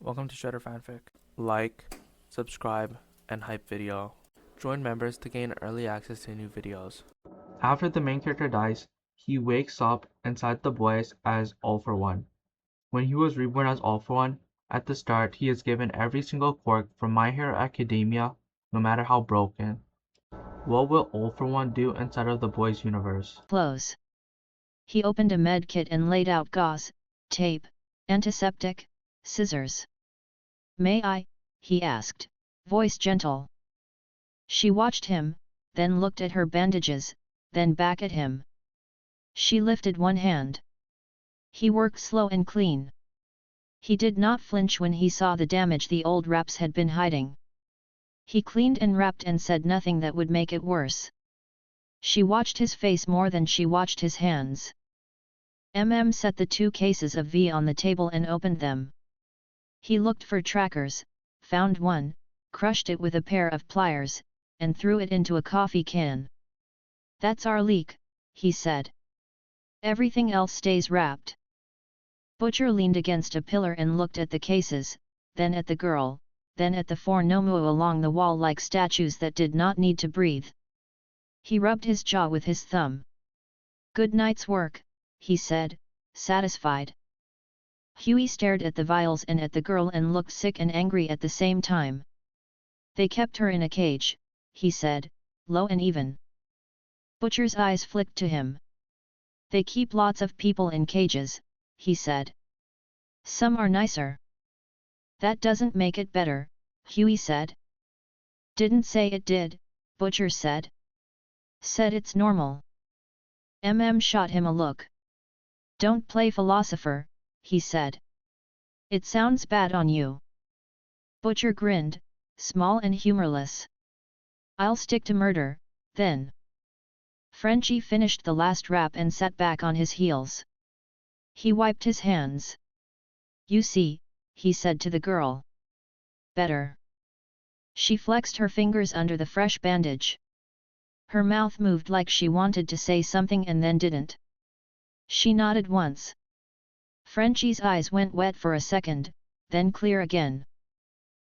Welcome to Shredder Fanfic. Like, subscribe, and hype video. Join members to gain early access to new videos. After the main character dies, he wakes up inside the boys as All for One. When he was reborn as All for One, at the start he is given every single quirk from My Hero Academia, no matter how broken. What will All for One do inside of the boys' universe? Close. He opened a med kit and laid out gauze, tape, antiseptic, scissors. "May I?" he asked, voice gentle. She watched him, then looked at her bandages, then back at him. She lifted one hand. He worked slow and clean. He did not flinch when he saw the damage the old wraps had been hiding. He cleaned and wrapped and said nothing that would make it worse. She watched his face more than she watched his hands. Set the 2 cases of V on the table and opened them. He looked for trackers, found one, crushed it with a pair of pliers, and threw it into a coffee can. "That's our leak," he said. "Everything else stays wrapped." Butcher leaned against a pillar and looked at the cases, then at the girl, then at the 4 Nomu along the wall like statues that did not need to breathe. He rubbed his jaw with his thumb. "Good night's work," he said, satisfied. Huey stared at the vials and at the girl and looked sick and angry at the same time. "They kept her in a cage," he said, low and even. Butcher's eyes flicked to him. "They keep lots of people in cages," he said. "Some are nicer." "That doesn't make it better," Huey said. "Didn't say it did," Butcher said. "Said it's normal." Shot him a look. "Don't play philosopher," he said. "It sounds bad on you." Butcher grinned, small and humorless. "I'll stick to murder, then." Frenchie finished the last wrap and sat back on his heels. He wiped his hands. "You see," he said to the girl. "Better." She flexed her fingers under the fresh bandage. Her mouth moved like she wanted to say something and then didn't. She nodded once. Frenchie's eyes went wet for a second, then clear again.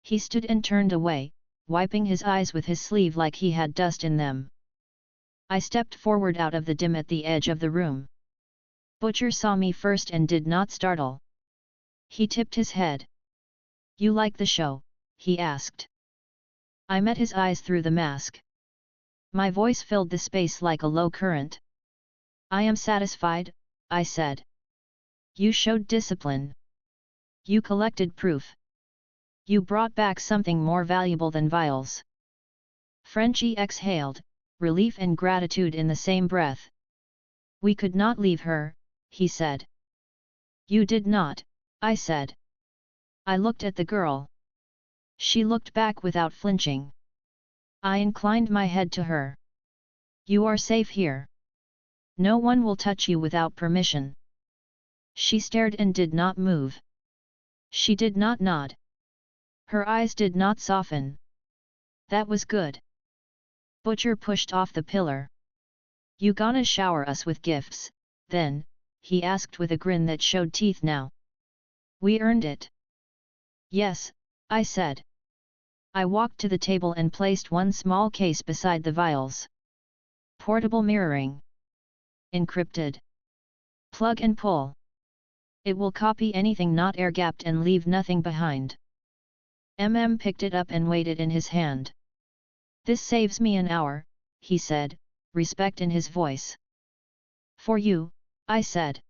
He stood and turned away, wiping his eyes with his sleeve like he had dust in them. I stepped forward out of the dim at the edge of the room. Butcher saw me first and did not startle. He tipped his head. "You like the show?" he asked. I met his eyes through the mask. My voice filled the space like a low current. "I am satisfied," I said. "You showed discipline. You collected proof. You brought back something more valuable than vials." Frenchie exhaled, relief and gratitude in the same breath. "We could not leave her," he said. "You did not," I said. I looked at the girl. She looked back without flinching. I inclined my head to her. "You are safe here. No one will touch you without permission." She stared and did not move. She did not nod. Her eyes did not soften. That was good. Butcher pushed off the pillar. "You gonna shower us with gifts, then?" he asked with a grin that showed teeth now. "We earned it." "Yes," I said. I walked to the table and placed one small case beside the vials. Portable mirroring. Encrypted. Plug and pull. It will copy anything not air-gapped and leave nothing behind. Picked it up and weighed it in his hand. "This saves me an hour," he said, respect in his voice. "For you," I said.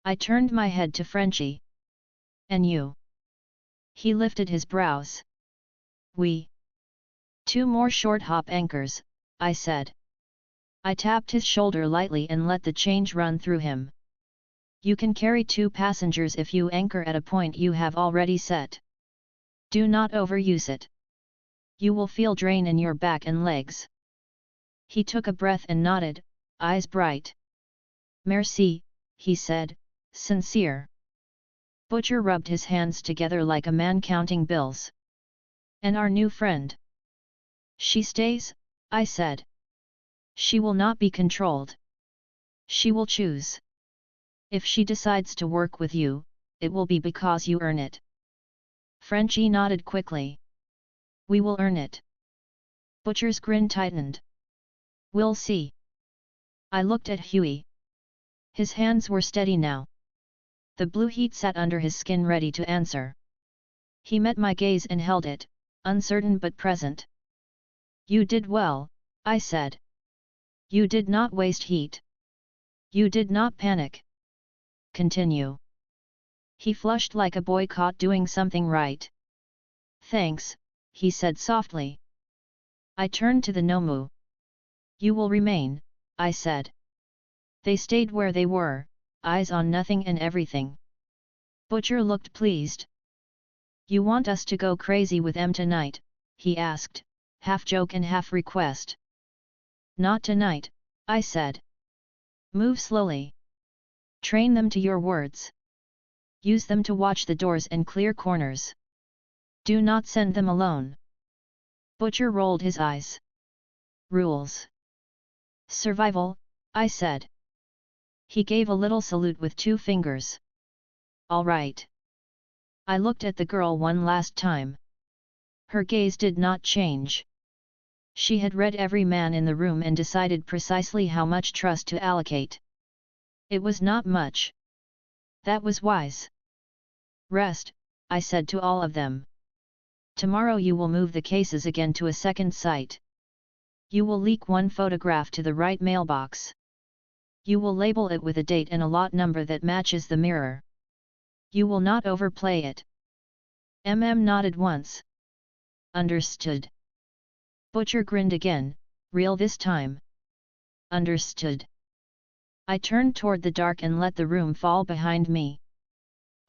I turned my head to Frenchie. "And you?" He lifted his brows. "We. 2 more short hop anchors," I said. I tapped his shoulder lightly and let the change run through him. "You can carry 2 passengers if you anchor at a point you have already set. Do not overuse it. You will feel drain in your back and legs." He took a breath and nodded, eyes bright. "Merci," he said, sincere. Butcher rubbed his hands together like a man counting bills. "And our new friend?" "She stays," I said. "She will not be controlled. She will choose. If she decides to work with you, it will be because you earn it." Frenchie nodded quickly. We will earn it. Butcher's grin tightened. We'll see. I looked at Huey. His hands were steady now. The blue heat sat under his skin ready to answer. He met my gaze and held it, uncertain but present. You did well, I said. You did not waste heat. You did not panic. Continue. He flushed like a boy caught doing something right. Thanks, he said softly. I turned to the Nomu. You will remain, I said. They stayed where they were, eyes on nothing and everything. Butcher looked pleased. You want us to go crazy with M tonight? He asked, half joke and half request. Not tonight, I said. Move slowly. Train them to your words. Use them to watch the doors and clear corners. Do not send them alone. Butcher rolled his eyes. Rules. Survival, I said. He gave a little salute with 2 fingers. All right. I looked at the girl one last time. Her gaze did not change. She had read every man in the room and decided precisely how much trust to allocate. It was not much. That was wise. Rest, I said to all of them. Tomorrow you will move the cases again to a second site. You will leak 1 photograph to the right mailbox. You will label it with a date and a lot number that matches the mirror. You will not overplay it. Nodded once. Understood. Butcher grinned again, real this time. Understood. I turned toward the dark and let the room fall behind me.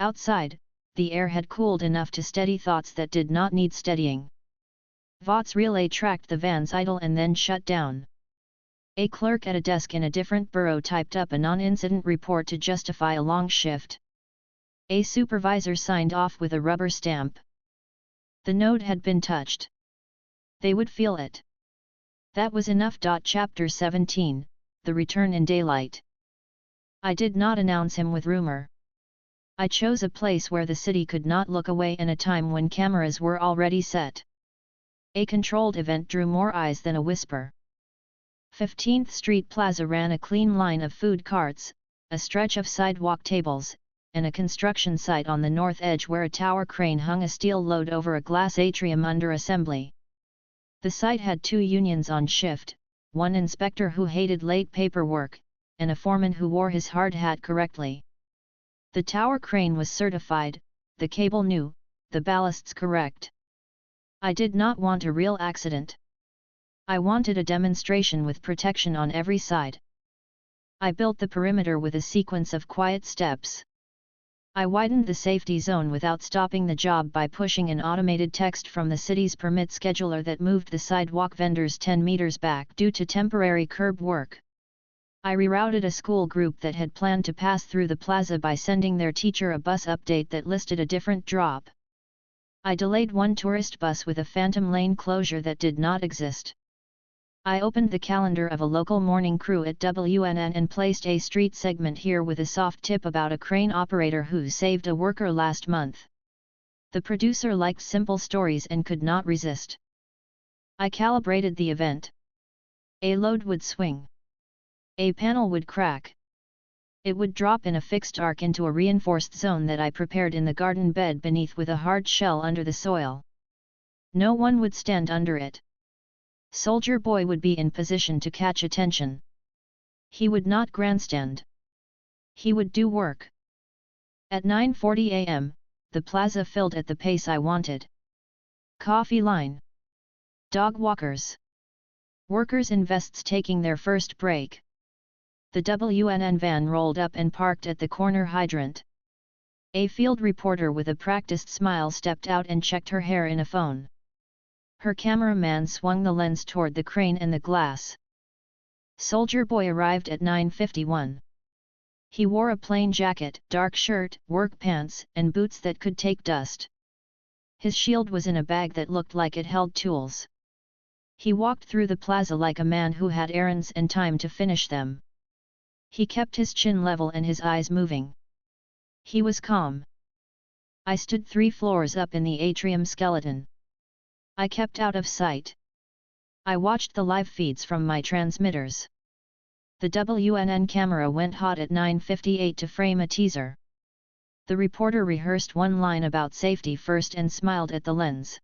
Outside, the air had cooled enough to steady thoughts that did not need steadying. Vaught's relay tracked the van's idle and then shut down. A clerk at a desk in a different borough typed up a non-incident report to justify a long shift. A supervisor signed off with a rubber stamp. The node had been touched. They would feel it. That was enough. Chapter 17, The Return in Daylight. I did not announce him with rumor. I chose a place where the city could not look away and a time when cameras were already set. A controlled event drew more eyes than a whisper. 15th Street Plaza ran a clean line of food carts, a stretch of sidewalk tables, and a construction site on the north edge where a tower crane hung a steel load over a glass atrium under assembly. The site had 2 unions on shift, one inspector who hated late paperwork, and a foreman who wore his hard hat correctly. The tower crane was certified, the cable new, the ballasts correct. I did not want a real accident. I wanted a demonstration with protection on every side. I built the perimeter with a sequence of quiet steps. I widened the safety zone without stopping the job by pushing an automated text from the city's permit scheduler that moved the sidewalk vendors 10 meters back due to temporary curb work. I rerouted a school group that had planned to pass through the plaza by sending their teacher a bus update that listed a different drop. I delayed 1 tourist bus with a phantom lane closure that did not exist. I opened the calendar of a local morning crew at WNN and placed a street segment here with a soft tip about a crane operator who saved a worker last month. The producer liked simple stories and could not resist. I calibrated the event. A load would swing. A panel would crack. It would drop in a fixed arc into a reinforced zone that I prepared in the garden bed beneath with a hard shell under the soil. No one would stand under it. Soldier Boy would be in position to catch attention. He would not grandstand. He would do work. At 9:40 a.m., the plaza filled at the pace I wanted. Coffee line. Dog walkers. Workers in vests taking their first break. The WNN van rolled up and parked at the corner hydrant. A field reporter with a practiced smile stepped out and checked her hair in a phone. Her cameraman swung the lens toward the crane and the glass. Soldier Boy arrived at 9:51. He wore a plain jacket, dark shirt, work pants, and boots that could take dust. His shield was in a bag that looked like it held tools. He walked through the plaza like a man who had errands and time to finish them. He kept his chin level and his eyes moving. He was calm. I stood 3 floors up in the atrium skeleton. I kept out of sight. I watched the live feeds from my transmitters. The WNN camera went hot at 9:58 to frame a teaser. The reporter rehearsed one line about safety first and smiled at the lens.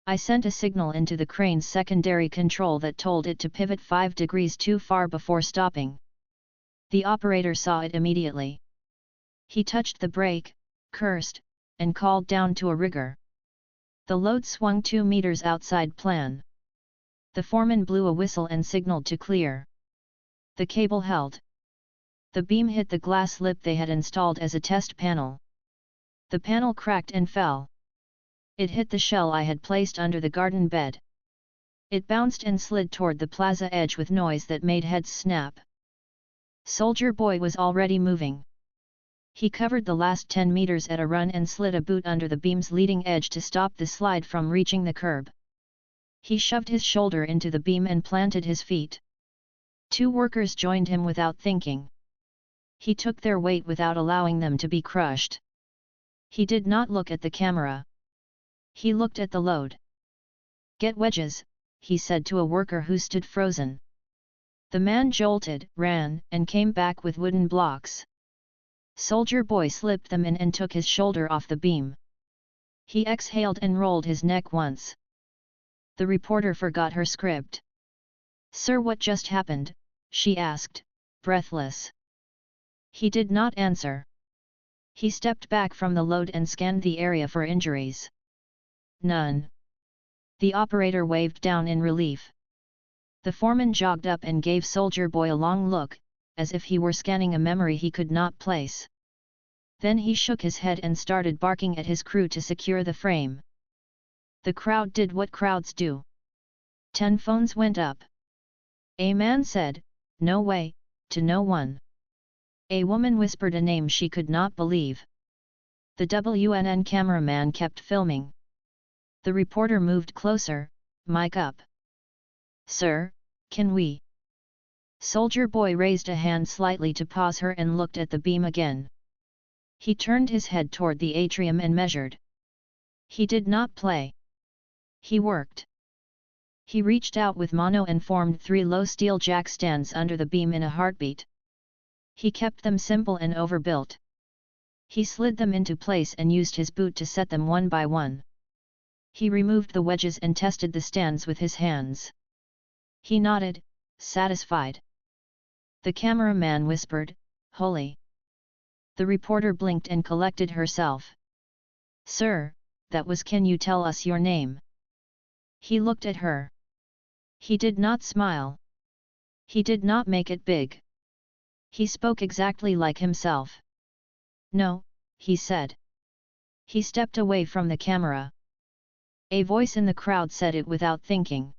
I sent a signal into the crane's secondary control that told it to pivot 5 degrees too far before stopping. The operator saw it immediately. He touched the brake, cursed, and called down to a rigger. The load swung 2 meters outside plan. The foreman blew a whistle and signaled to clear. The cable held. The beam hit the glass lip they had installed as a test panel. The panel cracked and fell. It hit the shell I had placed under the garden bed. It bounced and slid toward the plaza edge with noise that made heads snap. Soldier Boy was already moving. He covered the last 10 meters at a run and slid a boot under the beam's leading edge to stop the slide from reaching the curb. He shoved his shoulder into the beam and planted his feet. 2 workers joined him without thinking. He took their weight without allowing them to be crushed. He did not look at the camera. He looked at the load. "Get wedges," he said to a worker who stood frozen. The man jolted, ran, and came back with wooden blocks. Soldier Boy slipped them in and took his shoulder off the beam. He exhaled and rolled his neck once. The reporter forgot her script. "Sir, what just happened?" she asked, breathless. He did not answer. He stepped back from the load and scanned the area for injuries. "None." The operator waved down in relief. The foreman jogged up and gave Soldier Boy a long look, as if he were scanning a memory he could not place. Then he shook his head and started barking at his crew to secure the frame. The crowd did what crowds do. 10 phones went up. A man said, "No way," to no one. A woman whispered a name she could not believe. The WNN cameraman kept filming. The reporter moved closer, mic up. "Sir, can we?" Soldier Boy raised a hand slightly to pause her and looked at the beam again. He turned his head toward the atrium and measured. He did not play. He worked. He reached out with mono and formed 3 low steel jack stands under the beam in a heartbeat. He kept them simple and overbuilt. He slid them into place and used his boot to set them one by one. He removed the wedges and tested the stands with his hands. He nodded, satisfied. The cameraman whispered, "Holy." The reporter blinked and collected herself. "Sir, that was, can you tell us your name?" He looked at her. He did not smile. He did not make it big. He spoke exactly like himself. "No," he said. He stepped away from the camera. A voice in the crowd said it without thinking.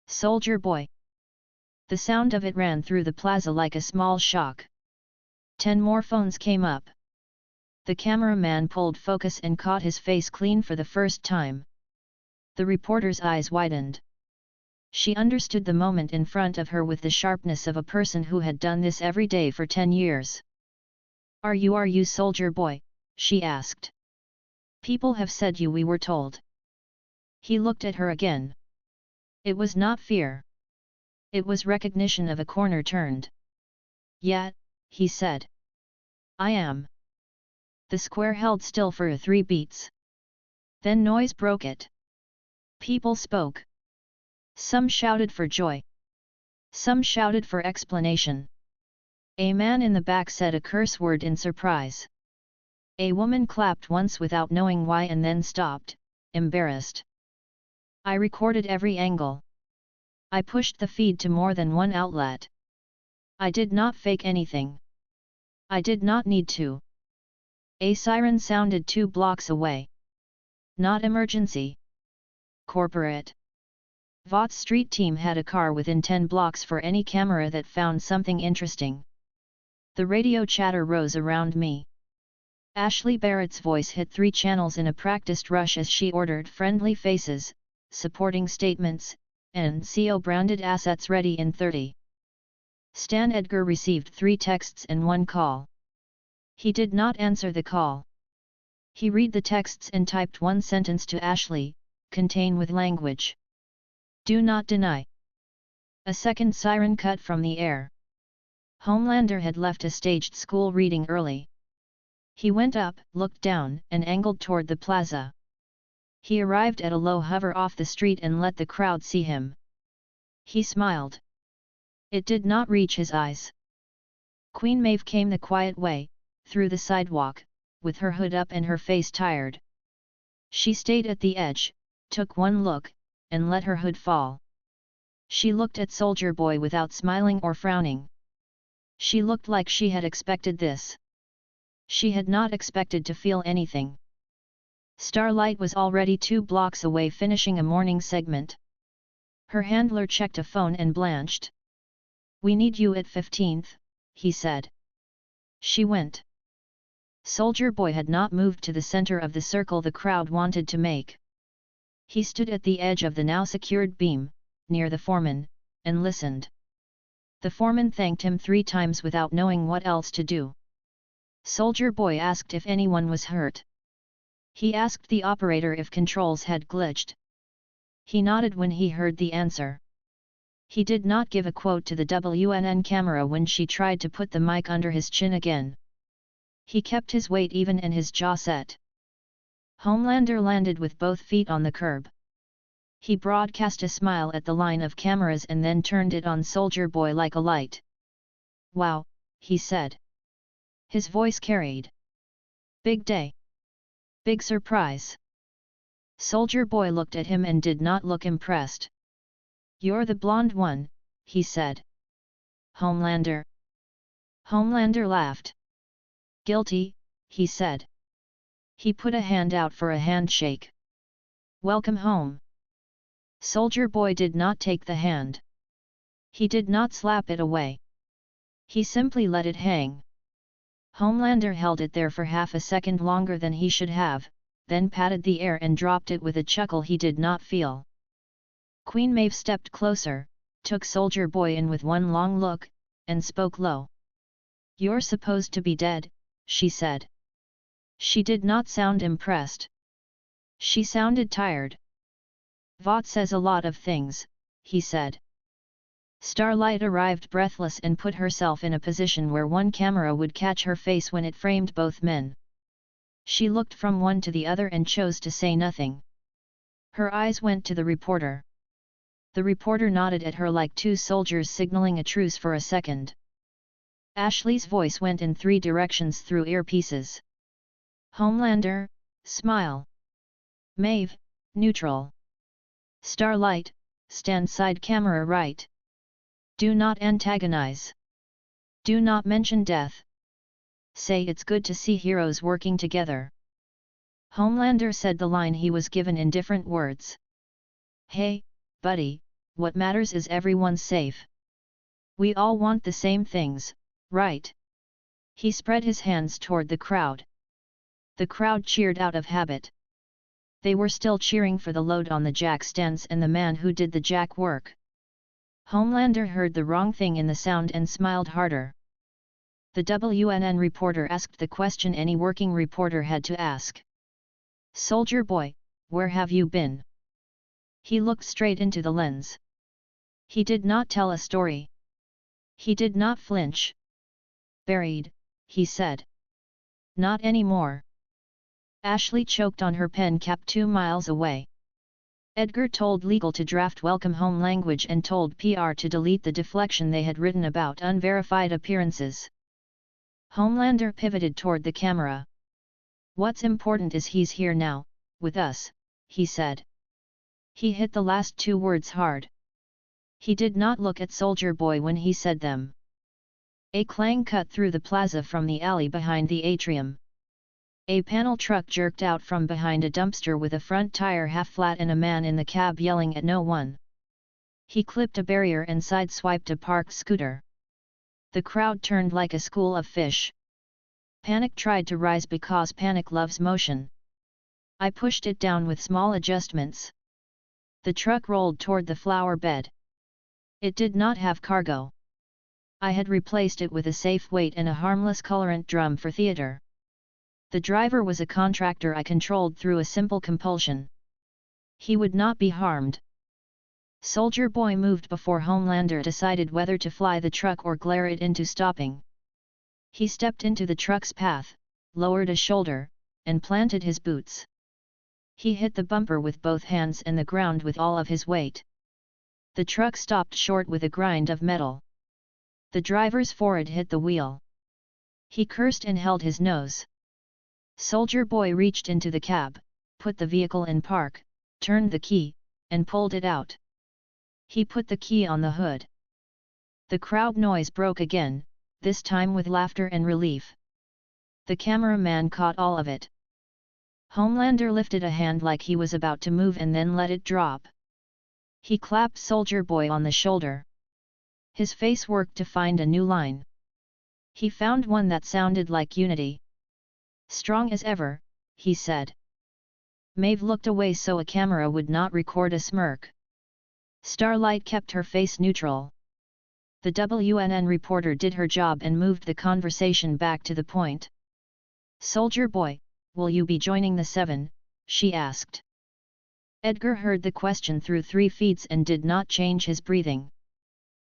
"Soldier Boy." The sound of it ran through the plaza like a small shock. 10 more phones came up. The cameraman pulled focus and caught his face clean for the first time. The reporter's eyes widened. She understood the moment in front of her with the sharpness of a person who had done this every day for 10 years. Are you Soldier Boy?" she asked. "People have said we were told." He looked at her again. It was not fear. It was recognition of a corner turned. "Yeah," he said. "I am." The square held still for 3 beats. Then noise broke it. People spoke. Some shouted for joy. Some shouted for explanation. A man in the back said a curse word in surprise. A woman clapped once without knowing why and then stopped, embarrassed. I recorded every angle. I pushed the feed to more than one outlet. I did not fake anything. I did not need to. A siren sounded 2 blocks away. Not emergency. Corporate. Vaught's street team had a car within 10 blocks for any camera that found something interesting. The radio chatter rose around me. Ashley Barrett's voice hit 3 channels in a practiced rush as she ordered friendly faces, supporting statements, and CO-branded assets ready in 30. Stan Edgar received 3 texts and 1 call. He did not answer the call. He read the texts and typed one sentence to Ashley, contain with language. Do not deny. A second siren cut from the air. Homelander had left a staged school reading early. He went up, looked down, and angled toward the plaza. He arrived at a low hover off the street and let the crowd see him. He smiled. It did not reach his eyes. Queen Maeve came the quiet way, through the sidewalk, with her hood up and her face tired. She stayed at the edge, took one look, and let her hood fall. She looked at Soldier Boy without smiling or frowning. She looked like she had expected this. She had not expected to feel anything. Starlight was already 2 blocks away finishing a morning segment. Her handler checked a phone and blanched. "We need you at 15th, he said. She went. Soldier Boy had not moved to the center of the circle the crowd wanted to make. He stood at the edge of the now secured beam, near the foreman, and listened. The foreman thanked him 3 times without knowing what else to do. Soldier Boy asked if anyone was hurt. He asked the operator if controls had glitched. He nodded when he heard the answer. He did not give a quote to the WNN camera when she tried to put the mic under his chin again. He kept his weight even and his jaw set. Homelander landed with both feet on the curb. He broadcast a smile at the line of cameras and then turned it on Soldier Boy like a light. "Wow," he said. His voice carried. "Big day. Big surprise." Soldier Boy looked at him and did not look impressed. "You're the blonde one," he said. "Homelander." Homelander laughed. "Guilty," he said. He put a hand out for a handshake. "Welcome home." Soldier Boy did not take the hand. He did not slap it away. He simply let it hang. Homelander held it there for half a second longer than he should have, then patted the air and dropped it with a chuckle he did not feel. Queen Maeve stepped closer, took Soldier Boy in with one long look, and spoke low. "You're supposed to be dead," she said. She did not sound impressed. She sounded tired. "Vought says a lot of things," he said. Starlight arrived breathless and put herself in a position where one camera would catch her face when it framed both men. She looked from one to the other and chose to say nothing. Her eyes went to the reporter. The reporter nodded at her like 2 soldiers signaling a truce for a second. Ashley's voice went in 3 directions through earpieces. Homelander, smile. Maeve, neutral. Starlight, stand side camera right. Do not antagonize. Do not mention death. Say it's good to see heroes working together. Homelander said the line he was given in different words. Hey, buddy, what matters is everyone safe. We all want the same things, right? He spread his hands toward the crowd. The crowd cheered out of habit. They were still cheering for the load on the jack stands and the man who did the jack work. Homelander heard the wrong thing in the sound and smiled harder. The WNN reporter asked the question any working reporter had to ask. Soldier Boy, where have you been? He looked straight into the lens. He did not tell a story. He did not flinch. Buried, he said. Not anymore. Ashley choked on her pen cap 2 miles away. Edgar told legal to draft welcome home language and told PR to delete the deflection they had written about unverified appearances. Homelander pivoted toward the camera. What's important is he's here now, with us, he said. He hit the last 2 words hard. He did not look at Soldier Boy when he said them. A clang cut through the plaza from the alley behind the atrium. A panel truck jerked out from behind a dumpster with a front tire half flat and a man in the cab yelling at no one. He clipped a barrier and sideswiped a parked scooter. The crowd turned like a school of fish. Panic tried to rise because panic loves motion. I pushed it down with small adjustments. The truck rolled toward the flower bed. It did not have cargo. I had replaced it with a safe weight and a harmless colorant drum for theater. The driver was a contractor I controlled through a simple compulsion. He would not be harmed. Soldier Boy moved before Homelander decided whether to fly the truck or glare it into stopping. He stepped into the truck's path, lowered a shoulder, and planted his boots. He hit the bumper with both hands and the ground with all of his weight. The truck stopped short with a grind of metal. The driver's forehead hit the wheel. He cursed and held his nose. Soldier Boy reached into the cab, put the vehicle in park, turned the key, and pulled it out. He put the key on the hood. The crowd noise broke again, this time with laughter and relief. The cameraman caught all of it. Homelander lifted a hand like he was about to move and then let it drop. He clapped Soldier Boy on the shoulder. His face worked to find a new line. He found one that sounded like unity. "Strong as ever," he said. Maeve looked away so a camera would not record a smirk. Starlight kept her face neutral. The WNN reporter did her job and moved the conversation back to the point. "Soldier Boy, will you be joining the 7?" she asked. Edgar heard the question through 3 feeds and did not change his breathing.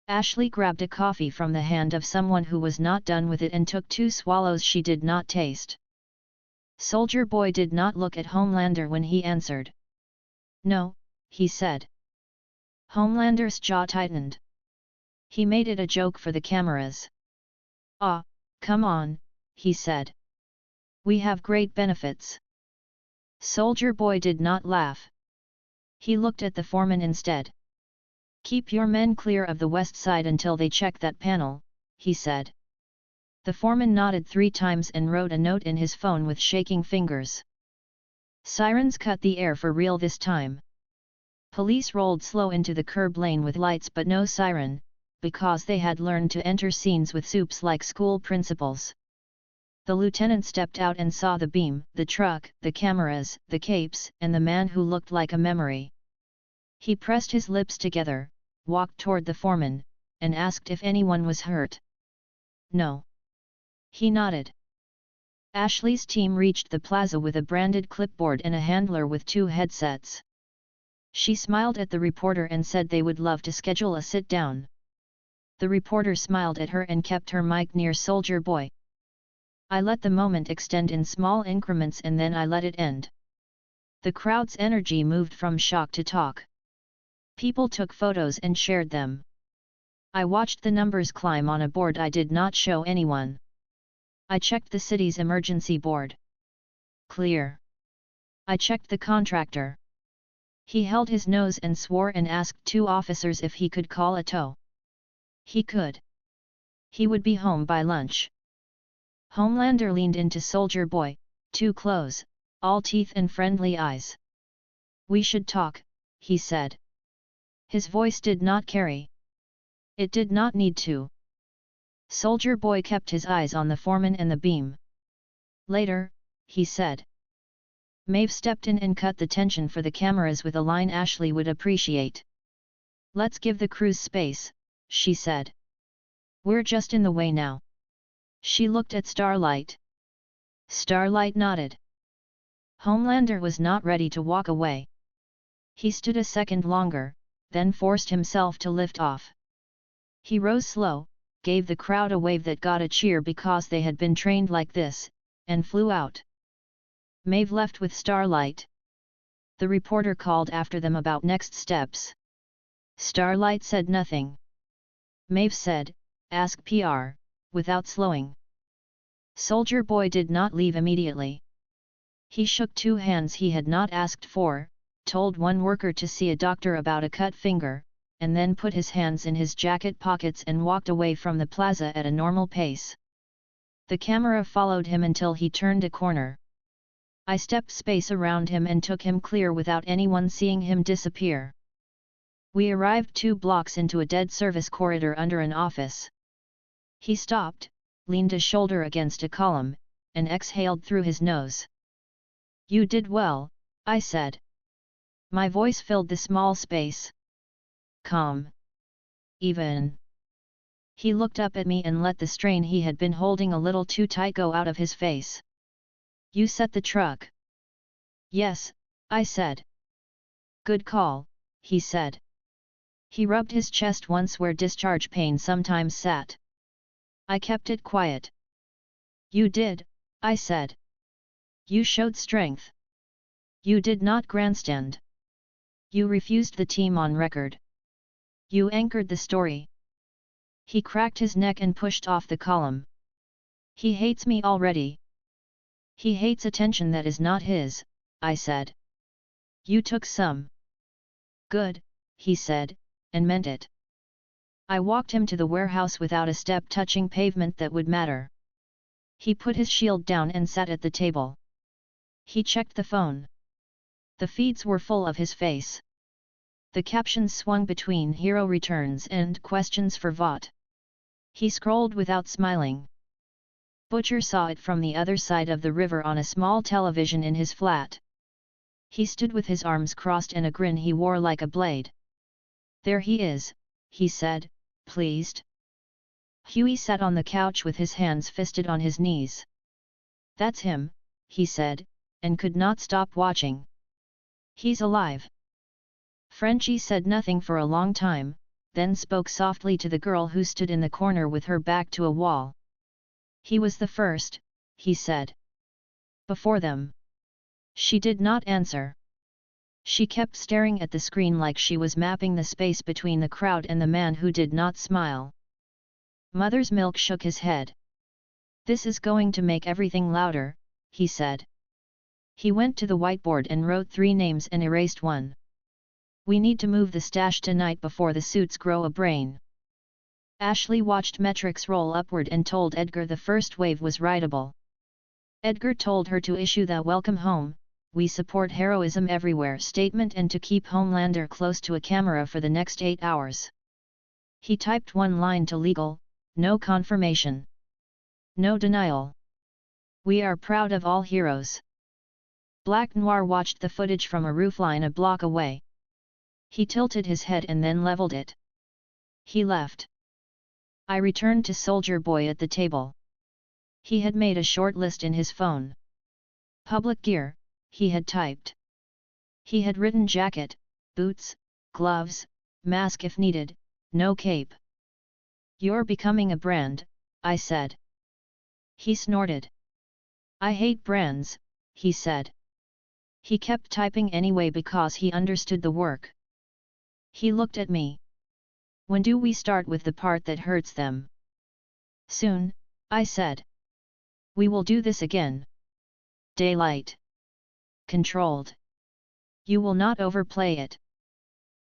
Ashley grabbed a coffee from the hand of someone who was not done with it and took 2 swallows she did not taste. Soldier Boy did not look at Homelander when he answered. "No," he said. Homelander's jaw tightened. He made it a joke for the cameras. "Ah, come on," he said. "We have great benefits." Soldier Boy did not laugh. He looked at the foreman instead. "Keep your men clear of the west side until they check that panel," he said. The foreman nodded 3 times and wrote a note in his phone with shaking fingers. Sirens cut the air for real this time. Police rolled slow into the curb lane with lights but no siren, because they had learned to enter scenes with soups like school principals. The lieutenant stepped out and saw the beam, the truck, the cameras, the capes, and the man who looked like a memory. He pressed his lips together, walked toward the foreman, and asked if anyone was hurt. "No." He nodded. Ashley's team reached the plaza with a branded clipboard and a handler with 2 headsets. She smiled at the reporter and said they would love to schedule a sit-down. The reporter smiled at her and kept her mic near Soldier Boy. "I let the moment extend in small increments and then I let it end." The crowd's energy moved from shock to talk. People took photos and shared them. I watched the numbers climb on a board I did not show anyone. I checked the city's emergency board. Clear. I checked the contractor. He held his nose and swore and asked 2 officers if he could call a tow. He could. He would be home by lunch. Homelander leaned into Soldier Boy, too close, all teeth and friendly eyes. "We should talk," he said. His voice did not carry. It did not need to. Soldier Boy kept his eyes on the foreman and the beam. "Later," he said. Maeve stepped in and cut the tension for the cameras with a line Ashley would appreciate. "Let's give the crews space," she said. "We're just in the way now." She looked at Starlight. Starlight nodded. Homelander was not ready to walk away. He stood a second longer, then forced himself to lift off. He rose slow, gave the crowd a wave that got a cheer because they had been trained like this, and flew out. Maeve left with Starlight. The reporter called after them about next steps. Starlight said nothing. Maeve said, "Ask PR," without slowing. Soldier Boy did not leave immediately. He shook 2 hands he had not asked for, told one worker to see a doctor about a cut finger, and then put his hands in his jacket pockets and walked away from the plaza at a normal pace. The camera followed him until he turned a corner. I stepped space around him and took him clear without anyone seeing him disappear. We arrived 2 blocks into a dead service corridor under an office. He stopped, leaned a shoulder against a column, and exhaled through his nose. "You did well," I said. My voice filled the small space. "Calm. Even." He looked up at me and let the strain he had been holding a little too tight go out of his face. You set the truck. Yes, I said. Good call, he said. He rubbed his chest once where discharge pain sometimes sat. I kept it quiet. You did, I said. You showed strength. You did not grandstand. You refused the team on record. You anchored the story. He cracked his neck and pushed off the column. He hates me already. He hates attention that is not his, I said. You took some. Good, he said, and meant it. I walked him to the warehouse without a step touching pavement that would matter. He put his shield down and sat at the table. He checked the phone. The feeds were full of his face. The captions swung between hero returns and questions for Vought. He scrolled without smiling. Butcher saw it from the other side of the river on a small television in his flat. He stood with his arms crossed and a grin he wore like a blade. There he is, he said, pleased. Huey sat on the couch with his hands fisted on his knees. That's him, he said, and could not stop watching. He's alive. Frenchie said nothing for a long time, then spoke softly to the girl who stood in the corner with her back to a wall. He was the first, he said. Before them. She did not answer. She kept staring at the screen like she was mapping the space between the crowd and the man who did not smile. Mother's Milk shook his head. This is going to make everything louder, he said. He went to the whiteboard and wrote 3 names and erased one. We need to move the stash tonight before the suits grow a brain. Ashley watched metrics roll upward and told Edgar the first wave was writable. Edgar told her to issue the welcome home, we support heroism everywhere statement and to keep Homelander close to a camera for the next 8 hours. He typed one line to legal, no confirmation. No denial. We are proud of all heroes. Black Noir watched the footage from a roofline a block away. He tilted his head and then leveled it. He left. I returned to Soldier Boy at the table. He had made a short list in his phone. Public gear, he had typed. He had written jacket, boots, gloves, mask if needed, no cape. You're becoming a brand, I said. He snorted. I hate brands, he said. He kept typing anyway because he understood the work. He looked at me. When do we start with the part that hurts them? Soon, I said. We will do this again. Daylight. Controlled. You will not overplay it.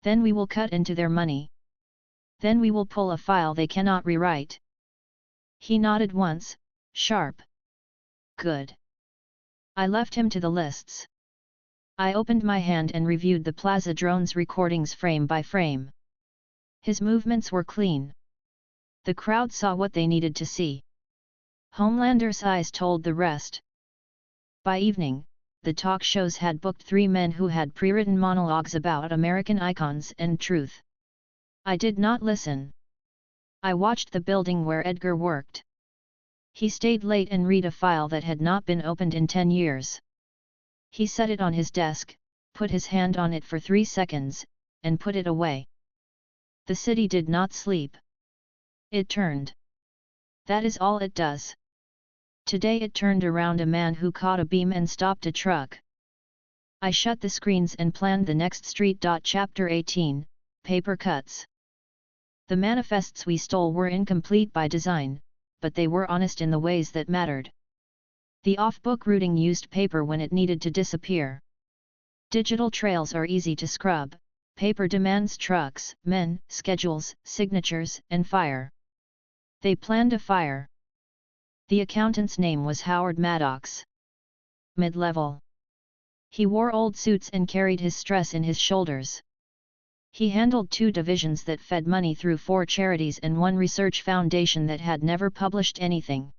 Then we will cut into their money. Then we will pull a file they cannot rewrite. He nodded once, sharp. Good. I left him to the lists. I opened my hand and reviewed the Plaza drone's recordings frame by frame. His movements were clean. The crowd saw what they needed to see. Homelander's eyes told the rest. By evening, the talk shows had booked 3 men who had pre-written monologues about American icons and truth. I did not listen. I watched the building where Edgar worked. He stayed late and read a file that had not been opened in 10 years. He set it on his desk, put his hand on it for 3 seconds, and put it away. The city did not sleep. It turned. That is all it does. Today it turned around a man who caught a beam and stopped a truck. I shut the screens and planned the next street. Chapter 18, Paper Cuts. The manifests we stole were incomplete by design, but they were honest in the ways that mattered. The off-book routing used paper when it needed to disappear. Digital trails are easy to scrub, paper demands trucks, men, schedules, signatures, and fire. They planned a fire. The accountant's name was Howard Maddox. Mid-level. He wore old suits and carried his stress in his shoulders. He handled 2 divisions that fed money through 4 charities and 1 research foundation that had never published anything.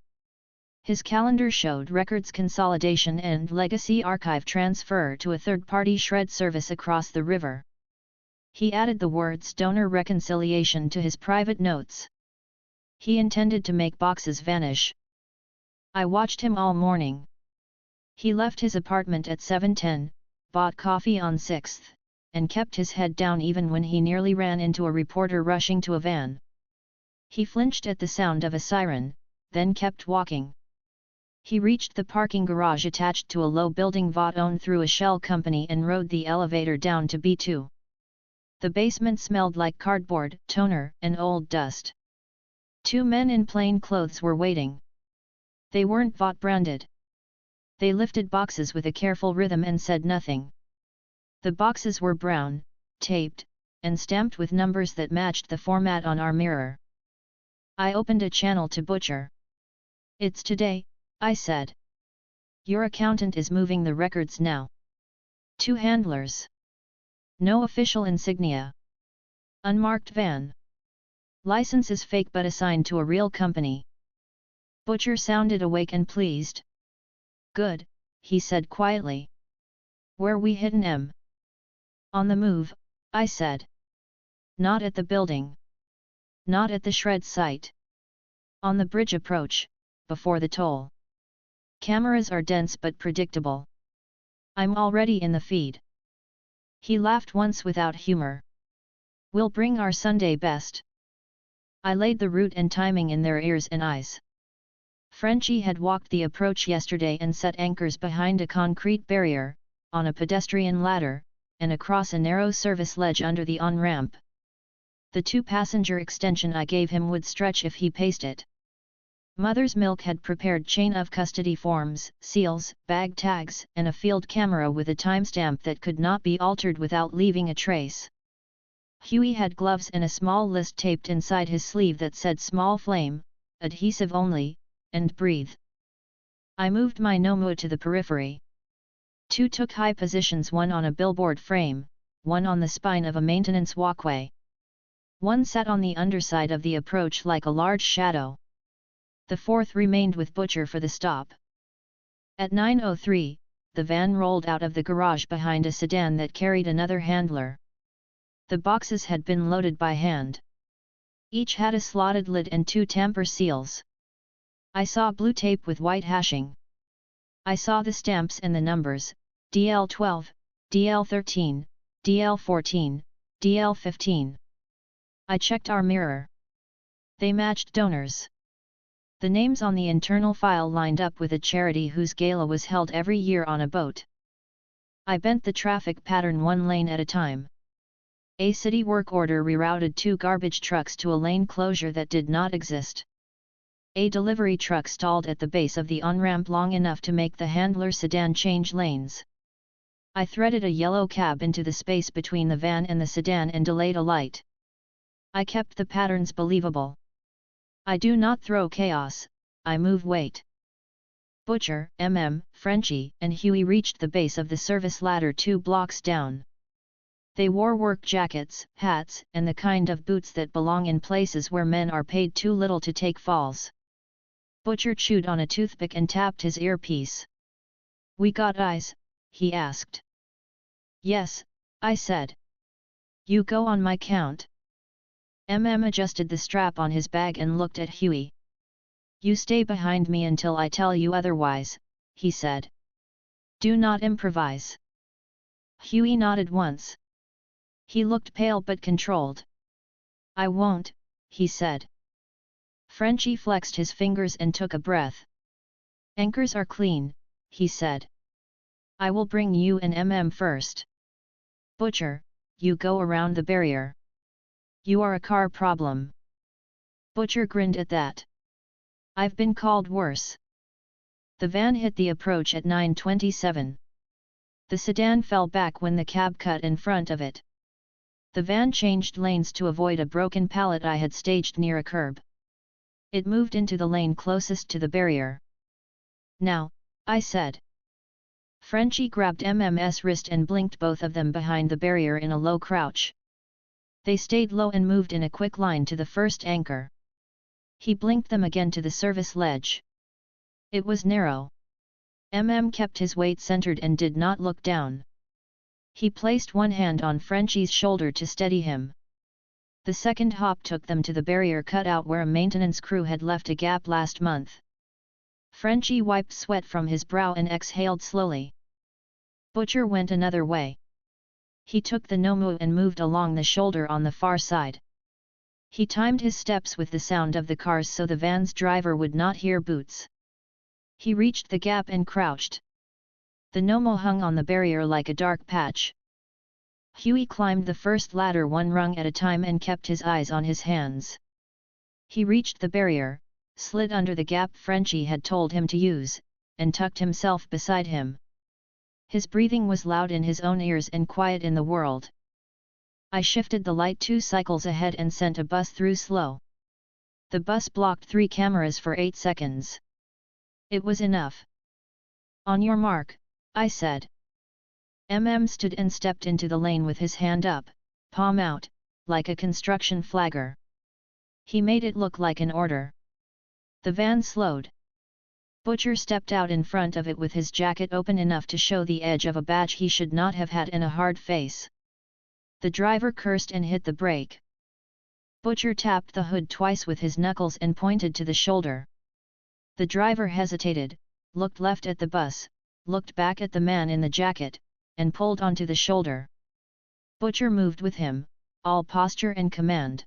His calendar showed records consolidation and legacy archive transfer to a third-party shred service across the river. He added the words donor reconciliation to his private notes. He intended to make boxes vanish. I watched him all morning. He left his apartment at 7:10, bought coffee on 6th, and kept his head down even when he nearly ran into a reporter rushing to a van. He flinched at the sound of a siren, then kept walking. He reached the parking garage attached to a low building Vought owned through a shell company and rode the elevator down to B2. The basement smelled like cardboard, toner, and old dust. 2 men in plain clothes were waiting. They weren't Vought branded. They lifted boxes with a careful rhythm and said nothing. The boxes were brown, taped, and stamped with numbers that matched the format on our mirror. I opened a channel to Butcher. "It's today," I said. "Your accountant is moving the records now." 2 handlers. No official insignia. Unmarked van. License is fake but assigned to a real company. Butcher sounded awake and pleased. "Good," he said quietly. "Where we hidden M?" "On the move," I said. "Not at the building. Not at the shred site. On the bridge approach, before the toll. Cameras are dense but predictable. I'm already in the feed." He laughed once without humor. "We'll bring our Sunday best." I laid the route and timing in their ears and eyes. Frenchie had walked the approach yesterday and set anchors behind a concrete barrier, on a pedestrian ladder, and across a narrow service ledge under the on-ramp. The 2-passenger extension I gave him would stretch if he paced it. Mother's Milk had prepared chain of custody forms, seals, bag tags, and a field camera with a timestamp that could not be altered without leaving a trace. Huey had gloves and a small list taped inside his sleeve that said "Small flame, adhesive only, and breathe." I moved my Nomua to the periphery. 2 took high positions, one on a billboard frame, one on the spine of a maintenance walkway. One sat on the underside of the approach like a large shadow. The 4th remained with Butcher for the stop. At 9:03, the van rolled out of the garage behind a sedan that carried another handler. The boxes had been loaded by hand. Each had a slotted lid and 2 tamper seals. I saw blue tape with white hashing. I saw the stamps and the numbers, DL12, DL13, DL14, DL15. I checked our mirror. They matched donors. The names on the internal file lined up with a charity whose gala was held every year on a boat. I bent the traffic pattern 1 lane at a time. A city work order rerouted 2 garbage trucks to a lane closure that did not exist. A delivery truck stalled at the base of the on-ramp long enough to make the handler sedan change lanes. I threaded a yellow cab into the space between the van and the sedan and delayed a light. I kept the patterns believable. I do not throw chaos, I move weight. Butcher, Frenchie, and Huey reached the base of the service ladder 2 blocks down. They wore work jackets, hats, and the kind of boots that belong in places where men are paid too little to take falls. Butcher chewed on a toothpick and tapped his earpiece. "We got eyes?" he asked. "Yes," I said. "You go on my count." Adjusted the strap on his bag and looked at Huey. "You stay behind me until I tell you otherwise," he said. "Do not improvise." Huey nodded once. He looked pale but controlled. "I won't," he said. Frenchie flexed his fingers and took a breath. "Anchors are clean," he said. "I will bring you and first. Butcher, you go around the barrier. You are a car problem." Butcher grinned at that. "I've been called worse." The van hit the approach at 9:27. The sedan fell back when the cab cut in front of it. The van changed lanes to avoid a broken pallet I had staged near a curb. It moved into the lane closest to the barrier. "Now," I said. Frenchie grabbed MM's wrist and blinked both of them behind the barrier in a low crouch. They stayed low and moved in a quick line to the first anchor. He blinked them again to the service ledge. It was narrow. Kept his weight centered and did not look down. He placed one hand on Frenchie's shoulder to steady him. The second hop took them to the barrier cutout where a maintenance crew had left a gap last month. Frenchie wiped sweat from his brow and exhaled slowly. Butcher went another way. He took the Nomu and moved along the shoulder on the far side. He timed his steps with the sound of the cars so the van's driver would not hear boots. He reached the gap and crouched. The Nomu hung on the barrier like a dark patch. Huey climbed the first ladder one rung at a time and kept his eyes on his hands. He reached the barrier, slid under the gap Frenchie had told him to use, and tucked himself beside him. His breathing was loud in his own ears and quiet in the world. I shifted the light 2 cycles ahead and sent a bus through slow. The bus blocked 3 cameras for 8 seconds. It was enough. On your mark, I said. Stood and stepped into the lane with his hand up, palm out, like a construction flagger. He made it look like an order. The van slowed. Butcher stepped out in front of it with his jacket open enough to show the edge of a badge he should not have had and a hard face. The driver cursed and hit the brake. Butcher tapped the hood twice with his knuckles and pointed to the shoulder. The driver hesitated, looked left at the bus, looked back at the man in the jacket, and pulled onto the shoulder. Butcher moved with him, all posture and command.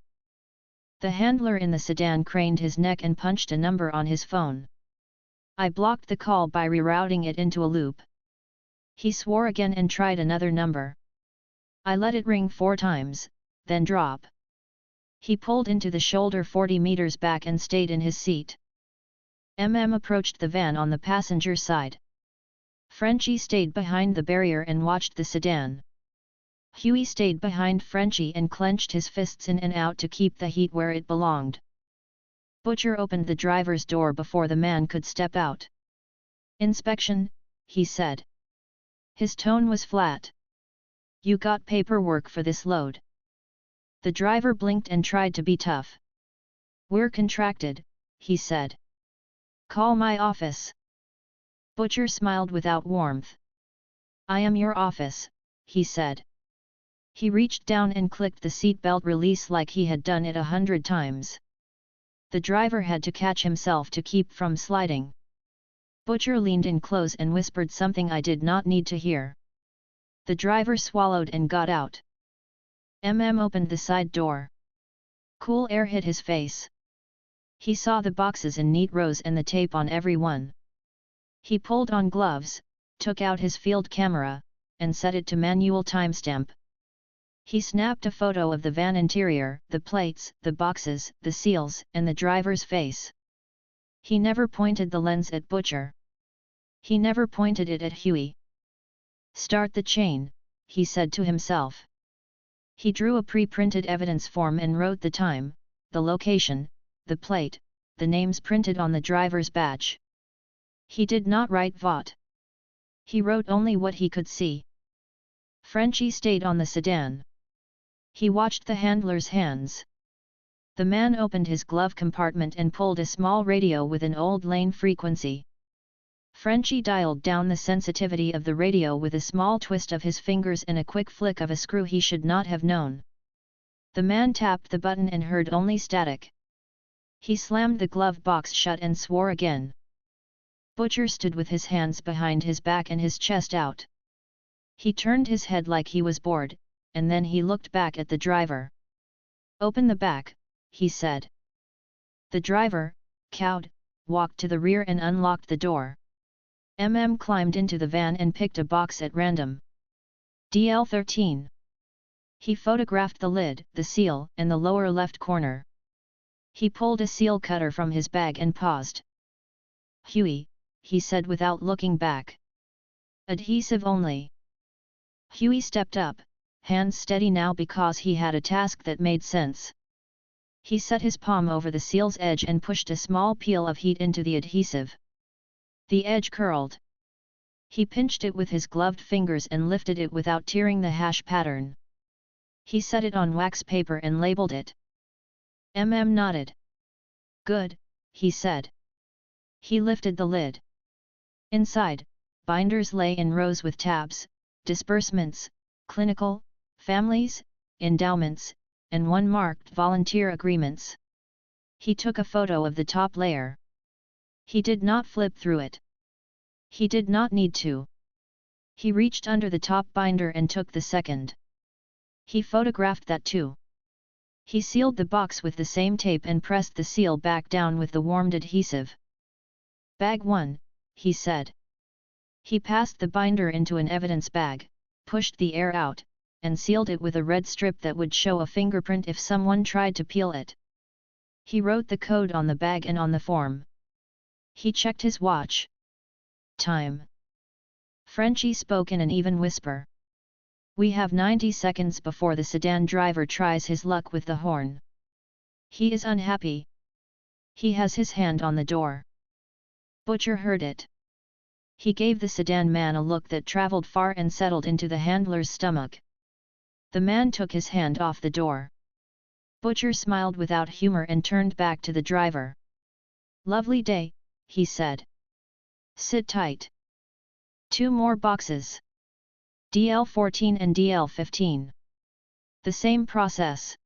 The handler in the sedan craned his neck and punched a number on his phone. I blocked the call by rerouting it into a loop. He swore again and tried another number. I let it ring 4 times, then drop. He pulled into the shoulder 40 meters back and stayed in his seat. Approached the van on the passenger side. Frenchie stayed behind the barrier and watched the sedan. Huey stayed behind Frenchie and clenched his fists in and out to keep the heat where it belonged. Butcher opened the driver's door before the man could step out. "Inspection," he said. His tone was flat. "You got paperwork for this load?" The driver blinked and tried to be tough. "We're contracted," he said. "Call my office." Butcher smiled without warmth. "I am your office," he said. He reached down and clicked the seatbelt release like he had done it 100 times. The driver had to catch himself to keep from sliding. Butcher leaned in close and whispered something I did not need to hear. The driver swallowed and got out. Opened the side door. Cool air hit his face. He saw the boxes in neat rows and the tape on every one. He pulled on gloves, took out his field camera, and set it to manual timestamp. He snapped a photo of the van interior, the plates, the boxes, the seals, and the driver's face. He never pointed the lens at Butcher. He never pointed it at Huey. "Start the chain," he said to himself. He drew a pre-printed evidence form and wrote the time, the location, the plate, the names printed on the driver's badge. He did not write VOT. He wrote only what he could see. Frenchie stayed on the sedan. He watched the handler's hands. The man opened his glove compartment and pulled a small radio with an old lane frequency. Frenchie dialed down the sensitivity of the radio with a small twist of his fingers and a quick flick of a screw he should not have known. The man tapped the button and heard only static. He slammed the glove box shut and swore again. Butcher stood with his hands behind his back and his chest out. He turned his head like he was bored, and then he looked back at the driver. "Open the back," he said. The driver, cowed, walked to the rear and unlocked the door. Climbed into the van and picked a box at random. DL13. He photographed the lid, the seal, and the lower left corner. He pulled a seal cutter from his bag and paused. "Huey," he said without looking back. "Adhesive only." Huey stepped up, hands steady now because he had a task that made sense. He set his palm over the seal's edge and pushed a small peel of heat into the adhesive. The edge curled. He pinched it with his gloved fingers and lifted it without tearing the hash pattern. He set it on wax paper and labeled it. Nodded. "Good," he said. He lifted the lid. Inside, binders lay in rows with tabs, disbursements, clinical, families, endowments, and one marked volunteer agreements. He took a photo of the top layer. He did not flip through it. He did not need to. He reached under the top binder and took the second. He photographed that too. He sealed the box with the same tape and pressed the seal back down with the warmed adhesive. Bag 1, he said. He passed the binder into an evidence bag, pushed the air out, and sealed it with a red strip that would show a fingerprint if someone tried to peel it. He wrote the code on the bag and on the form. He checked his watch. Time. Frenchie spoke in an even whisper. We have 90 seconds before the sedan driver tries his luck with the horn. He is unhappy. He has his hand on the door. Butcher heard it. He gave the sedan man a look that traveled far and settled into the handler's stomach. The man took his hand off the door. Butcher smiled without humor and turned back to the driver. Lovely day, he said. Sit tight. 2 more boxes. DL14 and DL15. The same process.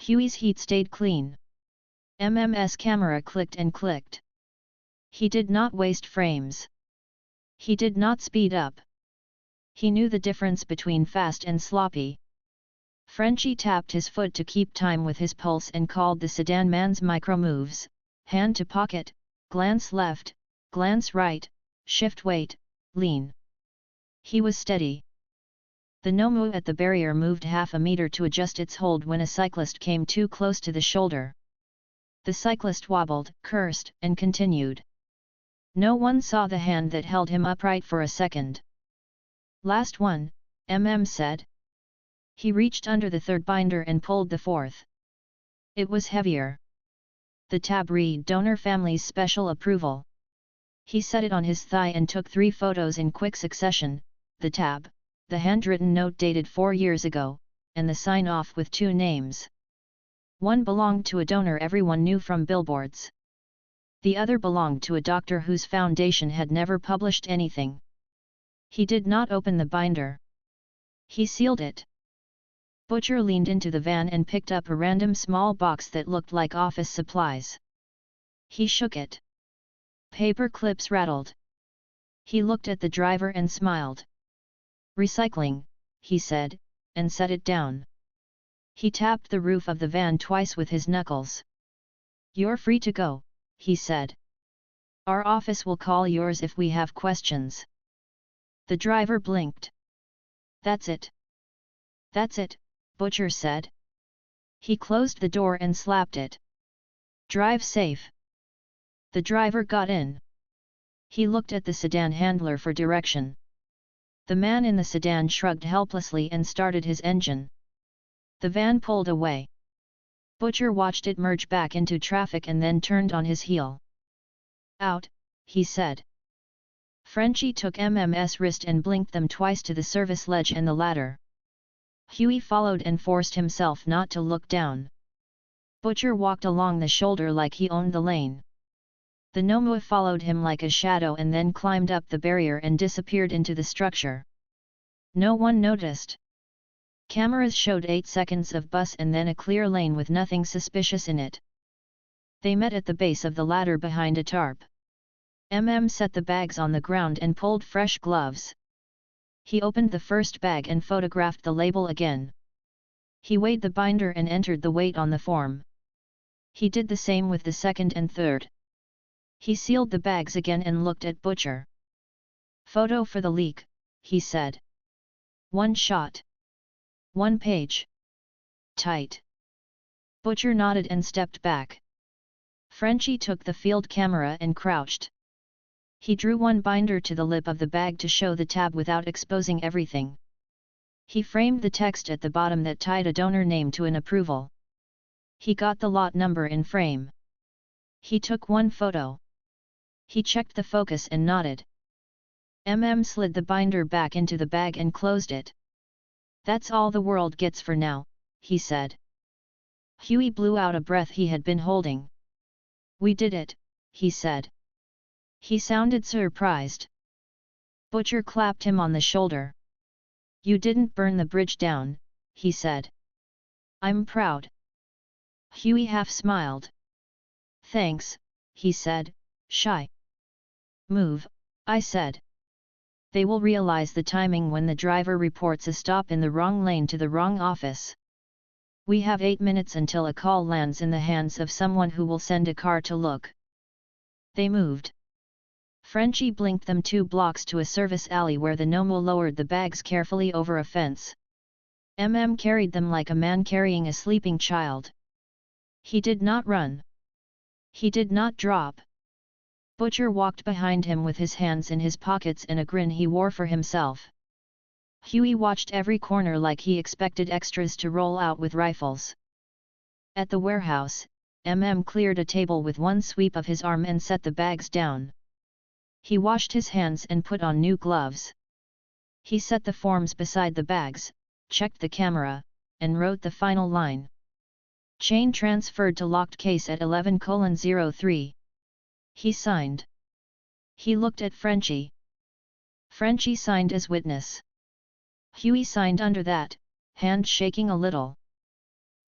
Huey's heat stayed clean. MM's camera clicked and clicked. He did not waste frames. He did not speed up. He knew the difference between fast and sloppy. Frenchie tapped his foot to keep time with his pulse and called the sedan man's micro moves: hand to pocket, glance left, glance right, shift weight, lean. He was steady. The Nomu at the barrier moved half a meter to adjust its hold when a cyclist came too close to the shoulder. The cyclist wobbled, cursed, and continued. No one saw the hand that held him upright for a second. Last one, said. He reached under the third binder and pulled the fourth. It was heavier. The tab read donor family's special approval. He set it on his thigh and took 3 photos in quick succession: the tab, the handwritten note dated 4 years ago, and the sign-off with 2 names. One belonged to a donor everyone knew from billboards. The other belonged to a doctor whose foundation had never published anything. He did not open the binder. He sealed it. Butcher leaned into the van and picked up a random small box that looked like office supplies. He shook it. Paper clips rattled. He looked at the driver and smiled. Recycling, he said, and set it down. He tapped the roof of the van twice with his knuckles. You're free to go, he said. Our office will call yours if we have questions. The driver blinked. That's it. That's it, Butcher said. He closed the door and slapped it. Drive safe. The driver got in. He looked at the sedan handler for direction. The man in the sedan shrugged helplessly and started his engine. The van pulled away. Butcher watched it merge back into traffic and then turned on his heel. Out, he said. Frenchie took MM's wrist and blinked them twice to the service ledge and the ladder. Huey followed and forced himself not to look down. Butcher walked along the shoulder like he owned the lane. The Nomua followed him like a shadow and then climbed up the barrier and disappeared into the structure. No one noticed. Cameras showed 8 seconds of bus and then a clear lane with nothing suspicious in it. They met at the base of the ladder behind a tarp. Set the bags on the ground and pulled fresh gloves. He opened the first bag and photographed the label again. He weighed the binder and entered the weight on the form. He did the same with the second and third. He sealed the bags again and looked at Butcher. Photo for the leak, he said. 1 shot. 1 page. Tight. Butcher nodded and stepped back. Frenchie took the field camera and crouched. He drew 1 binder to the lip of the bag to show the tab without exposing everything. He framed the text at the bottom that tied a donor name to an approval. He got the lot number in frame. He took 1 photo. He checked the focus and nodded. Slid the binder back into the bag and closed it. That's all the world gets for now, he said. Huey blew out a breath he had been holding. We did it, he said. He sounded surprised. Butcher clapped him on the shoulder. You didn't burn the bridge down, he said. I'm proud. Huey half smiled. Thanks, he said, Shy. Move, I said. They will realize the timing when the driver reports a stop in the wrong lane to the wrong office. We have 8 minutes until a call lands in the hands of someone who will send a car to look. They moved. Frenchie blinked them 2 blocks to a service alley where the Nomo lowered the bags carefully over a fence. Carried them like a man carrying a sleeping child. He did not run. He did not drop. Butcher walked behind him with his hands in his pockets and a grin he wore for himself. Huey watched every corner like he expected extras to roll out with rifles. At the warehouse, cleared a table with one sweep of his arm and set the bags down. He washed his hands and put on new gloves. He set the forms beside the bags, checked the camera, and wrote the final line. Chain transferred to locked case at 11:03. He signed. He looked at Frenchie. Frenchie signed as witness. Huey signed under that, hand shaking a little.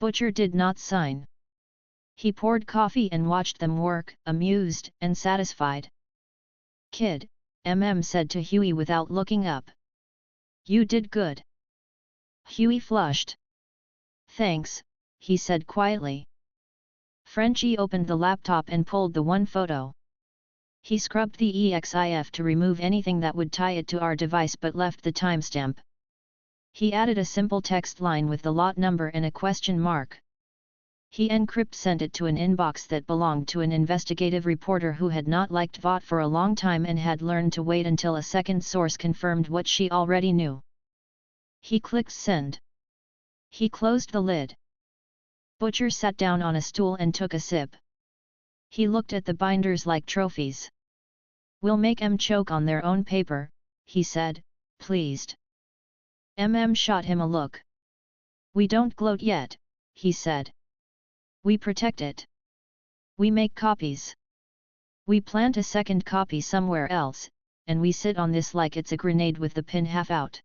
Butcher did not sign. He poured coffee and watched them work, amused and satisfied. Kid, said to Huey without looking up. You did good. Huey flushed. Thanks, he said quietly. Frenchie opened the laptop and pulled the one photo. He scrubbed the EXIF to remove anything that would tie it to our device but left the timestamp. He added a simple text line with the lot number and a question mark. He sent it to an inbox that belonged to an investigative reporter who had not liked VOT for a long time and had learned to wait until a second source confirmed what she already knew. He clicked send. He closed the lid. Butcher sat down on a stool and took a sip. He looked at the binders like trophies. We'll make them choke on their own paper, he said, pleased. Shot him a look. We don't gloat yet, he said. We protect it. We make copies. We plant a second copy somewhere else, and we sit on this like it's a grenade with the pin half out.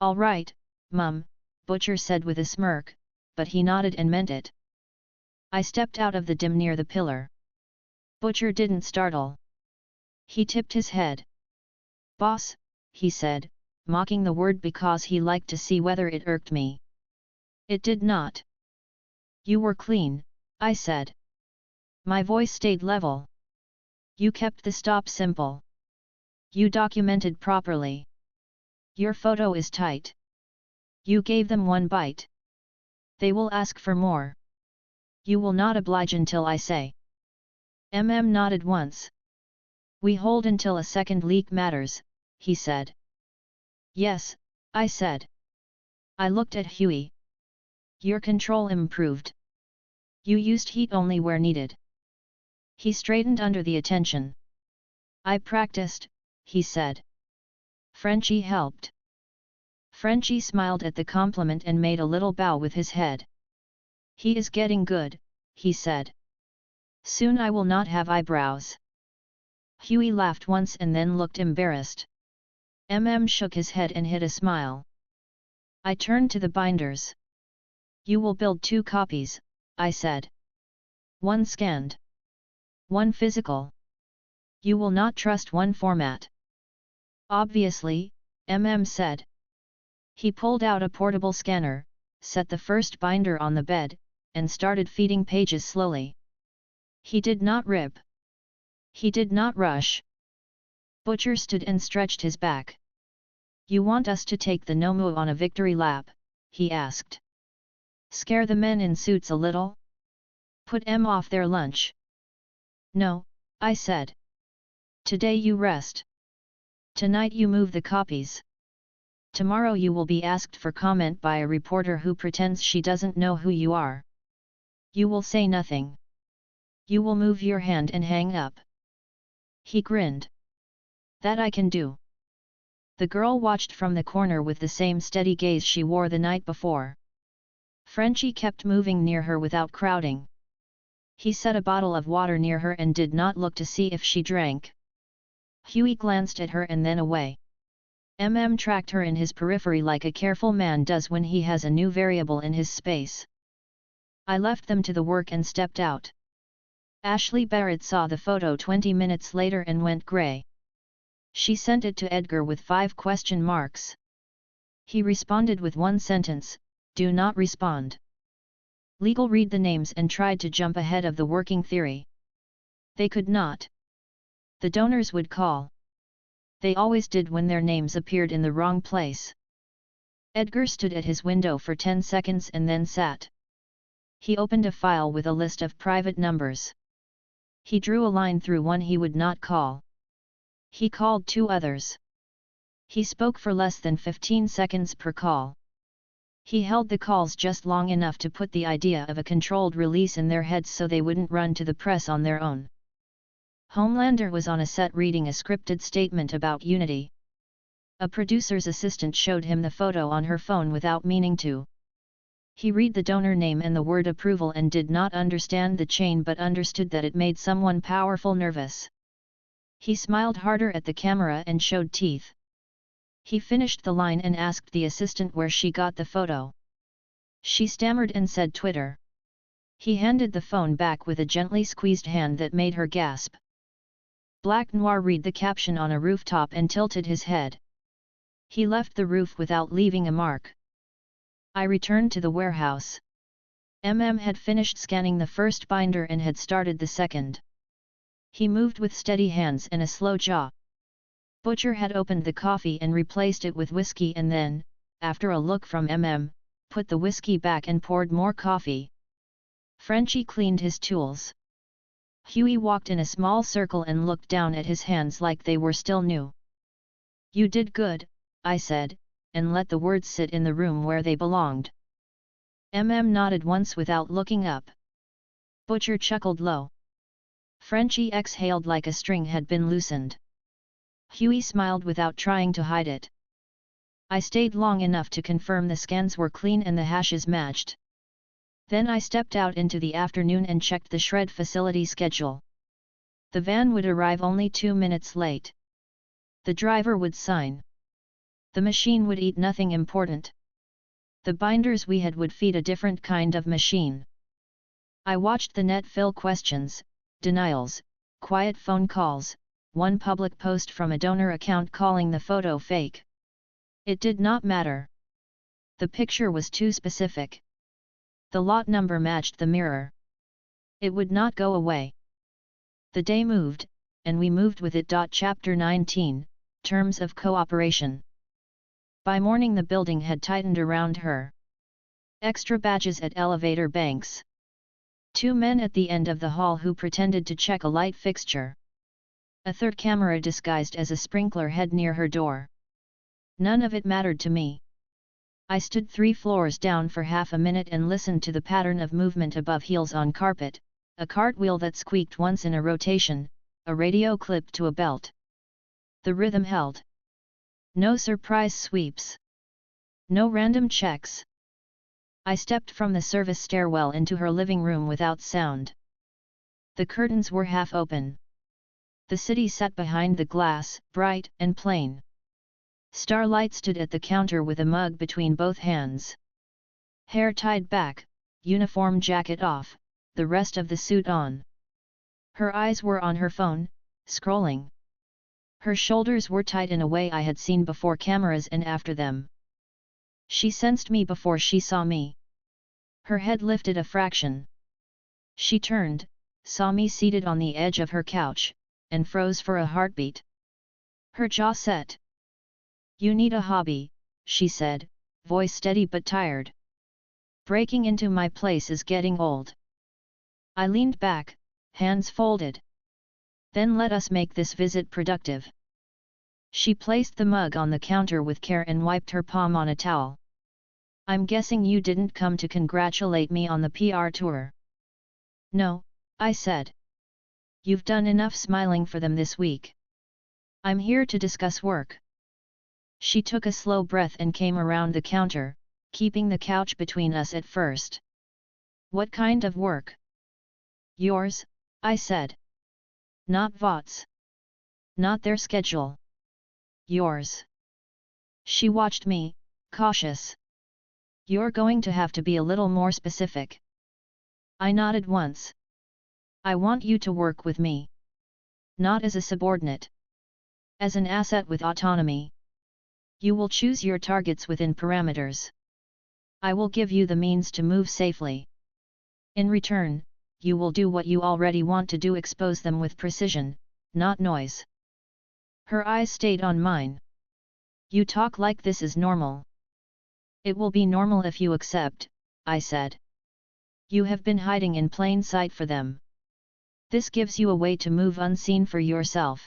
All right, Mum, Butcher said with a smirk, but he nodded and meant it. I stepped out of the dim near the pillar. Butcher didn't startle. He tipped his head. Boss, he said, mocking the word because he liked to see whether it irked me. It did not. You were clean, I said. My voice stayed level. You kept the stop simple. You documented properly. Your photo is tight. You gave them one bite. They will ask for more. You will not oblige until I say. Nodded once. We hold until a second leak matters, he said. Yes, I said. I looked at Huey. Your control improved. You used heat only where needed. He straightened under the attention. I practiced, he said. Frenchie helped. Frenchie smiled at the compliment and made a little bow with his head. He is getting good, he said. Soon I will not have eyebrows. Huey laughed once and then looked embarrassed. Shook his head and hid a smile. I turned to the binders. You will build 2 copies, I said. One scanned. One physical. You will not trust one format. Obviously, said. He pulled out a portable scanner, set the first binder on the bed, and started feeding pages slowly. He did not rip. He did not rush. Butcher stood and stretched his back. You want us to take the Nomu on a victory lap? He asked. Scare the men in suits a little? Put them off their lunch? No, I said. Today you rest. Tonight you move the copies. Tomorrow you will be asked for comment by a reporter who pretends she doesn't know who you are. You will say nothing. You will move your hand and hang up. He grinned. That I can do. The girl watched from the corner with the same steady gaze she wore the night before. Frenchie kept moving near her without crowding. He set a bottle of water near her and did not look to see if she drank. Huey glanced at her and then away. Tracked her in his periphery like a careful man does when he has a new variable in his space. I left them to the work and stepped out. Ashley Barrett saw the photo 20 minutes later and went grey. She sent it to Edgar with 5 question marks. He responded with one sentence, "Do not respond." Legal read the names and tried to jump ahead of the working theory. They could not. The donors would call. They always did when their names appeared in the wrong place. Edgar stood at his window for 10 seconds and then sat. He opened a file with a list of private numbers. He drew a line through one he would not call. He called 2 others. He spoke for less than 15 seconds per call. He held the calls just long enough to put the idea of a controlled release in their heads so they wouldn't run to the press on their own. Homelander was on a set reading a scripted statement about Unity. A producer's assistant showed him the photo on her phone without meaning to. He read the donor name and the word approval and did not understand the chain but understood that it made someone powerful nervous. He smiled harder at the camera and showed teeth. He finished the line and asked the assistant where she got the photo. She stammered and said Twitter. He handed the phone back with a gently squeezed hand that made her gasp. Black Noir read the caption on a rooftop and tilted his head. He left the roof without leaving a mark. I returned to the warehouse. Had finished scanning the first binder and had started the second. He moved with steady hands and a slow jaw. Butcher had opened the coffee and replaced it with whiskey and then, after a look from put the whiskey back and poured more coffee. Frenchie cleaned his tools. Huey walked in a small circle and looked down at his hands like they were still new. "You did good," I said, and let the words sit in the room where they belonged. Nodded once without looking up. Butcher chuckled low. Frenchie exhaled like a string had been loosened. Huey smiled without trying to hide it. I stayed long enough to confirm the scans were clean and the hashes matched. Then I stepped out into the afternoon and checked the shred facility schedule. The van would arrive only 2 minutes late. The driver would sign. The machine would eat nothing important. The binders we had would feed a different kind of machine. I watched the net fill questions, denials, quiet phone calls, one public post from a donor account calling the photo fake. It did not matter. The picture was too specific. The lot number matched the mirror. It would not go away. The day moved, and we moved with it. Chapter 19, Terms of Cooperation. By morning the building had tightened around her. Extra badges at elevator banks. 2 men at the end of the hall who pretended to check a light fixture. A third camera disguised as a sprinkler head near her door. None of it mattered to me. I stood 3 floors down for half a minute and listened to the pattern of movement above heels on carpet, a cartwheel that squeaked once in a rotation, a radio clipped to a belt. The rhythm held. No surprise sweeps. No random checks. I stepped from the service stairwell into her living room without sound. The curtains were half open. The city sat behind the glass, bright and plain. Starlight stood at the counter with a mug between both hands. Hair tied back, uniform jacket off, the rest of the suit on. Her eyes were on her phone, scrolling. Her shoulders were tight in a way I had seen before cameras and after them. She sensed me before she saw me. Her head lifted a fraction. She turned, saw me seated on the edge of her couch, and froze for a heartbeat. Her jaw set. "You need a hobby," she said, voice steady but tired. "Breaking into my place is getting old." I leaned back, hands folded. "Then let us make this visit productive." She placed the mug on the counter with care and wiped her palm on a towel. "I'm guessing you didn't come to congratulate me on the PR tour." "No," I said. "You've done enough smiling for them this week. I'm here to discuss work." She took a slow breath and came around the counter, keeping the couch between us at first. "What kind of work?" "Yours," I said. "Not Vought's. Not their schedule. Yours." She watched me, cautious. "You're going to have to be a little more specific." I nodded once. I want you to work with me. Not as a subordinate. As an asset with autonomy. You will choose your targets within parameters. I will give you the means to move safely. In return, you will do what you already want to do, expose them with precision, not noise. Her eyes stayed on mine. You talk like this is normal. It will be normal if you accept, I said. You have been hiding in plain sight for them. This gives you a way to move unseen for yourself.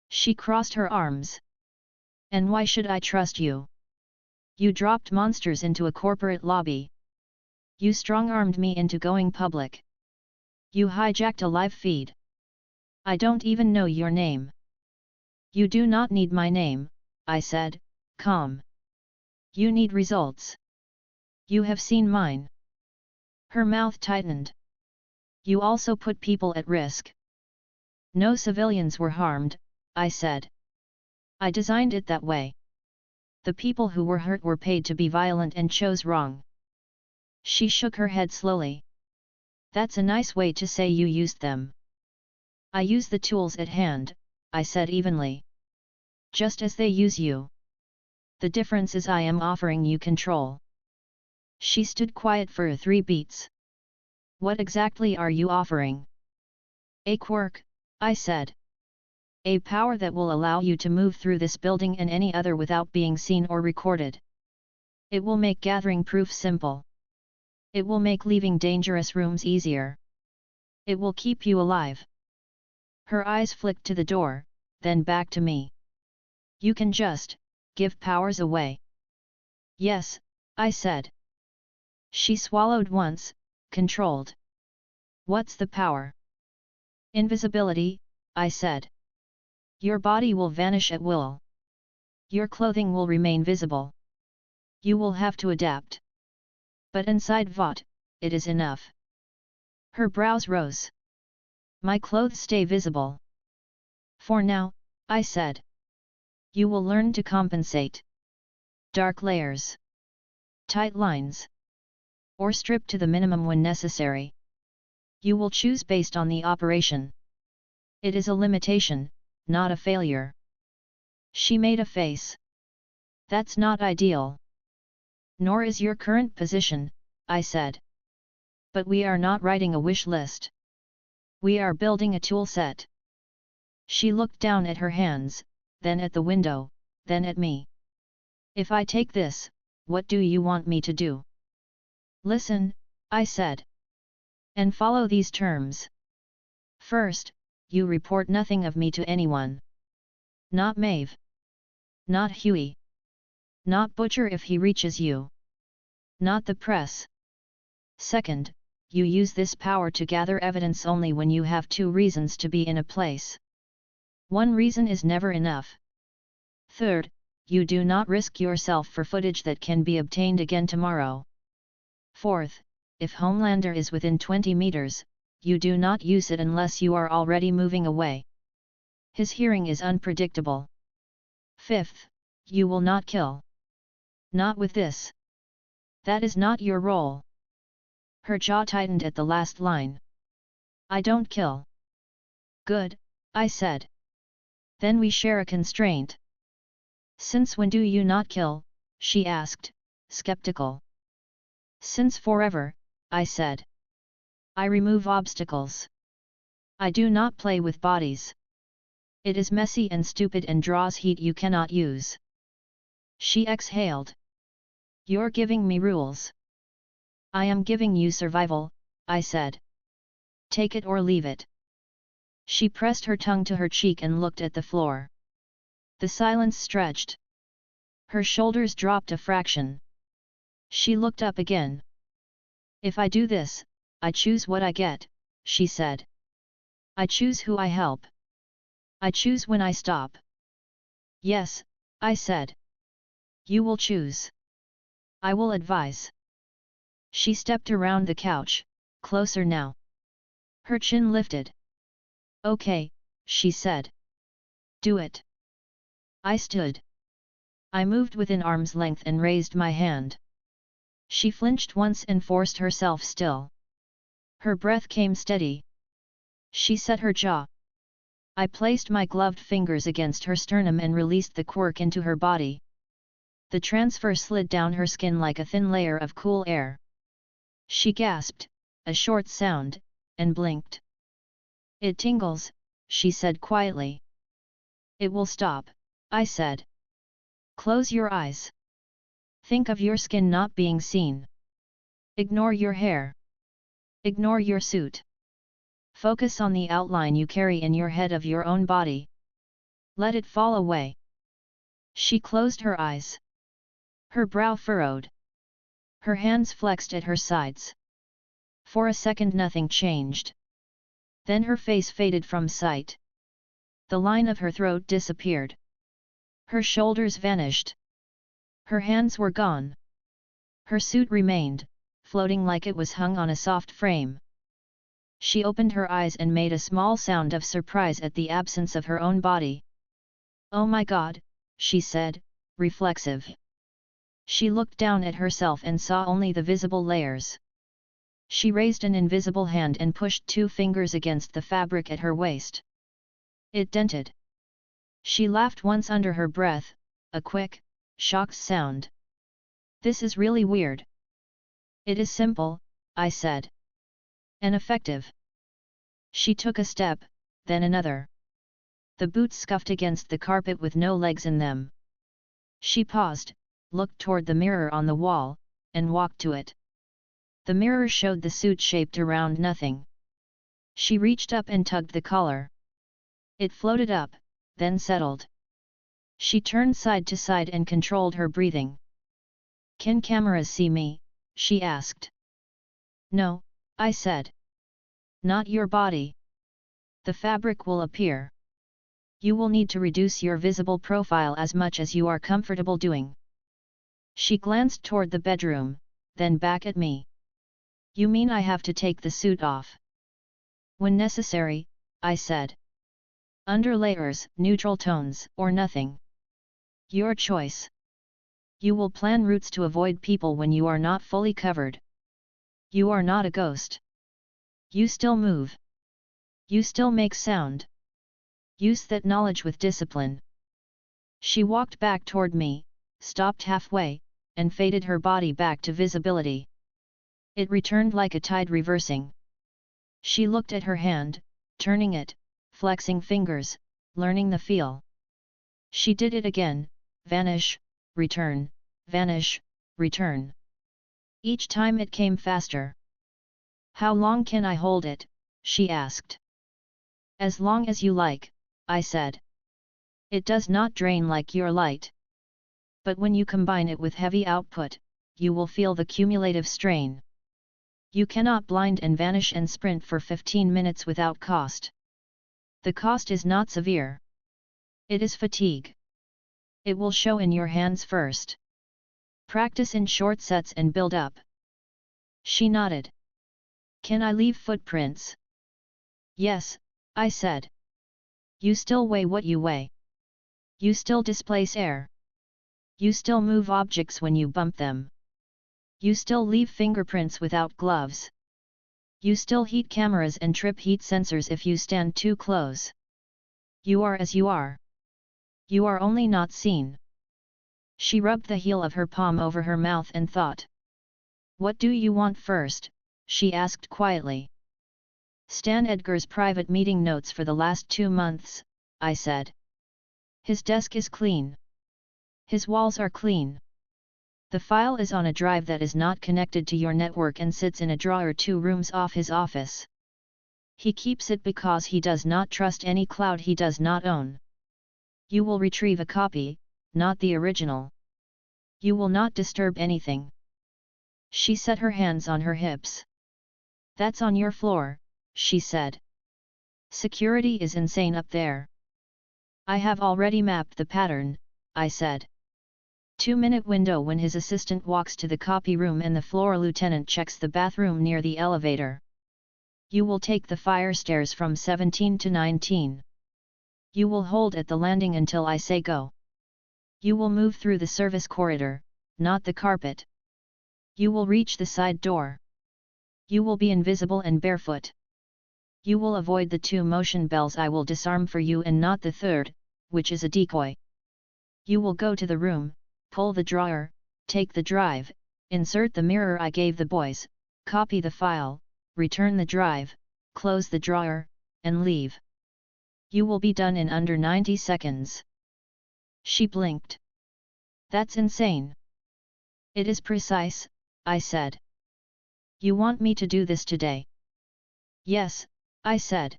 She crossed her arms. And why should I trust you? You dropped monsters into a corporate lobby. You strong-armed me into going public. You hijacked a live feed. I don't even know your name. You do not need my name, I said, calm. You need results. You have seen mine. Her mouth tightened. You also put people at risk. No civilians were harmed, I said. I designed it that way. The people who were hurt were paid to be violent and chose wrong. She shook her head slowly. That's a nice way to say you used them. I use the tools at hand, I said evenly. Just as they use you. The difference is I am offering you control. She stood quiet for 3 beats. What exactly are you offering? A quirk, I said. A power that will allow you to move through this building and any other without being seen or recorded. It will make gathering proof simple. It will make leaving dangerous rooms easier. It will keep you alive. Her eyes flicked to the door, then back to me. You can just give powers away. Yes, I said. She swallowed once, controlled. What's the power? Invisibility, I said. Your body will vanish at will. Your clothing will remain visible. You will have to adapt. But inside VOT, it is enough. Her brows rose. My clothes stay visible. For now, I said. You will learn to compensate. Dark layers. Tight lines. Or strip to the minimum when necessary. You will choose based on the operation. It is a limitation, not a failure. She made a face. That's not ideal. Nor is your current position, I said. But we are not writing a wish list. We are building a tool set. She looked down at her hands, then at the window, then at me. If I take this, what do you want me to do? Listen, I said. And follow these terms. First, you report nothing of me to anyone. Not Maeve. Not Huey. Not Butcher if he reaches you. Not the press. Second, you use this power to gather evidence only when you have 2 reasons to be in a place. 1 reason is never enough. Third, you do not risk yourself for footage that can be obtained again tomorrow. Fourth, if Homelander is within 20 meters, you do not use it unless you are already moving away. His hearing is unpredictable. Fifth, you will not kill. Not with this. That is not your role. Her jaw tightened at the last line. I don't kill. Good, I said. Then we share a constraint. Since when do you not kill? She asked, skeptical. Since forever, I said. I remove obstacles. I do not play with bodies. It is messy and stupid and draws heat you cannot use. She exhaled. You're giving me rules. I am giving you survival, I said. Take it or leave it. She pressed her tongue to her cheek and looked at the floor. The silence stretched. Her shoulders dropped a fraction. She looked up again. If I do this, I choose what I get, she said. I choose who I help. I choose when I stop. Yes, I said. You will choose. I will advise. She stepped around the couch, closer now. Her chin lifted. Okay, she said. Do it. I stood. I moved within arm's length and raised my hand. She flinched once and forced herself still. Her breath came steady. She set her jaw. I placed my gloved fingers against her sternum and released the quirk into her body. The transfer slid down her skin like a thin layer of cool air. She gasped, a short sound, and blinked. It tingles, she said quietly. It will stop, I said. Close your eyes. Think of your skin not being seen. Ignore your hair. Ignore your suit. Focus on the outline you carry in your head of your own body. Let it fall away. She closed her eyes. Her brow furrowed. Her hands flexed at her sides. For a second nothing changed. Then her face faded from sight. The line of her throat disappeared. Her shoulders vanished. Her hands were gone. Her suit remained, floating like it was hung on a soft frame. She opened her eyes and made a small sound of surprise at the absence of her own body. "Oh my God," she said, reflexive. She looked down at herself and saw only the visible layers. She raised an invisible hand and pushed 2 fingers against the fabric at her waist. It dented. She laughed once under her breath, a quick, shocked sound. "This is really weird." "It is simple," I said. "And effective." She took a step, then another. The boots scuffed against the carpet with no legs in them. She paused, looked toward the mirror on the wall, and walked to it. The mirror showed the suit shaped around nothing. She reached up and tugged the collar. It floated up, then settled. She turned side to side and controlled her breathing. "Can cameras see me?" she asked. "No," I said. "Not your body. The fabric will appear. You will need to reduce your visible profile as much as you are comfortable doing." She glanced toward the bedroom, then back at me. "You mean I have to take the suit off?" "When necessary," I said. "Under layers, neutral tones, or nothing. Your choice. You will plan routes to avoid people when you are not fully covered. You are not a ghost. You still move. You still make sound. Use that knowledge with discipline." She walked back toward me, stopped halfway, and faded her body back to visibility. It returned like a tide reversing. She looked at her hand, turning it, flexing fingers, learning the feel. She did it again, vanish, return, vanish, return. Each time it came faster. "How long can I hold it?" she asked. "As long as you like," I said. "It does not drain like your light. But when you combine it with heavy output, you will feel the cumulative strain. You cannot blind and vanish and sprint for 15 minutes without cost. The cost is not severe. It is fatigue. It will show in your hands first. Practice in short sets and build up." She nodded. "Can I leave footprints?" "Yes," I said. "You still weigh what you weigh. You still displace air. You still move objects when you bump them. You still leave fingerprints without gloves. You still heat cameras and trip heat sensors if you stand too close. You are as you are. You are only not seen." She rubbed the heel of her palm over her mouth and thought. "What do you want first?" she asked quietly. "Stan Edgar's private meeting notes for the last 2 months, I said. "His desk is clean. His walls are clean. The file is on a drive that is not connected to your network and sits in a drawer 2 rooms off his office. He keeps it because he does not trust any cloud he does not own. You will retrieve a copy, not the original. You will not disturb anything." She set her hands on her hips. "That's on your floor," she said. "Security is insane up there." "I have already mapped the pattern," I said. 2-minute window when his assistant walks to the copy room and the floor lieutenant checks the bathroom near the elevator. You will take the fire stairs from 17 to 19. You will hold at the landing until I say go. You will move through the service corridor, not the carpet. You will reach the side door. You will be invisible and barefoot. You will avoid the 2 motion bells I will disarm for you and not the 3rd, which is a decoy. You will go to the room, pull the drawer, take the drive, insert the mirror I gave the boys, copy the file, return the drive, close the drawer, and leave. You will be done in under 90 seconds. She blinked. That's insane. It is precise, I said. You want me to do this today? Yes, I said.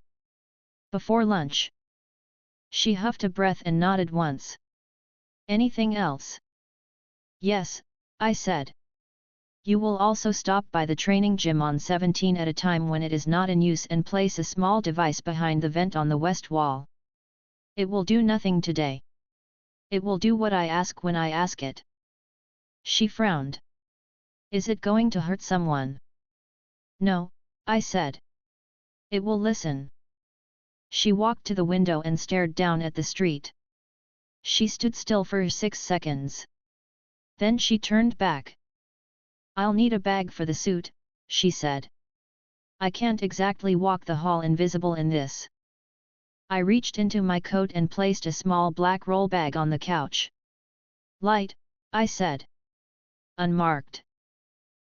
Before lunch. She huffed a breath and nodded once. Anything else? Yes, I said. You will also stop by the training gym on 17 at a time when it is not in use and place a small device behind the vent on the west wall. It will do nothing today. It will do what I ask when I ask it. She frowned. Is it going to hurt someone? No, I said. It will listen. She walked to the window and stared down at the street. She stood still for 6 seconds. Then she turned back. I'll need a bag for the suit, she said. I can't exactly walk the hall invisible in this. I reached into my coat and placed a small black roll bag on the couch. Light, I said. Unmarked.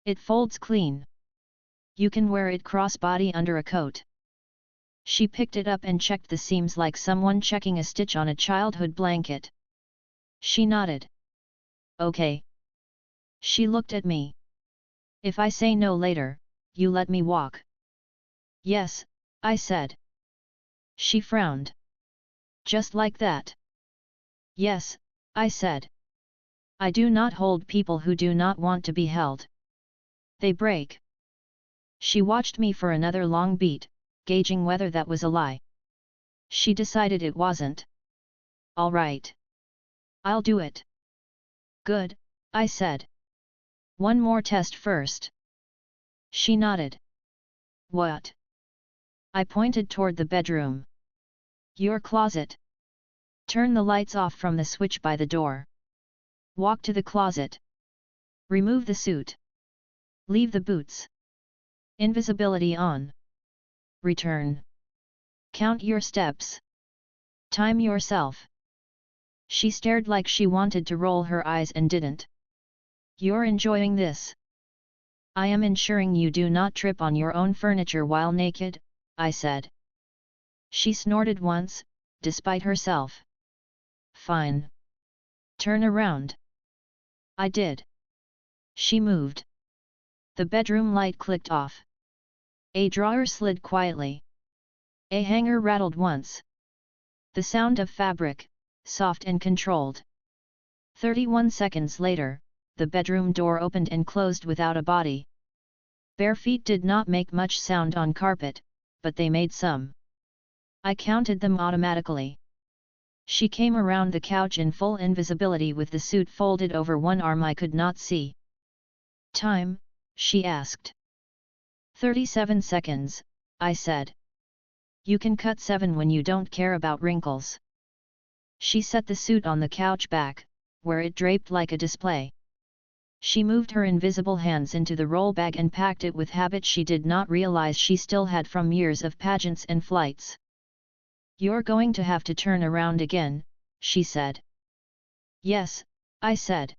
It folds clean. You can wear it crossbody under a coat. She picked it up and checked the seams like someone checking a stitch on a childhood blanket. She nodded. Okay. She looked at me. If I say no later, you let me walk. Yes, I said. She frowned. Just like that? Yes, I said. I do not hold people who do not want to be held. They break. She watched me for another long beat, gauging whether that was a lie. She decided it wasn't. All right. I'll do it. Good, I said. One more test first. She nodded. What? I pointed toward the bedroom. Your closet. Turn the lights off from the switch by the door. Walk to the closet. Remove the suit. Leave the boots. Invisibility on. Return. Count your steps. Time yourself. She stared like she wanted to roll her eyes and didn't. You're enjoying this. I am ensuring you do not trip on your own furniture while naked, I said. She snorted once, despite herself. Fine. Turn around. I did. She moved. The bedroom light clicked off. A drawer slid quietly. A hanger rattled once. The sound of fabric, soft and controlled. 31 seconds later, the bedroom door opened and closed without a body. Bare feet did not make much sound on carpet, but they made some. I counted them automatically. She came around the couch in full invisibility with the suit folded over one arm I could not see. Time, she asked. 37 seconds, I said. You can cut 7 when you don't care about wrinkles. She set the suit on the couch back, where it draped like a display. She moved her invisible hands into the roll bag and packed it with habit she did not realize she still had from years of pageants and flights. You're going to have to turn around again, she said. Yes, I said.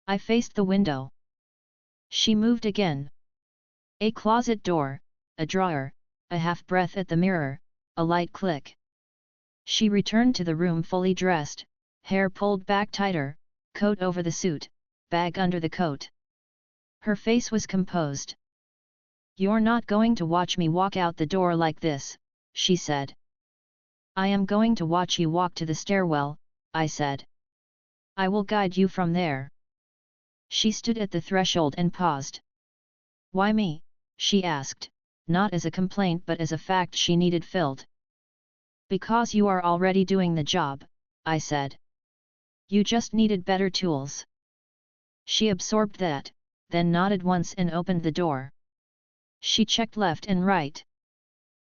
I faced the window. She moved again. A closet door, a drawer, a half breath at the mirror, a light click. She returned to the room fully dressed, hair pulled back tighter, coat over the suit, bag under the coat. Her face was composed. You're not going to watch me walk out the door like this, she said. I am going to watch you walk to the stairwell, I said. I will guide you from there. She stood at the threshold and paused. Why me? She asked, not as a complaint but as a fact she needed filled. Because you are already doing the job, I said. You just needed better tools. She absorbed that, then nodded once and opened the door. She checked left and right.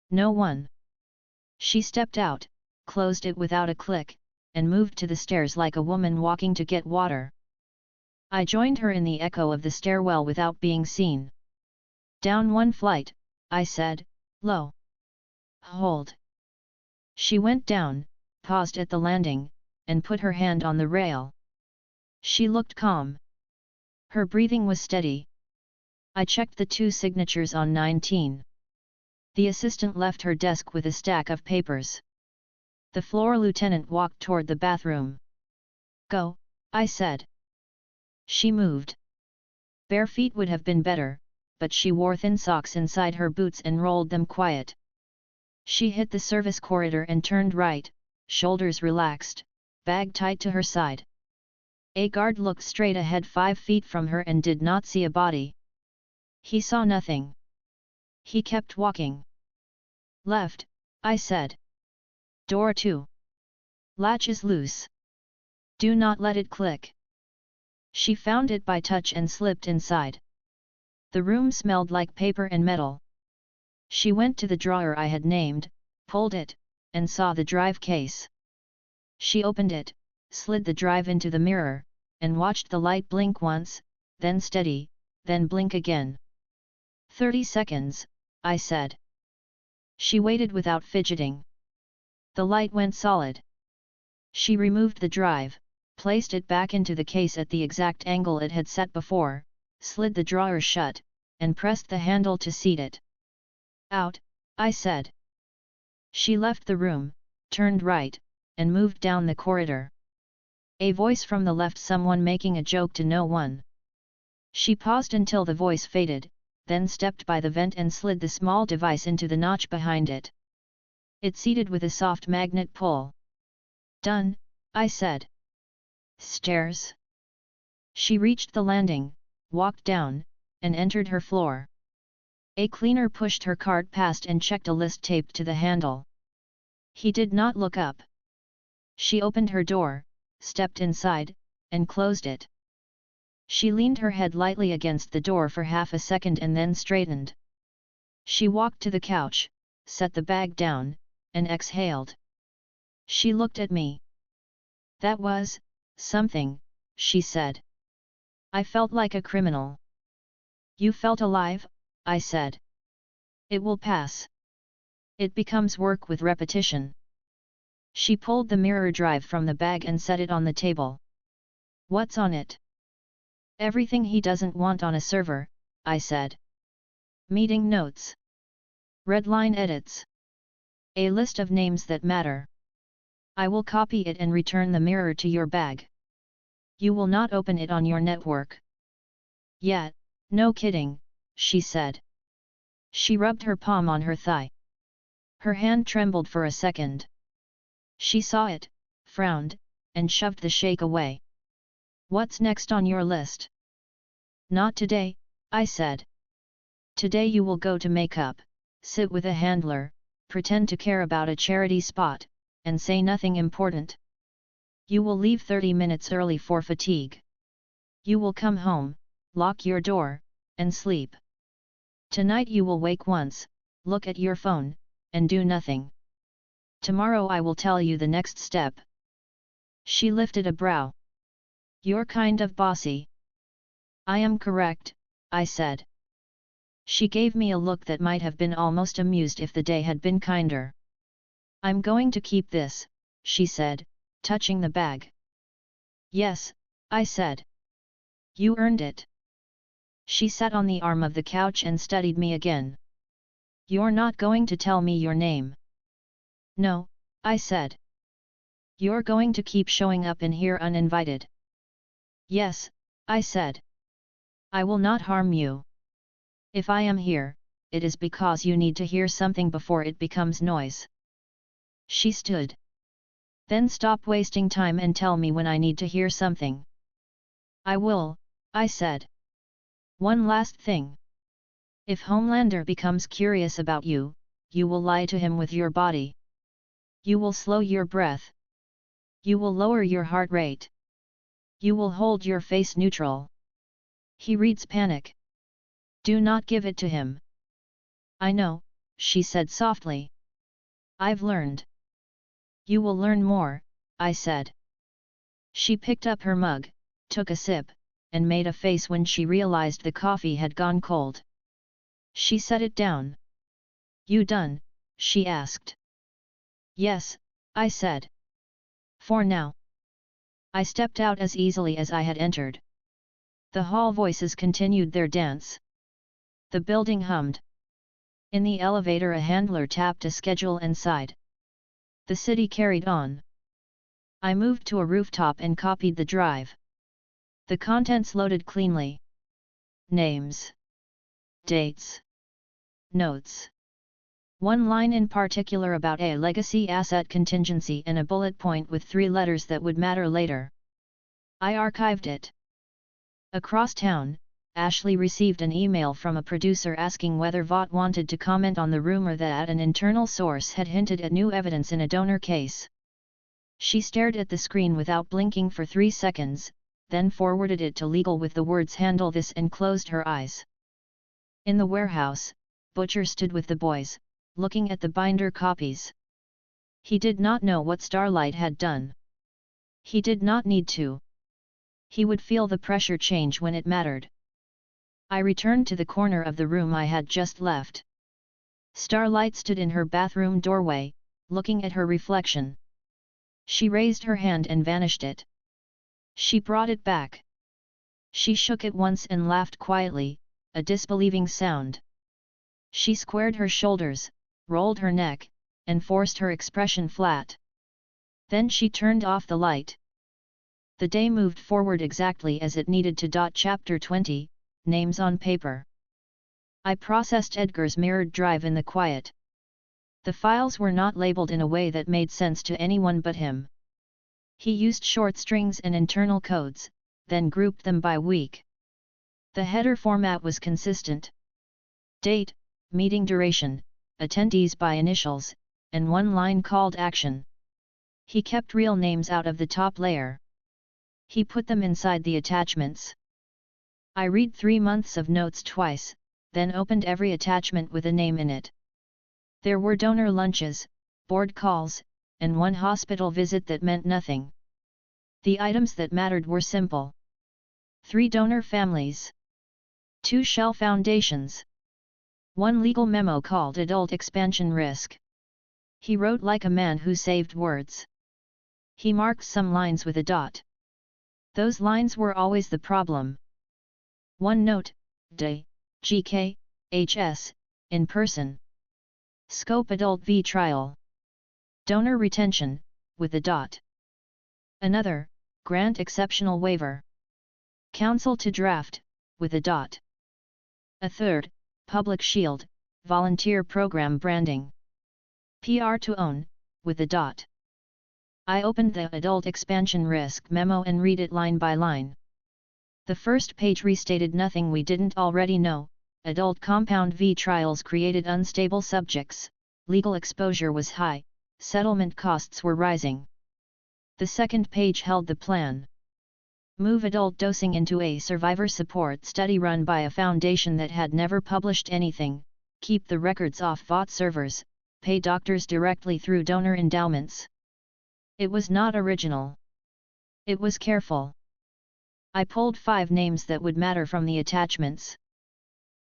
No one. She stepped out, closed it without a click, and moved to the stairs like a woman walking to get water. I joined her in the echo of the stairwell without being seen. Down one flight, I said, low. Hold. She went down, paused at the landing, and put her hand on the rail. She looked calm. Her breathing was steady. I checked the 2 signatures on 19. The assistant left her desk with a stack of papers. The floor lieutenant walked toward the bathroom. Go, I said. She moved. Bare feet would have been better, but she wore thin socks inside her boots and rolled them quiet. She hit the service corridor and turned right, shoulders relaxed, bag tight to her side. A guard looked straight ahead 5 feet from her and did not see a body. He saw nothing. He kept walking. Left, I said. Door 2. Latch is loose. Do not let it click. She found it by touch and slipped inside. The room smelled like paper and metal. She went to the drawer I had named, pulled it, and saw the drive case. She opened it, slid the drive into the mirror, and watched the light blink once, then steady, then blink again. 30 seconds, I said. She waited without fidgeting. The light went solid. She removed the drive, placed it back into the case at the exact angle it had set before, slid the drawer shut, and pressed the handle to seat it. Out, I said. She left the room, turned right, and moved down the corridor. A voice from the left, someone making a joke to no one. She paused until the voice faded, then stepped by the vent and slid the small device into the notch behind it. It seated with a soft magnet pull. Done, I said. Stairs. She reached the landing, walked down, and entered her floor. A cleaner pushed her cart past and checked a list taped to the handle. He did not look up. She opened her door, stepped inside, and closed it. She leaned her head lightly against the door for half a second and then straightened. She walked to the couch, set the bag down, and exhaled. She looked at me. That was something, she said. I felt like a criminal. You felt alive, I said. It will pass. It becomes work with repetition. She pulled the mirror drive from the bag and set it on the table. What's on it? Everything he doesn't want on a server, I said. Meeting notes. Red line edits. A list of names that matter. I will copy it and return the mirror to your bag. You will not open it on your network. Yeah, no kidding, she said. She rubbed her palm on her thigh. Her hand trembled for a second. She saw it, frowned, and shoved the shake away. What's next on your list? Not today, I said. Today you will go to makeup, sit with a handler, pretend to care about a charity spot, and say nothing important. You will leave 30 minutes early for fatigue. You will come home, lock your door, and sleep. Tonight you will wake once, look at your phone, and do nothing. Tomorrow I will tell you the next step. She lifted a brow. You're kind of bossy. I am correct, I said. She gave me a look that might have been almost amused if the day had been kinder. I'm going to keep this, she said, touching the bag. Yes, I said. You earned it. She sat on the arm of the couch and studied me again. You're not going to tell me your name. No, I said. You're going to keep showing up in here uninvited. Yes, I said. I will not harm you. If I am here, it is because you need to hear something before it becomes noise. She stood. Then stop wasting time and tell me when I need to hear something. I will, I said. One last thing. If Homelander becomes curious about you, you will lie to him with your body. You will slow your breath. You will lower your heart rate. You will hold your face neutral. He reads panic. Do not give it to him. I know, she said softly. I've learned. You will learn more, I said. She picked up her mug, took a sip, and made a face when she realized the coffee had gone cold. She set it down. You done, she asked. Yes, I said. For now. I stepped out as easily as I had entered. The hall voices continued their dance. The building hummed. In the elevator a handler tapped a schedule and sighed. The city carried on. I moved to a rooftop and copied the drive. The contents loaded cleanly. Names. Dates. Notes. One line in particular about a legacy asset contingency and a bullet point with 3 letters that would matter later. I archived it. Across town, Ashley received an email from a producer asking whether Vought wanted to comment on the rumor that an internal source had hinted at new evidence in a donor case. She stared at the screen without blinking for 3 seconds, then forwarded it to legal with the words "handle this" and closed her eyes. In the warehouse, Butcher stood with the boys, looking at the binder copies. He did not know what Starlight had done. He did not need to. He would feel the pressure change when it mattered. I returned to the corner of the room I had just left. Starlight stood in her bathroom doorway, looking at her reflection. She raised her hand and vanished it. She brought it back. She shook it once and laughed quietly, a disbelieving sound. She squared her shoulders, rolled her neck, and forced her expression flat. Then she turned off the light. The day moved forward exactly as it needed to. Chapter 20, Names on Paper. I processed Edgar's mirrored drive in the quiet. The files were not labeled in a way that made sense to anyone but him. He used short strings and internal codes, then grouped them by week. The header format was consistent. Date, meeting duration, attendees by initials, and one line called action. He kept real names out of the top layer. He put them inside the attachments. I read 3 months of notes twice, then opened every attachment with a name in it. There were donor lunches, board calls, and 1 hospital visit that meant nothing. The items that mattered were simple. 3 donor families. 2 shell foundations. 1 legal memo called Adult Expansion Risk. He wrote like a man who saved words. He marked some lines with a dot. Those lines were always the problem. 1 note, DE, GK, HS, in person. Scope Adult v Trial. Donor Retention, with a dot. Another, Grant Exceptional Waiver. Counsel to Draft, with a dot. A third, Public Shield, Volunteer Program Branding. PR to Own, with a dot. I opened the Adult Expansion Risk memo and read it line by line. The first page restated nothing we didn't already know. Adult compound V trials created unstable subjects, legal exposure was high, settlement costs were rising. The second page held the plan. Move adult dosing into a survivor support study run by a foundation that had never published anything, keep the records off Vought servers, pay doctors directly through donor endowments. It was not original. It was careful. I pulled 5 names that would matter from the attachments.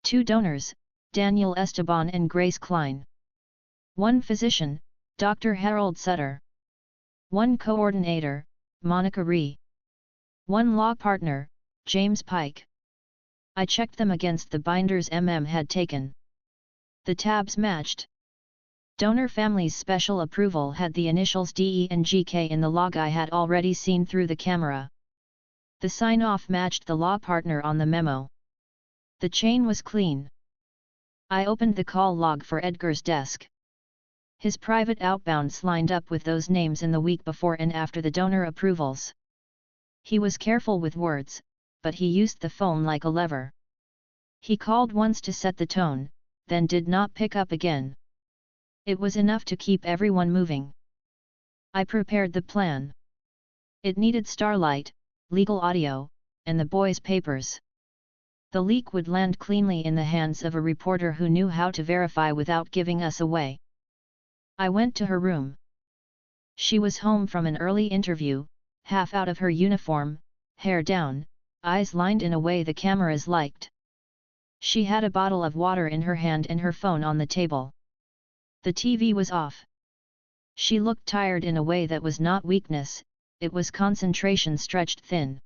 2 donors, Daniel Esteban and Grace Klein. 1 physician, Dr. Harold Sutter. 1 coordinator, Monica Ree. 1 law partner, James Pike. I checked them against the binders had taken. The tabs matched. Donor family's special approval had the initials DE and GK in the log I had already seen through the camera. The sign-off matched the law partner on the memo. The chain was clean. I opened the call log for Edgar's desk. His private outbounds lined up with those names in the week before and after the donor approvals. He was careful with words, but he used the phone like a lever. He called once to set the tone, then did not pick up again. It was enough to keep everyone moving. I prepared the plan. It needed Starlight, legal audio, and the boys' papers. The leak would land cleanly in the hands of a reporter who knew how to verify without giving us away. I went to her room. She was home from an early interview, half out of her uniform, hair down, eyes lined in a way the cameras liked. She had a bottle of water in her hand and her phone on the table. The TV was off. She looked tired in a way that was not weakness, it was concentration stretched thin.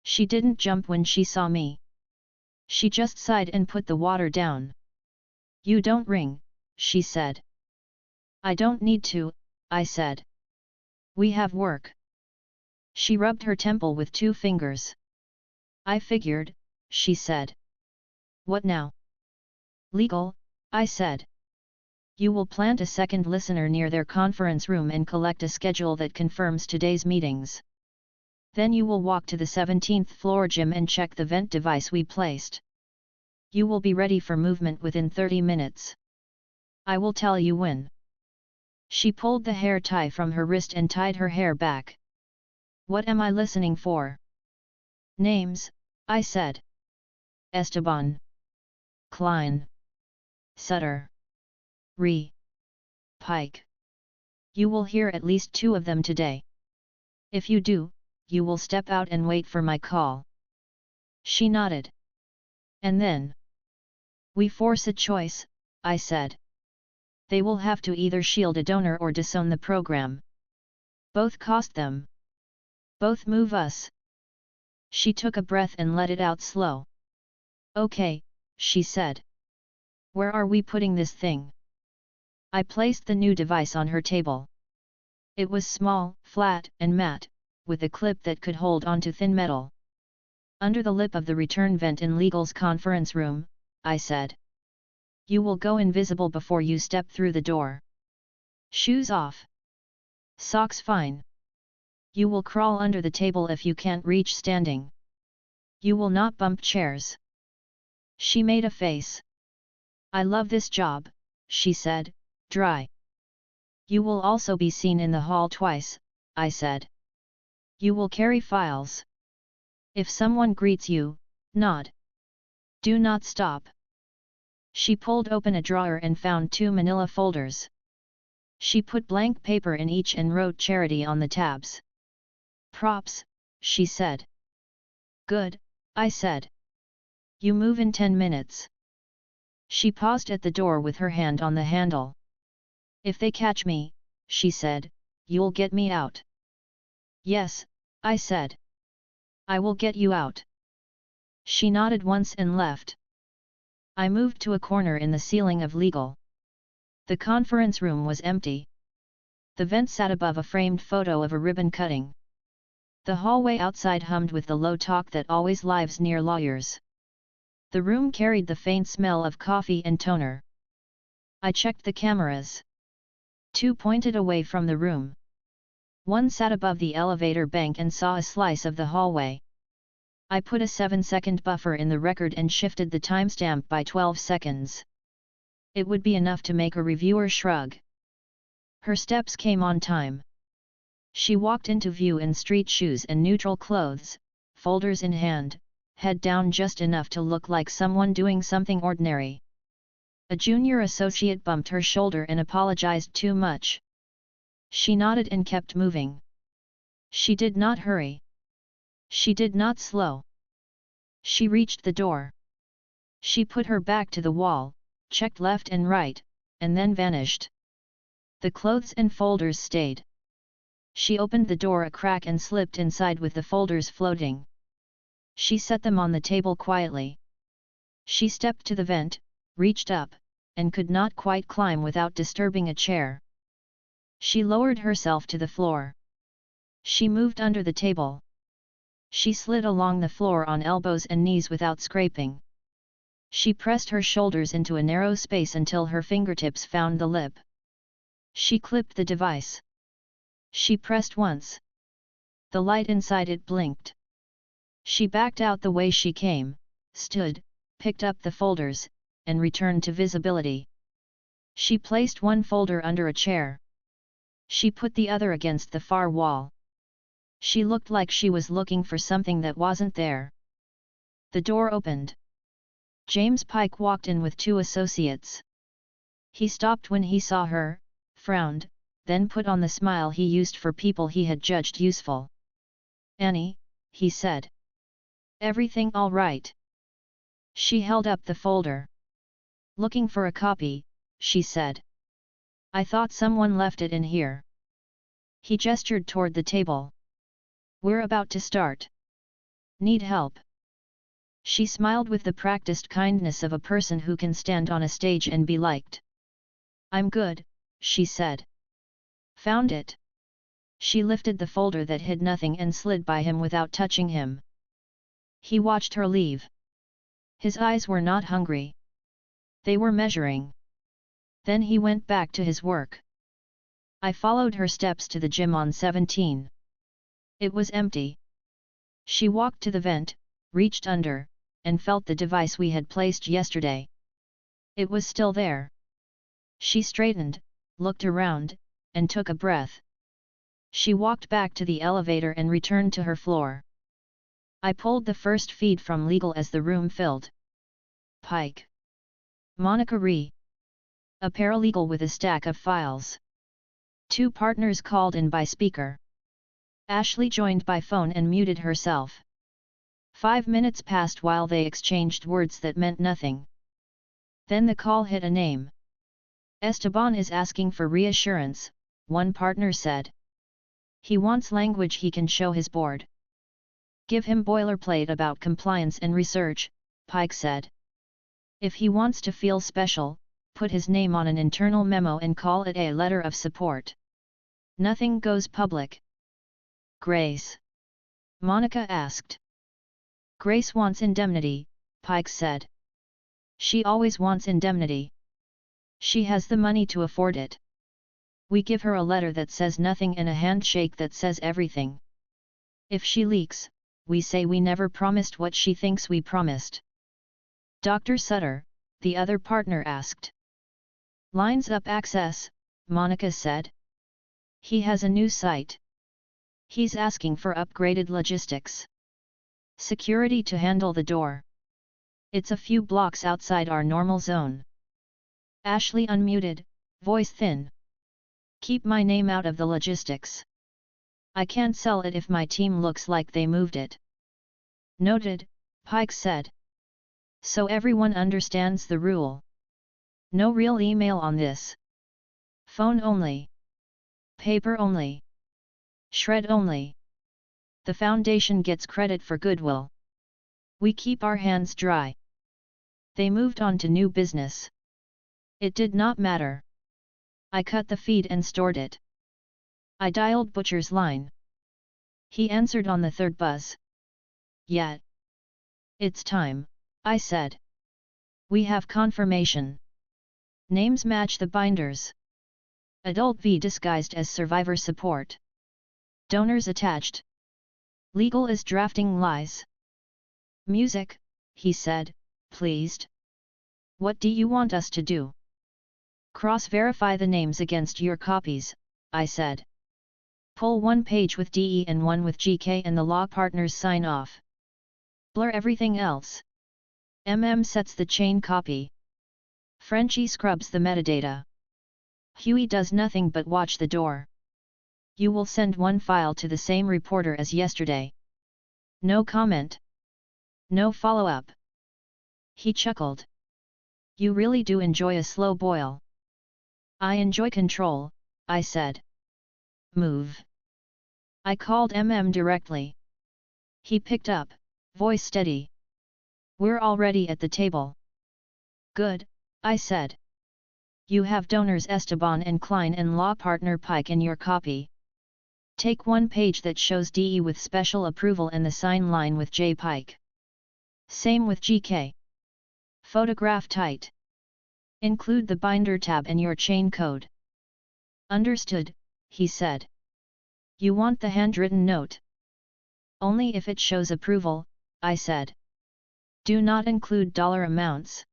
She didn't jump when she saw me. She just sighed and put the water down. "You don't ring," she said. "I don't need to," I said. "We have work." She rubbed her temple with 2 fingers. "I figured," she said. "What now?" "Legal," I said. "You will plant a second listener near their conference room and collect a schedule that confirms today's meetings. Then you will walk to the 17th floor gym and check the vent device we placed. You will be ready for movement within 30 minutes. I will tell you when." She pulled the hair tie from her wrist and tied her hair back. "What am I listening for?" "Names," I said. "Esteban. Klein. Sutter. Pike. You will hear at least 2 of them today. If you do, you will step out and wait for my call." She nodded. "And then?" "We force a choice," I said. "They will have to either shield a donor or disown the program. Both cost them. Both move us." She took a breath and let it out slow. "Okay," she said. "Where are we putting this thing?" I placed the new device on her table. It was small, flat, and matte, with a clip that could hold onto thin metal. "Under the lip of the return vent in Legal's conference room," I said. "You will go invisible before you step through the door. Shoes off. Socks fine. You will crawl under the table if you can't reach standing. You will not bump chairs." She made a face. "I love this job," she said, dry. "You will also be seen in the hall twice," I said. "You will carry files. If someone greets you, nod. Do not stop." She pulled open a drawer and found 2 manila folders. She put blank paper in each and wrote charity on the tabs. "Props," she said. "Good," I said. "You move in 10 minutes. She paused at the door with her hand on the handle. "If they catch me," she said, "you'll get me out." "Yes," I said. "I will get you out." She nodded once and left. I moved to a corner in the ceiling of Legal. The conference room was empty. The vent sat above a framed photo of a ribbon cutting. The hallway outside hummed with the low talk that always lives near lawyers. The room carried the faint smell of coffee and toner. I checked the cameras. 2 pointed away from the room. 1 sat above the elevator bank and saw a slice of the hallway. I put a 7-second buffer in the record and shifted the timestamp by 12 seconds. It would be enough to make a reviewer shrug. Her steps came on time. She walked into view in street shoes and neutral clothes, folders in hand, head down just enough to look like someone doing something ordinary. A junior associate bumped her shoulder and apologized too much. She nodded and kept moving. She did not hurry. She did not slow. She reached the door. She put her back to the wall, checked left and right, and then vanished. The clothes and folders stayed. She opened the door a crack and slipped inside with the folders floating. She set them on the table quietly. She stepped to the vent, reached up, and could not quite climb without disturbing a chair. She lowered herself to the floor. She moved under the table. She slid along the floor on elbows and knees without scraping. She pressed her shoulders into a narrow space until her fingertips found the lip. She clipped the device. She pressed once. The light inside it blinked. She backed out the way she came, stood, picked up the folders, and returned to visibility. She placed 1 folder under a chair. She put the other against the far wall. She looked like she was looking for something that wasn't there. The door opened. James Pike walked in with 2 associates. He stopped when he saw her, frowned, then put on the smile he used for people he had judged useful. "Annie," he said. "Everything all right?" She held up the folder. "Looking for a copy," she said. I thought someone left it in here. He gestured toward the table. We're about to start. Need help? She smiled with the practiced kindness of a person who can stand on a stage and be liked. I'm good, she said. Found it. She lifted the folder that hid nothing and slid by him without touching him. He watched her leave. His eyes were not hungry. They were measuring. Then he went back to his work. I followed her steps to the gym on 17. It was empty. She walked to the vent, reached under, and felt the device we had placed yesterday. It was still there. She straightened, looked around, and took a breath. She walked back to the elevator and returned to her floor. I pulled the first feed from legal as the room filled. Pike. Monica Rhee. A paralegal with a stack of files. 2 partners called in by speaker. Ashley joined by phone and muted herself. 5 minutes passed while they exchanged words that meant nothing. Then the call hit a name. Esteban is asking for reassurance, one partner said. He wants language he can show his board. Give him boilerplate about compliance and research, Pike said. If he wants to feel special, put his name on an internal memo and call it a letter of support. Nothing goes public. Grace? Monica asked. Grace wants indemnity, Pike said. She always wants indemnity. She has the money to afford it. We give her a letter that says nothing and a handshake that says everything. If she leaks, we say we never promised what she thinks we promised. Dr. Sutter, the other partner asked. Lines up access, Monica said. He has a new site. He's asking for upgraded logistics. Security to handle the door. It's a few blocks outside our normal zone. Ashley unmuted, voice thin. Keep my name out of the logistics. I can't sell it if my team looks like they moved it. Noted, Pike said. So everyone understands the rule. No real email on this. Phone only. Paper only. Shred only. The Foundation gets credit for goodwill. We keep our hands dry. They moved on to new business. It did not matter. I cut the feed and stored it. I dialed Butcher's line. He answered on the third buzz. Yet. It's time, I said. We have confirmation. Names match the binders. Adult V disguised as survivor support. Donors attached. Legal is drafting lies. Music, he said, pleased. What do you want us to do? Cross-verify the names against your copies, I said. Pull one page with DE and one with GK and the law partners sign off. Blur everything else. Sets the chain copy. Frenchie scrubs the metadata. Huey does nothing but watch the door. You will send one file to the same reporter as yesterday. No comment. No follow-up. He chuckled. You really do enjoy a slow boil. I enjoy control, I said. Move. I called directly. He picked up, voice steady. We're already at the table. Good, I said. You have donors Esteban and Klein and law partner Pike in your copy. Take one page that shows DE with special approval and the sign line with J Pike. Same with GK. Photograph tight. Include the binder tab and your chain code. Understood, he said. You want the handwritten note? Only if it shows approval, I said. Do not include dollar amounts.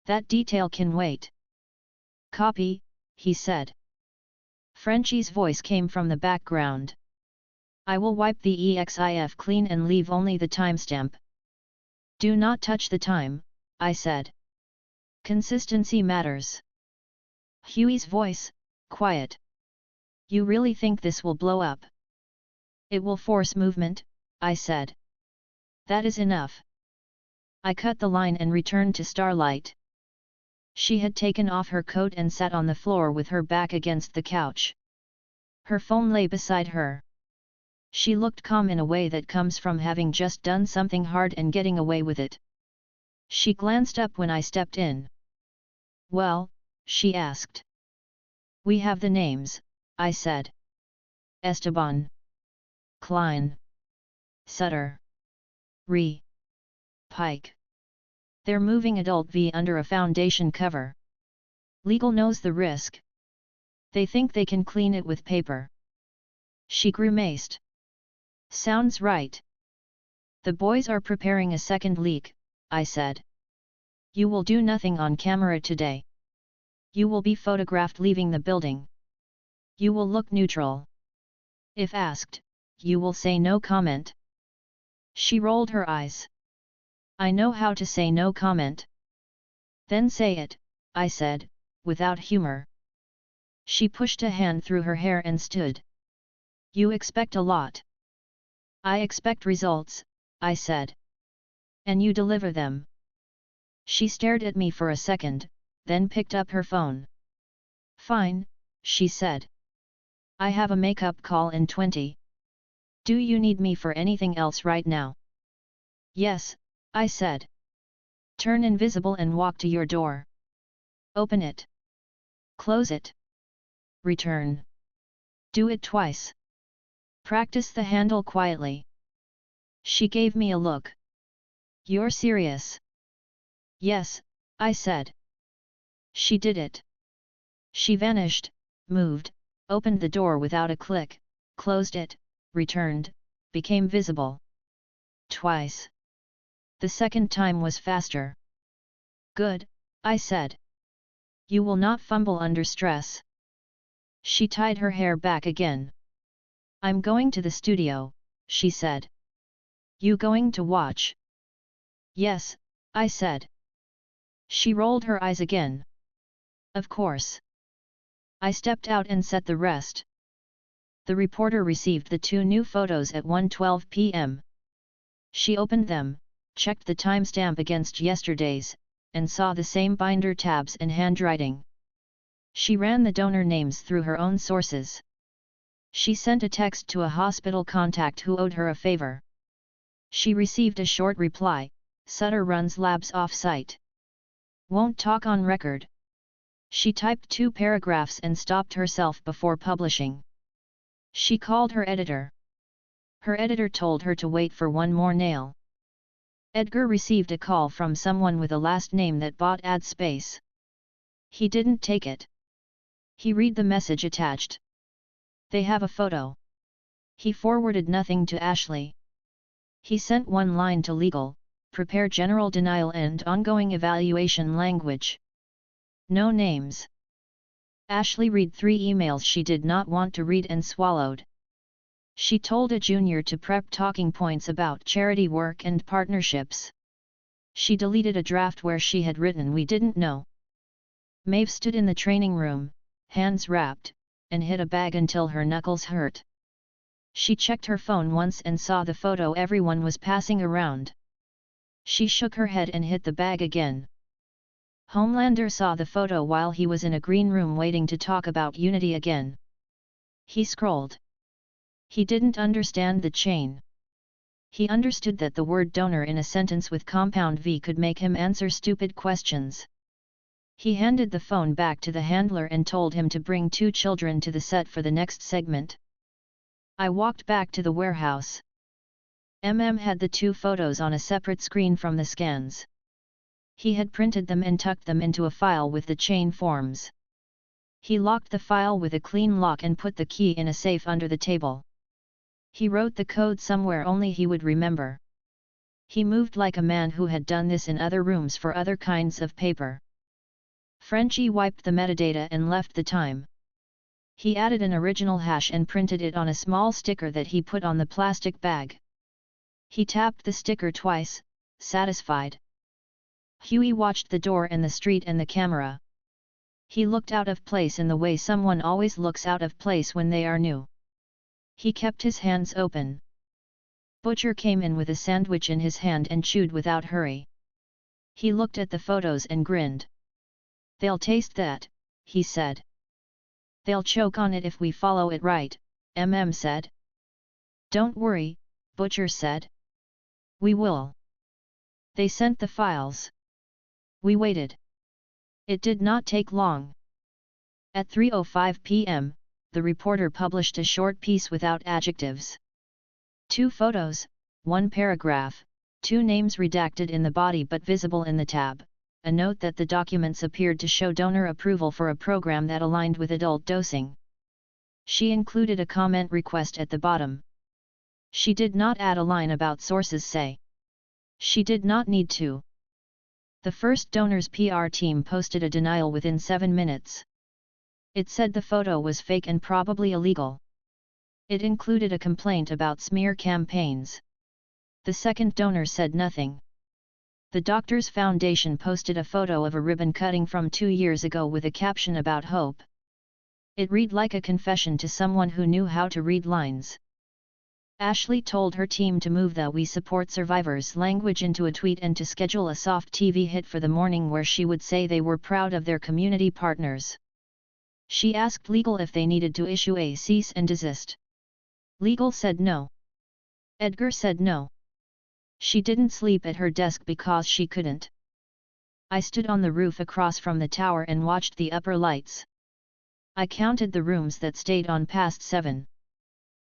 That detail can wait. Copy, he said. Frenchie's voice came from the background. I will wipe the EXIF clean and leave only the timestamp. Do not touch the time, I said. Consistency matters. Huey's voice, quiet. You really think this will blow up? It will force movement, I said. That is enough. I cut the line and returned to Starlight. She had taken off her coat and sat on the floor with her back against the couch. Her phone lay beside her. She looked calm in a way that comes from having just done something hard and getting away with it. She glanced up when I stepped in. "Well?" she asked. "We have the names," I said. "Esteban, Klein, Sutter, Pike. They're moving Adult V under a foundation cover. Legal knows the risk. They think they can clean it with paper." She grimaced. "Sounds right. The boys are preparing a second leak," I said. "You will do nothing on camera today. You will be photographed leaving the building. You will look neutral. If asked, you will say no comment." She rolled her eyes. "I know how to say no comment." "Then say it," I said, without humor. She pushed a hand through her hair and stood. "You expect a lot." "I expect results," I said. "And you deliver them." She stared at me for a second, then picked up her phone. "Fine," she said. "I have a makeup call in 20. Do you need me for anything else right now?" "Yes," I said. "Turn invisible and walk to your door. Open it. Close it. Return. Do it twice. Practice the handle quietly." She gave me a look. "You're serious?" "Yes," I said. She did it. She vanished, moved, opened the door without a click, closed it, returned, became visible. Twice. The second time was faster. "Good," I said. "You will not fumble under stress." She tied her hair back again. "I'm going to the studio," she said. "You going to watch?" "Yes," I said. She rolled her eyes again. "Of course." I stepped out and set the rest. The reporter received the 2 new photos at 1:12 p.m. She opened them, checked the timestamp against yesterday's, and saw the same binder tabs and handwriting. She ran the donor names through her own sources. She sent a text to a hospital contact who owed her a favor. She received a short reply: "Sutter runs labs off-site. Won't talk on record." She typed 2 paragraphs and stopped herself before publishing. She called her editor. Her editor told her to wait for one more nail. Edgar received a call from someone with a last name that bought ad space. He didn't take it. He read the message attached. "They have a photo." He forwarded nothing to Ashley. He sent one line to legal: "Prepare general denial and ongoing evaluation language. No names." Ashley read 3 emails she did not want to read and swallowed. She told a junior to prep talking points about charity work and partnerships. She deleted a draft where she had written "we didn't know." Maeve stood in the training room, hands wrapped, and hit a bag until her knuckles hurt. She checked her phone once and saw the photo everyone was passing around. She shook her head and hit the bag again. Homelander saw the photo while he was in a green room waiting to talk about unity again. He scrolled. He didn't understand the chain. He understood that the word donor in a sentence with compound V could make him answer stupid questions. He handed the phone back to the handler and told him to bring 2 children to the set for the next segment. I walked back to the warehouse. Had the 2 photos on a separate screen from the scans. He had printed them and tucked them into a file with the chain forms. He locked the file with a clean lock and put the key in a safe under the table. He wrote the code somewhere only he would remember. He moved like a man who had done this in other rooms for other kinds of paper. Frenchie wiped the metadata and left the time. He added an original hash and printed it on a small sticker that he put on the plastic bag. He tapped the sticker twice, satisfied. Huey watched the door and the street and the camera. He looked out of place in the way someone always looks out of place when they are new. He kept his hands open. Butcher came in with a sandwich in his hand and chewed without hurry. He looked at the photos and grinned. They'll taste that, he said. They'll choke on it if we follow it right, said. Don't worry, Butcher said. We will. They sent the files. We waited. It did not take long. At 3:05 p.m., the reporter published a short piece without adjectives. 2 photos, 1 paragraph, 2 names redacted in the body but visible in the tab, a note that the documents appeared to show donor approval for a program that aligned with adult dosing. She included a comment request at the bottom. She did not add a line about sources say. She did not need to. The first donor's PR team posted a denial within 7 minutes. It said the photo was fake and probably illegal. It included a complaint about smear campaigns. The second donor said nothing. The Doctors Foundation posted a photo of a ribbon cutting from 2 years ago with a caption about hope. It read like a confession to someone who knew how to read lines. Ashley told her team to move the "We support survivors" language into a tweet and to schedule a soft TV hit for the morning where she would say they were proud of their community partners. She asked legal if they needed to issue a cease and desist. Legal said no. Edgar said no. She didn't sleep at her desk because she couldn't. I stood on the roof across from the tower and watched the upper lights. I counted the rooms that stayed on past 7.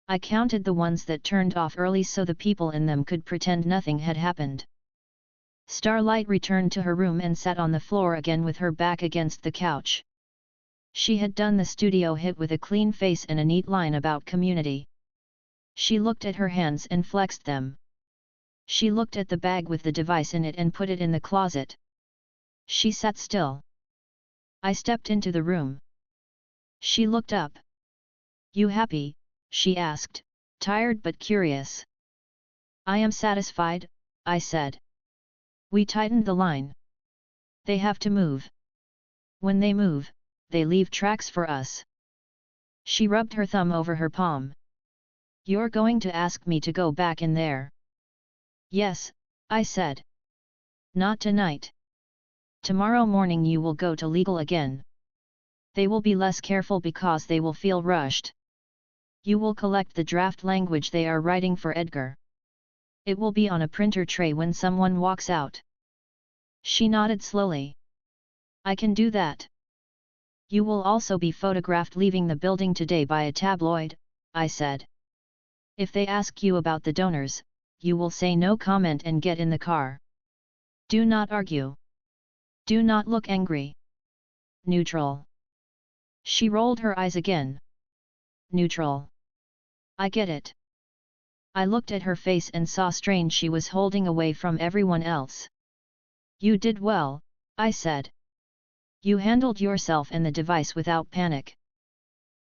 I counted the ones that turned off early so the people in them could pretend nothing had happened. Starlight returned to her room and sat on the floor again with her back against the couch. She had done the studio hit with a clean face and a neat line about community. She looked at her hands and flexed them. She looked at the bag with the device in it and put it in the closet. She sat still. I stepped into the room. She looked up. "You happy?" she asked, tired but curious. "I am satisfied," I said. We tightened the line. They have to move. When they move, they leave tracks for us. She rubbed her thumb over her palm. "You're going to ask me to go back in there?" "Yes," I said. "Not tonight. Tomorrow morning you will go to legal again. They will be less careful because they will feel rushed. You will collect the draft language they are writing for Edgar. It will be on a printer tray when someone walks out." She nodded slowly. "I can do that." "You will also be photographed leaving the building today by a tabloid," I said. "If they ask you about the donors, you will say no comment and get in the car. Do not argue. Do not look angry. Neutral." She rolled her eyes again. "Neutral. I get it." I looked at her face and saw strain she was holding away from everyone else. "You did well," I said. "You handled yourself and the device without panic."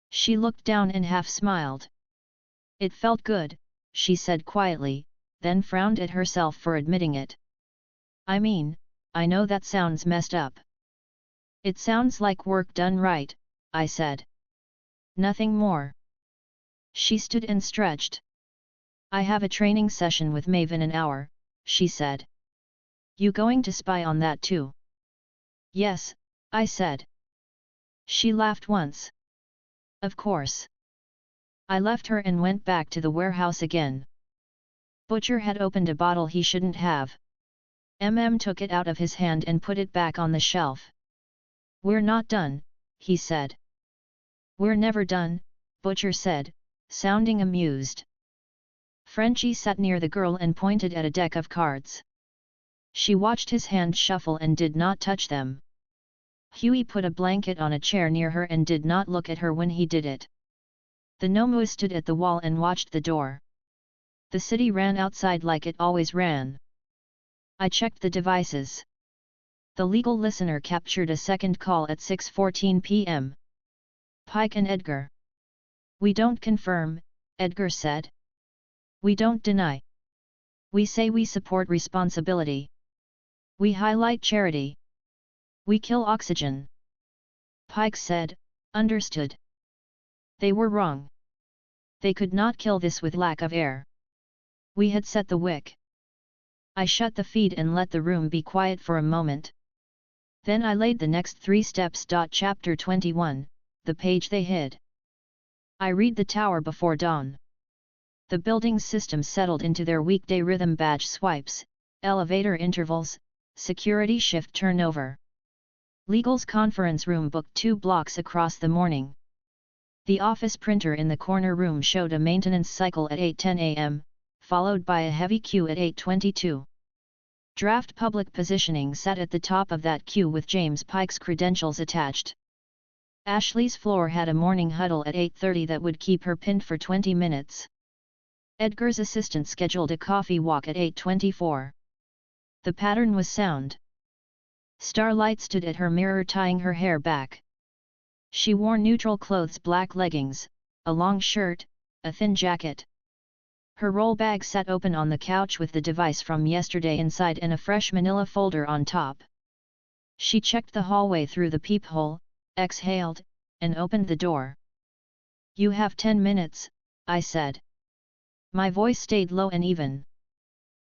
She looked down and half smiled. "It felt good," she said quietly, then frowned at herself for admitting it. "I mean, I know that sounds messed up." "It sounds like work done right," I said. "Nothing more." She stood and stretched. "I have a training session with Maeve in an hour," she said. "You going to spy on that too?" "Yes," I said. She laughed once. "Of course." I left her and went back to the warehouse again. Butcher had opened a bottle he shouldn't have. Took it out of his hand and put it back on the shelf. "We're not done," he said. "We're never done," Butcher said, sounding amused. Frenchie sat near the girl and pointed at a deck of cards. She watched his hand shuffle and did not touch them. Huey put a blanket on a chair near her and did not look at her when he did it. The Nomu stood at the wall and watched the door. The city ran outside like it always ran. I checked the devices. The legal listener captured a second call at 6:14 p.m. "Pike and Edgar." "We don't confirm," Edgar said. "We don't deny. We say we support responsibility. We highlight charity. We kill oxygen." Pike said, "Understood." They were wrong. They could not kill this with lack of air. We had set the wick. I shut the feed and let the room be quiet for a moment. Then I laid the next 3 steps. Chapter 21, the page they hid. I read the tower before dawn. The building's systems settled into their weekday rhythm: badge swipes, elevator intervals, security shift turnover. Legal's conference room booked 2 blocks across the morning. The office printer in the corner room showed a maintenance cycle at 8:10 a.m., followed by a heavy queue at 8:22. Draft Public Positioning sat at the top of that queue with James Pike's credentials attached. Ashley's floor had a morning huddle at 8:30 that would keep her pinned for 20 minutes. Edgar's assistant scheduled a coffee walk at 8:24. The pattern was sound. Starlight stood at her mirror tying her hair back. She wore neutral clothes: black leggings, a long shirt, a thin jacket. Her roll bag sat open on the couch with the device from yesterday inside and a fresh manila folder on top. She checked the hallway through the peephole, exhaled, and opened the door. "You have 10 minutes, I said. My voice stayed low and even.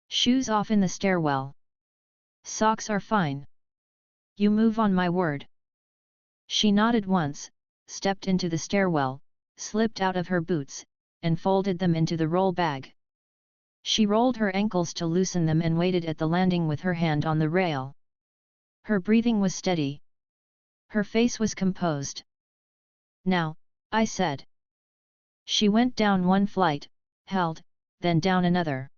"Shoes off in the stairwell. Socks are fine. You move on my word." She nodded once, stepped into the stairwell, slipped out of her boots, and folded them into the roll bag. She rolled her ankles to loosen them and waited at the landing with her hand on the rail. Her breathing was steady. Her face was composed. "Now," I said. She went down 1 flight, held, then down another.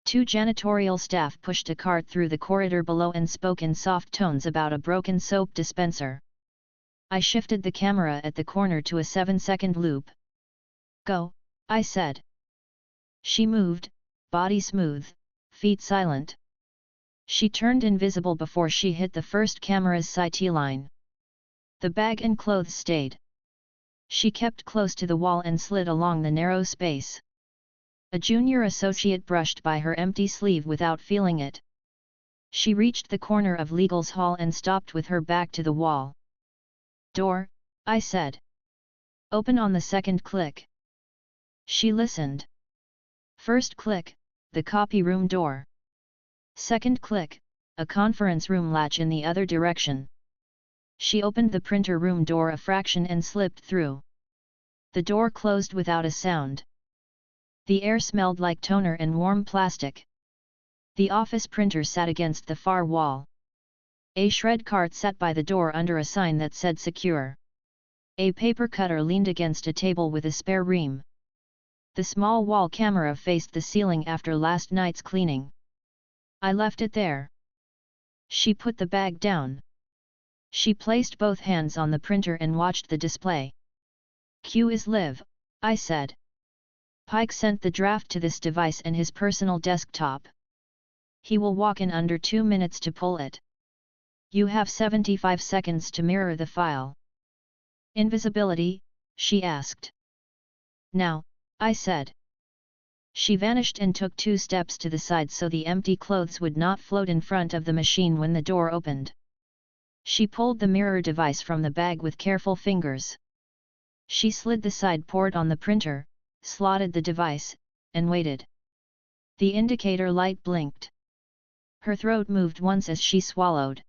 2 janitorial staff pushed a cart through the corridor below and spoke in soft tones about a broken soap dispenser. I shifted the camera at the corner to a 7-second loop. "Go," I said. She moved, body smooth, feet silent. She turned invisible before she hit the first camera's sight line. The bag and clothes stayed. She kept close to the wall and slid along the narrow space. A junior associate brushed by her empty sleeve without feeling it. She reached the corner of Legal's hall and stopped with her back to the wall. "Door," I said. "Open on the second click." She listened. First click, the copy room door. Second click, a conference room latch in the other direction. She opened the printer room door a fraction and slipped through. The door closed without a sound. The air smelled like toner and warm plastic. The office printer sat against the far wall. A shred cart sat by the door under a sign that said secure. A paper cutter leaned against a table with a spare ream. The small wall camera faced the ceiling after last night's cleaning. I left it there. She put the bag down. She placed both hands on the printer and watched the display. "Q is live," I said. "Pike sent the draft to this device and his personal desktop. He will walk in under 2 minutes to pull it. You have 75 seconds to mirror the file." "Invisibility?" she asked. "Now," I said. She vanished and took 2 steps to the side so the empty clothes would not float in front of the machine when the door opened. She pulled the mirror device from the bag with careful fingers. She slid the side port on the printer, slotted the device, and waited. The indicator light blinked. Her throat moved once as she swallowed.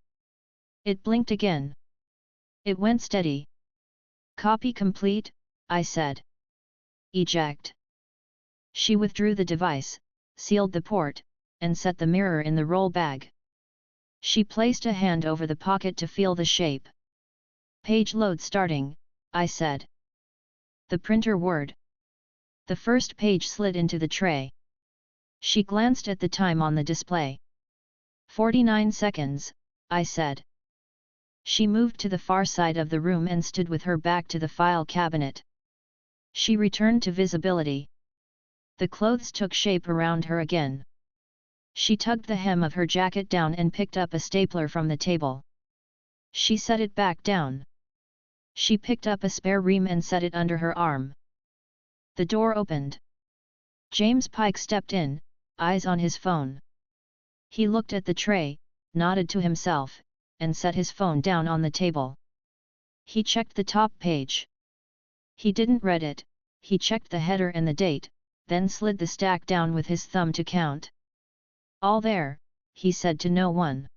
It blinked again. It went steady. "Copy complete," I said. "Eject." She withdrew the device, sealed the port, and set the mirror in the roll bag. She placed a hand over the pocket to feel the shape. "Page load starting," I said. The printer whirred. The first page slid into the tray. She glanced at the time on the display. 49 seconds, I said. She moved to the far side of the room and stood with her back to the file cabinet. She returned to visibility. The clothes took shape around her again. She tugged the hem of her jacket down and picked up a stapler from the table. She set it back down. She picked up a spare ream and set it under her arm. The door opened. James Pike stepped in, eyes on his phone. He looked at the tray, nodded to himself, and set his phone down on the table. He checked the top page. He didn't read it, he checked the header and the date, then slid the stack down with his thumb to count. "All there," he said to no one.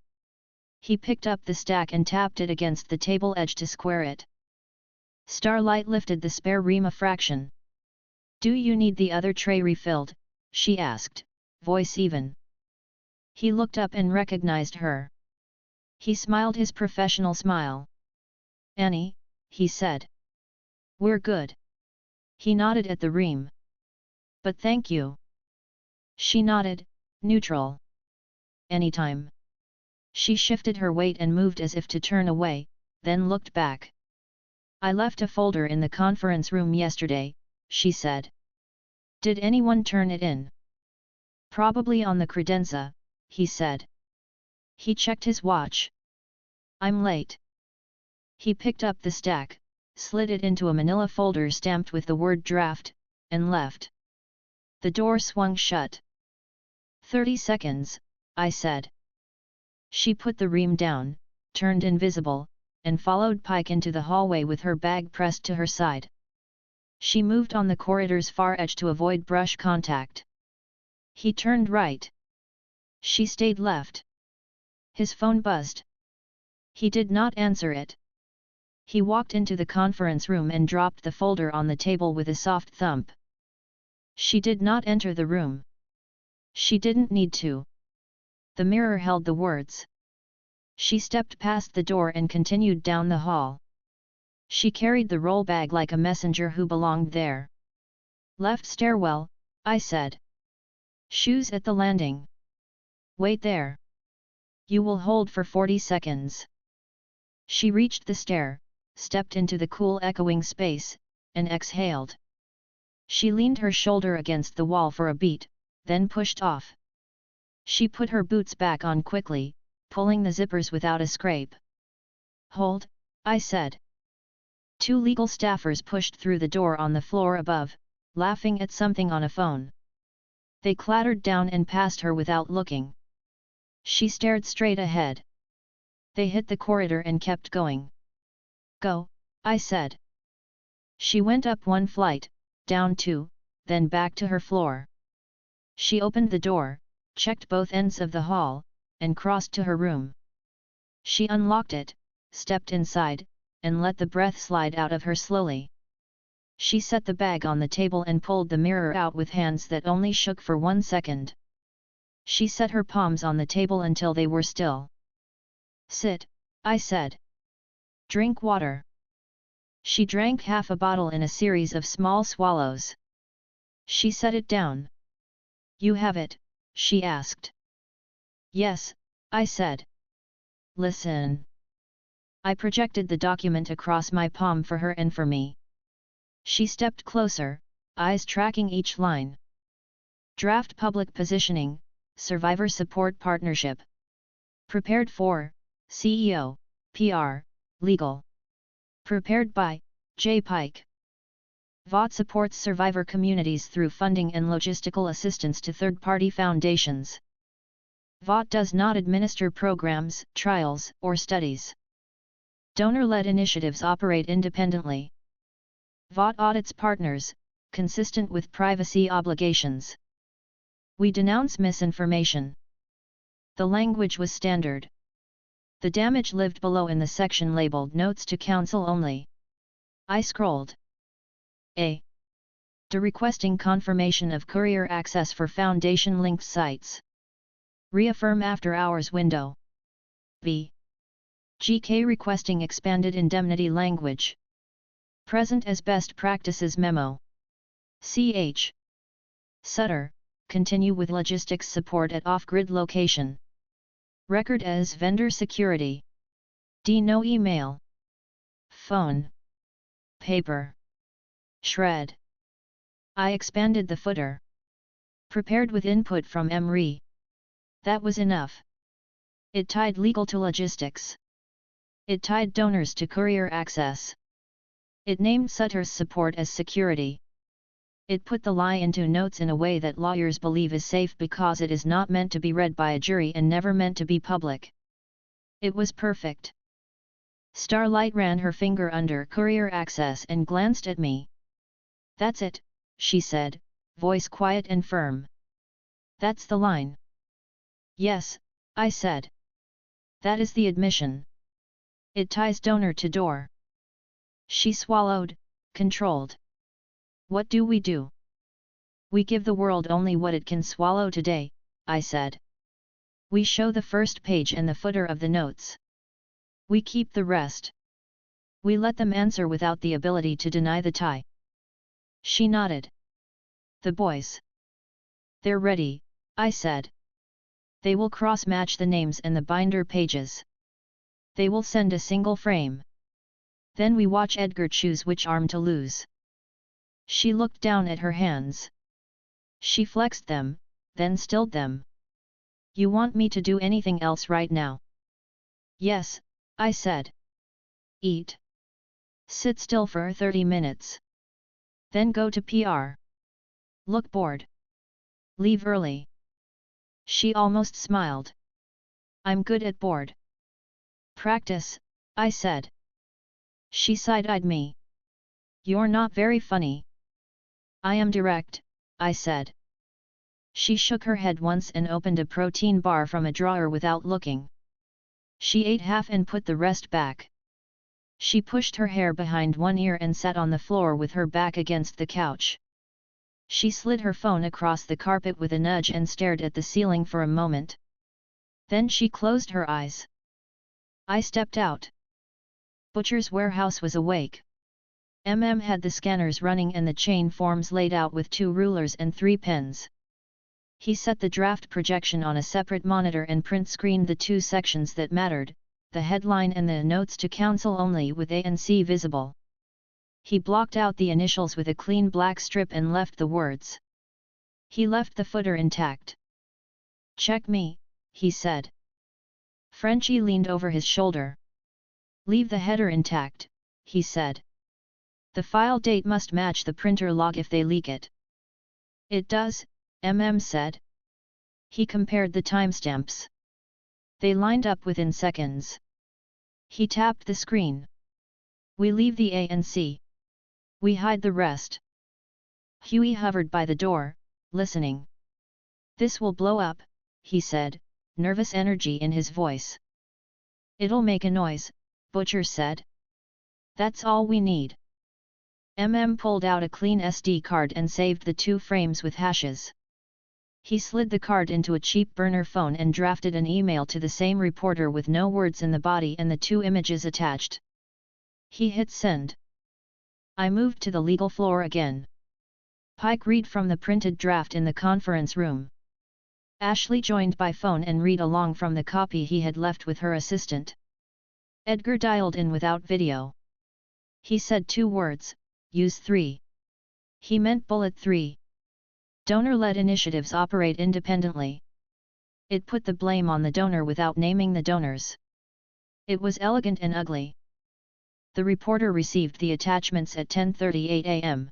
He picked up the stack and tapped it against the table edge to square it. Starlight lifted the spare ream a fraction. "Do you need the other tray refilled?" she asked, voice even. He looked up and recognized her. He smiled his professional smile. "Annie," he said. "We're good." He nodded at the ream. "But thank you." She nodded, neutral. "Anytime." She shifted her weight and moved as if to turn away, then looked back. "I left a folder in the conference room yesterday," she said. "Did anyone turn it in?" "Probably on the credenza," he said. He checked his watch. "I'm late." He picked up the stack, slid it into a manila folder stamped with the word draft, and left. The door swung shut. 30 seconds, I said. She put the ream down, turned invisible, and followed Pike into the hallway with her bag pressed to her side. She moved on the corridor's far edge to avoid brush contact. He turned right. She stayed left. His phone buzzed. He did not answer it. He walked into the conference room and dropped the folder on the table with a soft thump. She did not enter the room. She didn't need to. The mirror held the words. She stepped past the door and continued down the hall. She carried the roll bag like a messenger who belonged there. "Left stairwell," I said. "Shoes at the landing. Wait there. You will hold for 40 seconds." She reached the stair, stepped into the cool echoing space, and exhaled. She leaned her shoulder against the wall for a beat, then pushed off. She put her boots back on quickly, pulling the zippers without a scrape. "Hold," I said. 2 legal staffers pushed through the door on the floor above, laughing at something on a phone. They clattered down and passed her without looking. She stared straight ahead. They hit the corridor and kept going. "Go," I said. She went up 1 flight, down 2, then back to her floor. She opened the door, checked both ends of the hall, and crossed to her room. She unlocked it, stepped inside, and let the breath slide out of her slowly. She set the bag on the table and pulled the mirror out with hands that only shook for 1 second. She set her palms on the table until they were still. "Sit," I said. "Drink water." She drank half a bottle in a series of small swallows. She set it down. "You have it?" she asked. "Yes," I said. "Listen." I projected the document across my palm for her and for me. She stepped closer, eyes tracking each line. "Draft public positioning, Survivor Support Partnership. Prepared for, CEO, PR, Legal. Prepared by, J. Pike. VOT supports survivor communities through funding and logistical assistance to third-party foundations. VOT does not administer programs, trials, or studies. Donor-led initiatives operate independently. VOT audits partners, consistent with privacy obligations. We denounce misinformation." The language was standard. The damage lived below in the section labeled Notes to Council Only. I scrolled. A. To requesting confirmation of courier access for Foundation-linked sites. Reaffirm after-hours window. B. GK requesting expanded indemnity language. Present as best practices memo. CH. Sutter, continue with logistics support at off-grid location. Record as vendor security. D. No email. Phone. Paper. Shred. I expanded the footer. Prepared with input from MRE. That was enough. It tied legal to logistics. It tied donors to courier access. It named Sutter's support as security. It put the lie into notes in a way that lawyers believe is safe because it is not meant to be read by a jury and never meant to be public. It was perfect. Starlight ran her finger under courier access and glanced at me. "That's it," she said, voice quiet and firm. "That's the line." "Yes," I said. That is the admission. It ties donor to door. She swallowed, controlled. What do? We give the world only what it can swallow today, I said. We show the first page and the footer of the notes. We keep the rest. We let them answer without the ability to deny the tie. She nodded. The boys. They're ready, I said. They will cross-match the names and the binder pages. They will send a single frame. Then we watch Edgar choose which arm to lose. She looked down at her hands. She flexed them, then stilled them. You want me to do anything else right now? Yes, I said. Eat. Sit still for 30 minutes. Then go to PR. Look bored. Leave early. She almost smiled. I'm good at bored. Practice, I said. She side-eyed me. You're not very funny. I am direct, I said. She shook her head once and opened a protein bar from a drawer without looking. She ate half and put the rest back. She pushed her hair behind one ear and sat on the floor with her back against the couch. She slid her phone across the carpet with a nudge and stared at the ceiling for a moment. Then she closed her eyes. I stepped out. Butcher's warehouse was awake. Had the scanners running and the chain forms laid out with 2 rulers and 3 pens. He set the draft projection on a separate monitor and print screened the 2 sections that mattered, the headline and the notes to counsel only with A and C visible. He blocked out the initials with a clean black strip and left the words. He left the footer intact. Check me, he said. Frenchie leaned over his shoulder. Leave the header intact, he said. The file date must match the printer log if they leak it. It does, said. He compared the timestamps. They lined up within seconds. He tapped the screen. We leave the A and C. We hide the rest. Huey hovered by the door, listening. This will blow up, he said, nervous energy in his voice. It'll make a noise, Butcher said. That's all we need. Pulled out a clean SD card and saved the 2 frames with hashes. He slid the card into a cheap burner phone and drafted an email to the same reporter with no words in the body and the 2 images attached. He hit send. I moved to the legal floor again. Pike read from the printed draft in the conference room. Ashley joined by phone and read along from the copy he had left with her assistant. Edgar dialed in without video. He said 2 words, use 3. He meant bullet 3. Donor-led initiatives operate independently. It put the blame on the donor without naming the donors. It was elegant and ugly. The reporter received the attachments at 10:38 a.m.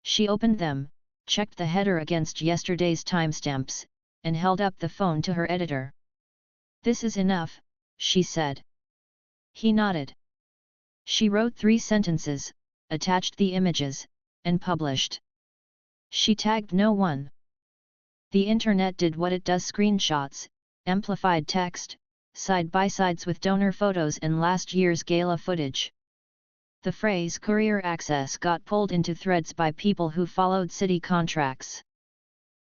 She opened them, checked the header against yesterday's timestamps, and held up the phone to her editor. This is enough, she said. He nodded. She wrote 3 sentences, attached the images, and published. She tagged no one. The internet did what it does: screenshots, amplified text, side-by-sides with donor photos and last year's gala footage. The phrase courier access got pulled into threads by people who followed city contracts.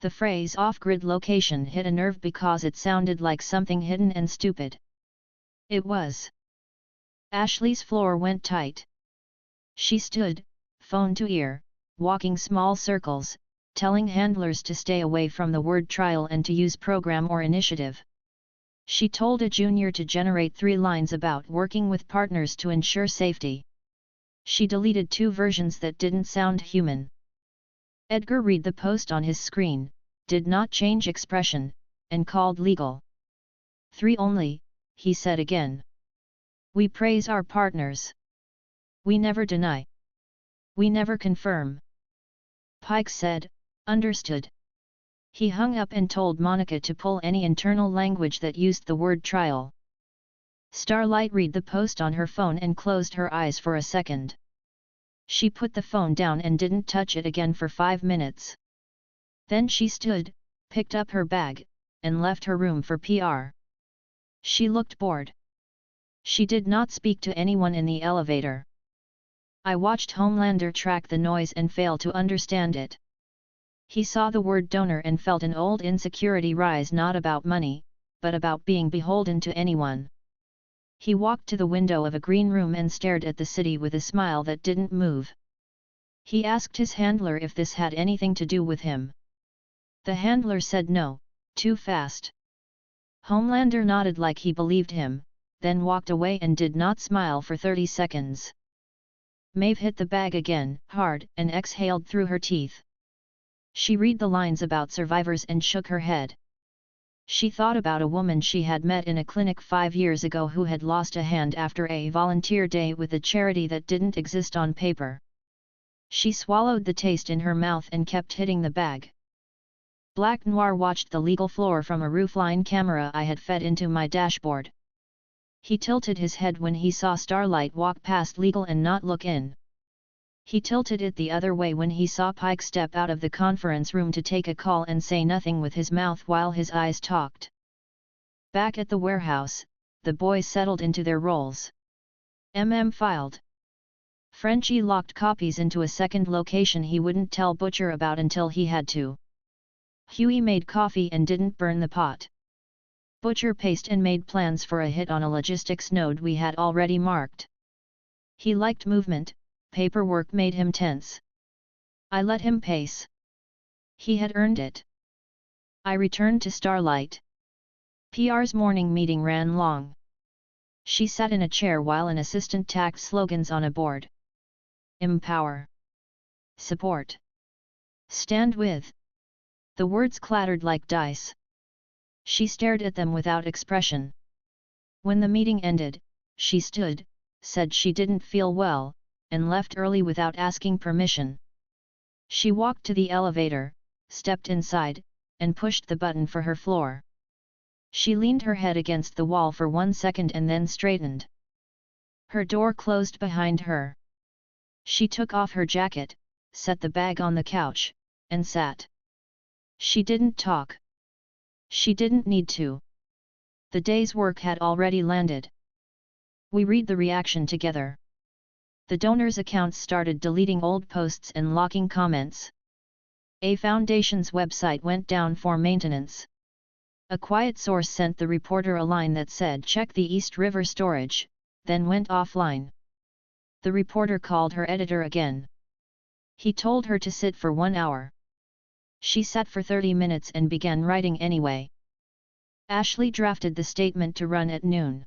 The phrase off-grid location hit a nerve because it sounded like something hidden and stupid. It was. Ashley's floor went tight. She stood, phone to ear, walking small circles, telling handlers to stay away from the word trial and to use program or initiative. She told a junior to generate 3 lines about working with partners to ensure safety. She deleted 2 versions that didn't sound human. Edgar read the post on his screen, did not change expression, and called legal. 3 only, he said again. We praise our partners. We never deny. We never confirm. Pike said, understood. He hung up and told Monica to pull any internal language that used the word trial. Starlight read the post on her phone and closed her eyes for a second. She put the phone down and didn't touch it again for 5 minutes. Then she stood, picked up her bag, and left her room for PR. She looked bored. She did not speak to anyone in the elevator. I watched Homelander track the noise and fail to understand it. He saw the word donor and felt an old insecurity rise, not about money, but about being beholden to anyone. He walked to the window of a green room and stared at the city with a smile that didn't move. He asked his handler if this had anything to do with him. The handler said no, too fast. Homelander nodded like he believed him, then walked away and did not smile for 30 seconds. Maeve hit the bag again, hard, and exhaled through her teeth. She read the lines about survivors and shook her head. She thought about a woman she had met in a clinic 5 years ago who had lost a hand after a volunteer day with a charity that didn't exist on paper. She swallowed the taste in her mouth and kept hitting the bag. Black Noir watched the legal floor from a roofline camera I had fed into my dashboard. He tilted his head when he saw Starlight walk past legal and not look in. He tilted it the other way when he saw Pike step out of the conference room to take a call and say nothing with his mouth while his eyes talked. Back at the warehouse, the boys settled into their roles. Filed. Frenchie locked copies into a second location he wouldn't tell Butcher about until he had to. Huey made coffee and didn't burn the pot. Butcher paced and made plans for a hit on a logistics node we had already marked. He liked movement, paperwork made him tense. I let him pace. He had earned it. I returned to Starlight. PR's morning meeting ran long. She sat in a chair while an assistant tacked slogans on a board. Empower. Support. Stand with. The words clattered like dice. She stared at them without expression. When the meeting ended, she stood, said she didn't feel well, and left early without asking permission. She walked to the elevator, stepped inside, and pushed the button for her floor. She leaned her head against the wall for 1 second and then straightened. Her door closed behind her. She took off her jacket, set the bag on the couch, and sat. She didn't talk. She didn't need to. The day's work had already landed. We read the reaction together. The donors' accounts started deleting old posts and locking comments. A foundation's website went down for maintenance. A quiet source sent the reporter a line that said check the East River storage, then went offline. The reporter called her editor again. He told her to sit for 1 hour. She sat for 30 minutes and began writing anyway. Ashley drafted the statement to run at noon.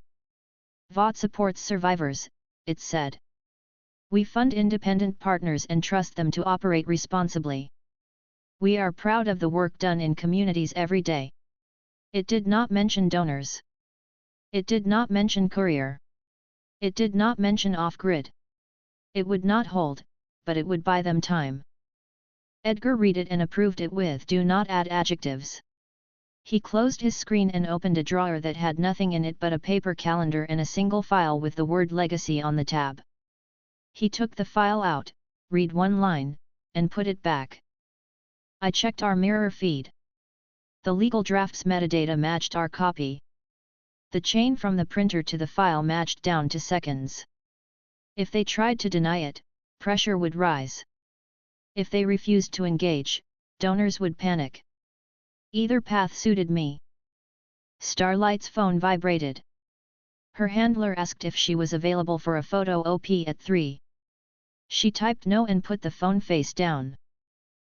VOT supports survivors, it said. We fund independent partners and trust them to operate responsibly. We are proud of the work done in communities every day. It did not mention donors. It did not mention courier. It did not mention off-grid. It would not hold, but it would buy them time. Edgar read it and approved it with do not add adjectives. He closed his screen and opened a drawer that had nothing in it but a paper calendar and a single file with the word legacy on the tab. He took the file out, read 1 line, and put it back. I checked our mirror feed. The legal draft's metadata matched our copy. The chain from the printer to the file matched down to seconds. If they tried to deny it, pressure would rise. If they refused to engage, donors would panic. Either path suited me. Starlight's phone vibrated. Her handler asked if she was available for a photo op at 3. She typed no and put the phone face down.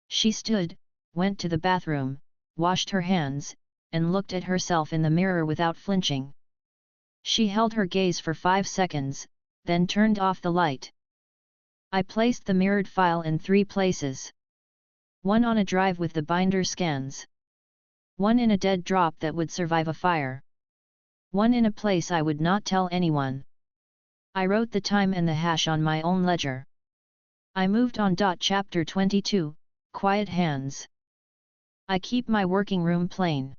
She stood, went to the bathroom, washed her hands, and looked at herself in the mirror without flinching. She held her gaze for 5 seconds, then turned off the light. I placed the mirrored file in 3 places. 1 on a drive with the binder scans. 1 in a dead drop that would survive a fire. 1 in a place I would not tell anyone. I wrote the time and the hash on my own ledger. I moved on. Chapter 22, Quiet Hands. I keep my working room plain.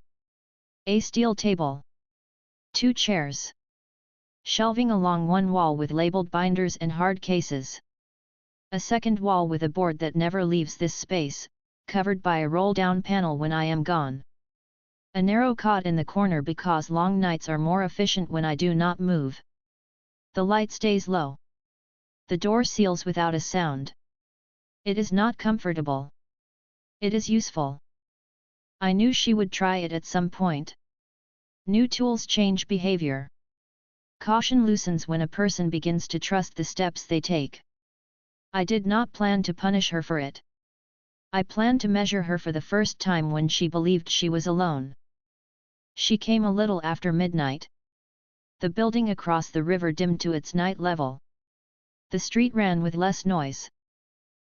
A steel table. 2 chairs. Shelving along one wall with labeled binders and hard cases. A second wall with a board that never leaves this space, covered by a roll-down panel when I am gone. A narrow cot in the corner because long nights are more efficient when I do not move. The light stays low. The door seals without a sound. It is not comfortable. It is useful. I knew she would try it at some point. New tools change behavior. Caution loosens when a person begins to trust the steps they take. I did not plan to punish her for it. I planned to measure her for the first time when she believed she was alone. She came a little after midnight. The building across the river dimmed to its night level. The street ran with less noise.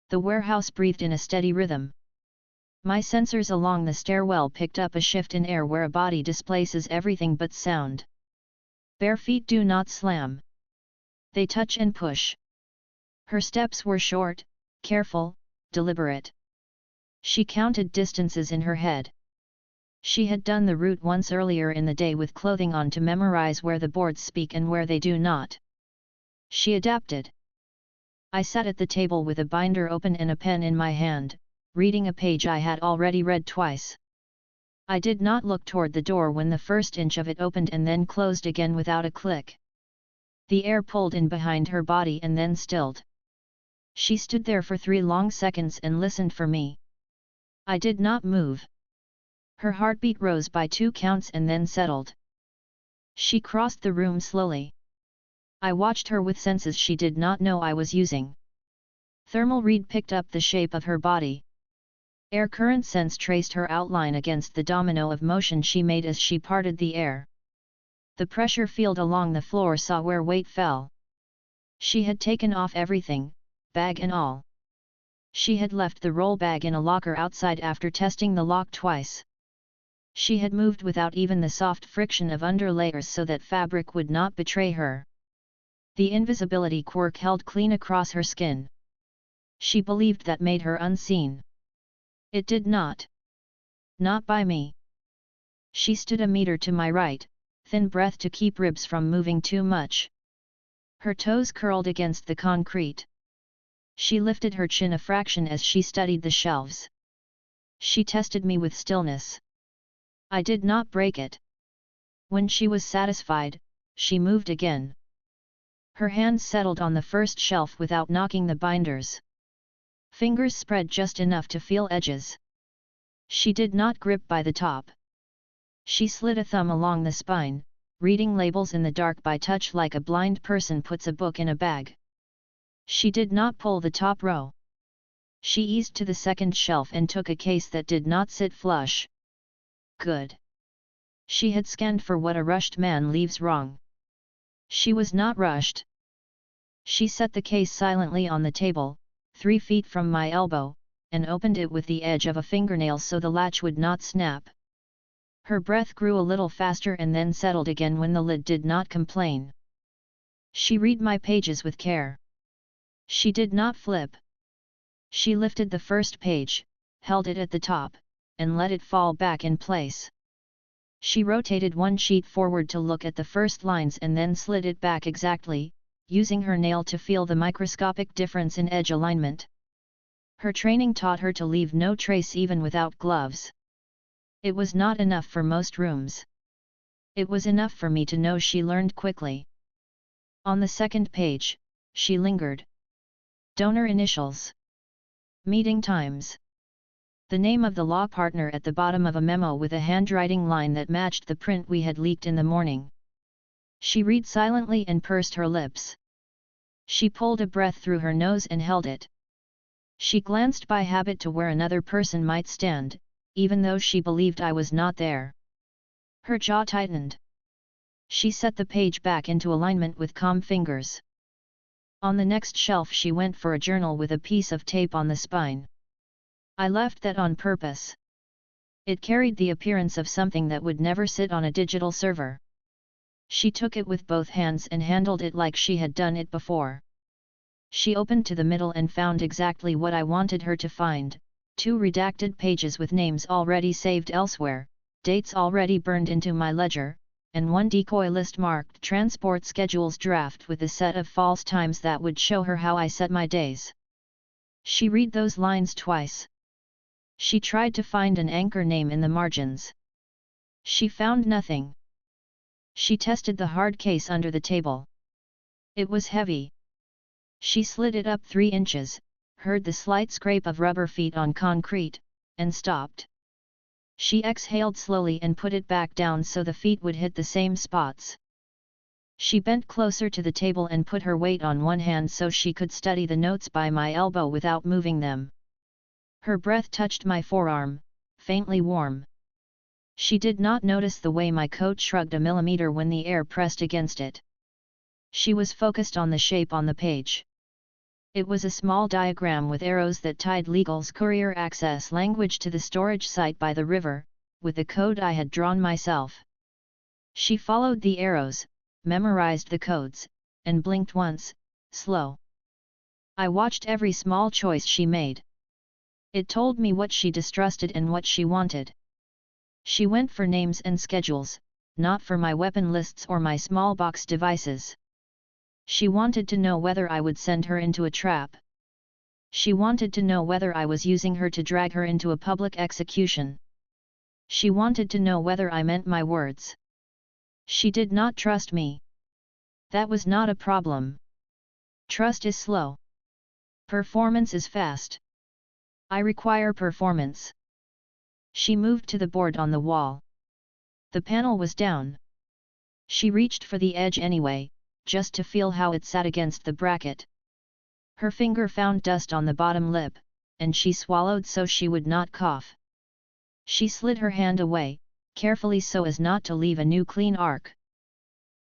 The warehouse breathed in a steady rhythm. My sensors along the stairwell picked up a shift in air where a body displaces everything but sound. Bare feet do not slam. They touch and push. Her steps were short, careful, deliberate. She counted distances in her head. She had done the route once earlier in the day with clothing on to memorize where the boards speak and where they do not. She adapted. I sat at the table with a binder open and a pen in my hand, reading a page I had already read twice. I did not look toward the door when the first inch of it opened and then closed again without a click. The air pulled in behind her body and then stilled. She stood there for 3 long seconds and listened for me. I did not move. Her heartbeat rose by 2 counts and then settled. She crossed the room slowly. I watched her with senses she did not know I was using. Thermal read picked up the shape of her body. Air current sense traced her outline against the domino of motion she made as she parted the air. The pressure field along the floor saw where weight fell. She had taken off everything, bag and all. She had left the roll bag in a locker outside after testing the lock twice. She had moved without even the soft friction of underlayers so that fabric would not betray her. The invisibility quirk held clean across her skin. She believed that made her unseen. It did not. Not by me. She stood a meter to my right, thin breath to keep ribs from moving too much. Her toes curled against the concrete. She lifted her chin a fraction as she studied the shelves. She tested me with stillness. I did not break it. When she was satisfied, she moved again. Her hands settled on the first shelf without knocking the binders. Fingers spread just enough to feel edges. She did not grip by the top. She slid a thumb along the spine, reading labels in the dark by touch like a blind person puts a book in a bag. She did not pull the top row. She eased to the second shelf and took a case that did not sit flush. Good. She had scanned for what a rushed man leaves wrong. She was not rushed. She set the case silently on the table, 3 feet from my elbow, and opened it with the edge of a fingernail so the latch would not snap. Her breath grew a little faster and then settled again when the lid did not complain. She read my pages with care. She did not flip. She lifted the first page, held it at the top, and let it fall back in place. She rotated one sheet forward to look at the first lines and then slid it back exactly, using her nail to feel the microscopic difference in edge alignment. Her training taught her to leave no trace even without gloves. It was not enough for most rooms. It was enough for me to know she learned quickly. On the second page, she lingered. Donor initials. Meeting times. The name of the law partner at the bottom of a memo with a handwriting line that matched the print we had leaked in the morning. She read silently and pursed her lips. She pulled a breath through her nose and held it. She glanced by habit to where another person might stand, even though she believed I was not there. Her jaw tightened. She set the page back into alignment with calm fingers. On the next shelf she went for a journal with a piece of tape on the spine. I left that on purpose. It carried the appearance of something that would never sit on a digital server. She took it with both hands and handled it like she had done it before. She opened to the middle and found exactly what I wanted her to find, 2 redacted pages with names already saved elsewhere, dates already burned into my ledger, and 1 decoy list marked transport schedules draft with a set of false times that would show her how I set my days. She read those lines twice. She tried to find an anchor name in the margins. She found nothing. She tested the hard case under the table. It was heavy. She slid it up 3 inches, heard the slight scrape of rubber feet on concrete, and stopped. She exhaled slowly and put it back down so the feet would hit the same spots. She bent closer to the table and put her weight on one hand so she could study the notes by my elbow without moving them. Her breath touched my forearm, faintly warm. She did not notice the way my coat shrugged a millimeter when the air pressed against it. She was focused on the shape on the page. It was a small diagram with arrows that tied Legal's courier access language to the storage site by the river, with the code I had drawn myself. She followed the arrows, memorized the codes, and blinked once, slow. I watched every small choice she made. It told me what she distrusted and what she wanted. She went for names and schedules, not for my weapon lists or my small box devices. She wanted to know whether I would send her into a trap. She wanted to know whether I was using her to drag her into a public execution. She wanted to know whether I meant my words. She did not trust me. That was not a problem. Trust is slow. Performance is fast. I require performance. She moved to the board on the wall. The panel was down. She reached for the edge anyway, just to feel how it sat against the bracket. Her finger found dust on the bottom lip, and she swallowed so she would not cough. She slid her hand away, carefully so as not to leave a new clean arc.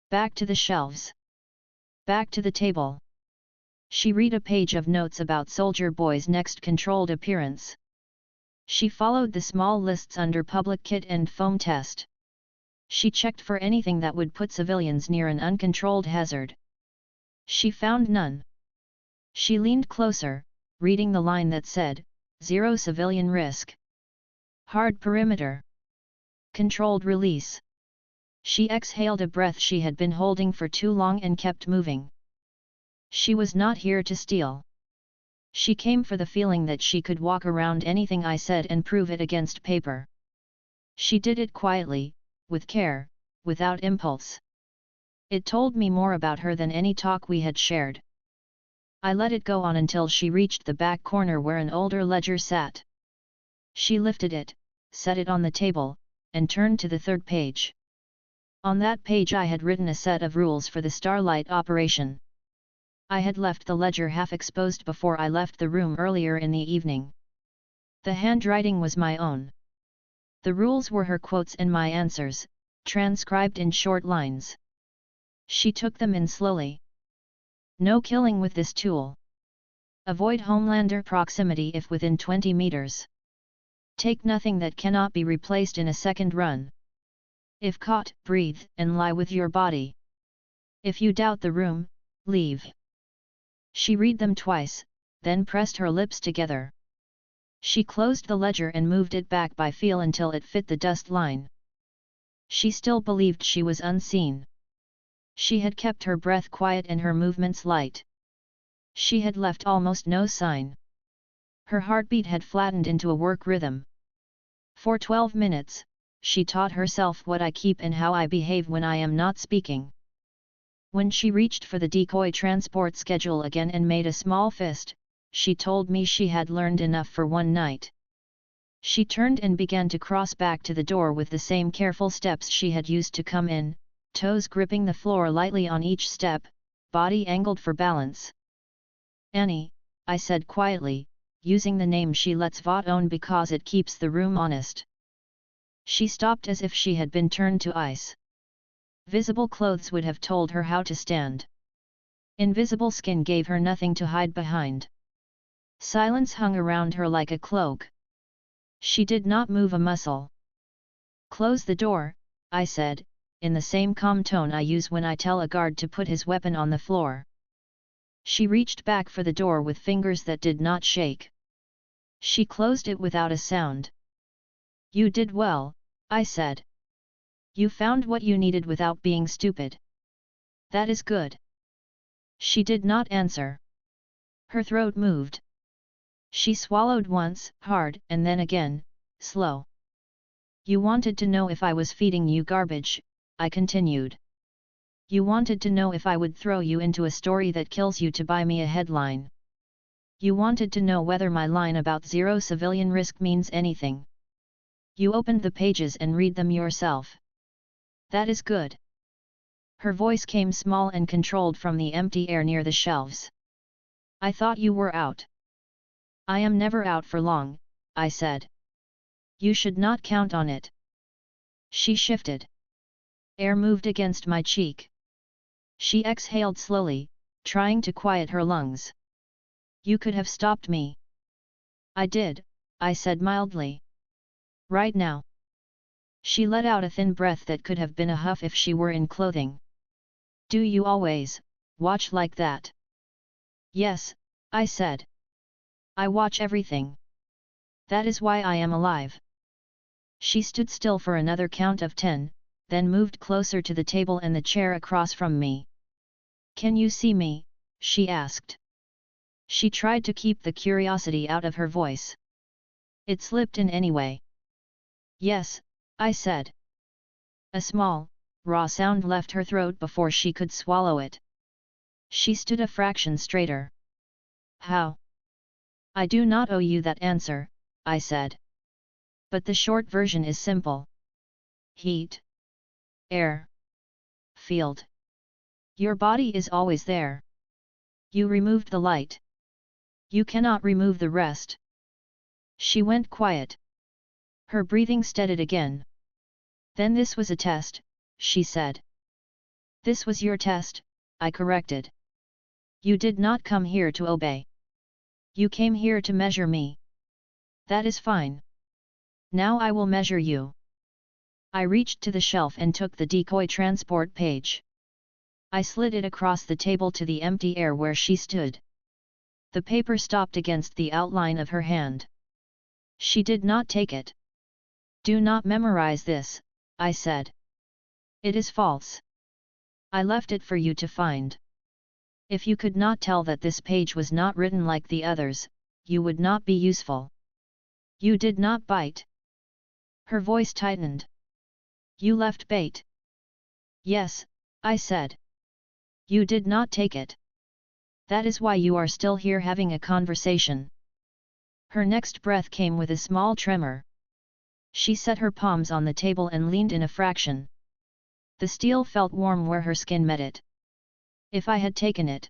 Back to the shelves. Back to the table. She read a page of notes about Soldier Boy's next controlled appearance. She followed the small lists under public kit and foam test. She checked for anything that would put civilians near an uncontrolled hazard. She found none. She leaned closer, reading the line that said, "Zero civilian risk. Hard perimeter. Controlled release." She exhaled a breath she had been holding for too long and kept moving. She was not here to steal. She came for the feeling that she could walk around anything I said and prove it against paper. She did it quietly, with care, without impulse. It told me more about her than any talk we had shared. I let it go on until she reached the back corner where an older ledger sat. She lifted it, set it on the table, and turned to the third page. On that page I had written a set of rules for the Starlight operation. I had left the ledger half exposed before I left the room earlier in the evening. The handwriting was my own. The rules were her quotes and my answers, transcribed in short lines. She took them in slowly. No killing with this tool. Avoid Homelander proximity if within 20 meters. Take nothing that cannot be replaced in a second run. If caught, breathe and lie with your body. If you doubt the room, leave. She read them twice, then pressed her lips together. She closed the ledger and moved it back by feel until it fit the dust line. She still believed she was unseen. She had kept her breath quiet and her movements light. She had left almost no sign. Her heartbeat had flattened into a work rhythm. For 12 minutes, she taught herself what I keep and how I behave when I am not speaking. When she reached for the decoy transport schedule again and made a small fist, she told me she had learned enough for one night. She turned and began to cross back to the door with the same careful steps she had used to come in, toes gripping the floor lightly on each step, body angled for balance. "Annie," I said quietly, using the name she lets Vought own because it keeps the room honest. She stopped as if she had been turned to ice. Visible clothes would have told her how to stand. Invisible skin gave her nothing to hide behind. Silence hung around her like a cloak. She did not move a muscle. "Close the door," I said, in the same calm tone I use when I tell a guard to put his weapon on the floor. She reached back for the door with fingers that did not shake. She closed it without a sound. "You did well," I said. "You found what you needed without being stupid. That is good." She did not answer. Her throat moved. She swallowed once, hard, and then again, slow. You wanted to know if I was feeding you garbage, I continued. You wanted to know if I would throw you into a story that kills you to buy me a headline. You wanted to know whether my line about zero civilian risk means anything. You opened the pages and read them yourself. That is good. Her voice came small and controlled from the empty air near the shelves. I thought you were out. I am never out for long, I said. You should not count on it. She shifted. Air moved against my cheek. She exhaled slowly, trying to quiet her lungs. You could have stopped me. I did, I said mildly. Right now. She let out a thin breath that could have been a huff if she were in clothing. Do you always watch like that? Yes, I said. I watch everything. That is why I am alive. She stood still for another count of 10, then moved closer to the table and the chair across from me. Can you see me? She asked. She tried to keep the curiosity out of her voice. It slipped in anyway. Yes, I said. A small, raw sound left her throat before she could swallow it. She stood a fraction straighter. How? I do not owe you that answer, I said. But the short version is simple. Heat. Air. Field. Your body is always there. You removed the light. You cannot remove the rest. She went quiet. Her breathing steadied again. Then this was a test, she said. This was your test, I corrected. You did not come here to obey. You came here to measure me. That is fine. Now I will measure you. I reached to the shelf and took the decoy transport page. I slid it across the table to the empty air where she stood. The paper stopped against the outline of her hand. She did not take it. Do not memorize this, I said. It is false. I left it for you to find. If you could not tell that this page was not written like the others, you would not be useful. You did not bite. Her voice tightened. You left bait. Yes, I said. You did not take it. That is why you are still here having a conversation. Her next breath came with a small tremor. She set her palms on the table and leaned in a fraction. The steel felt warm where her skin met it. If I had taken it,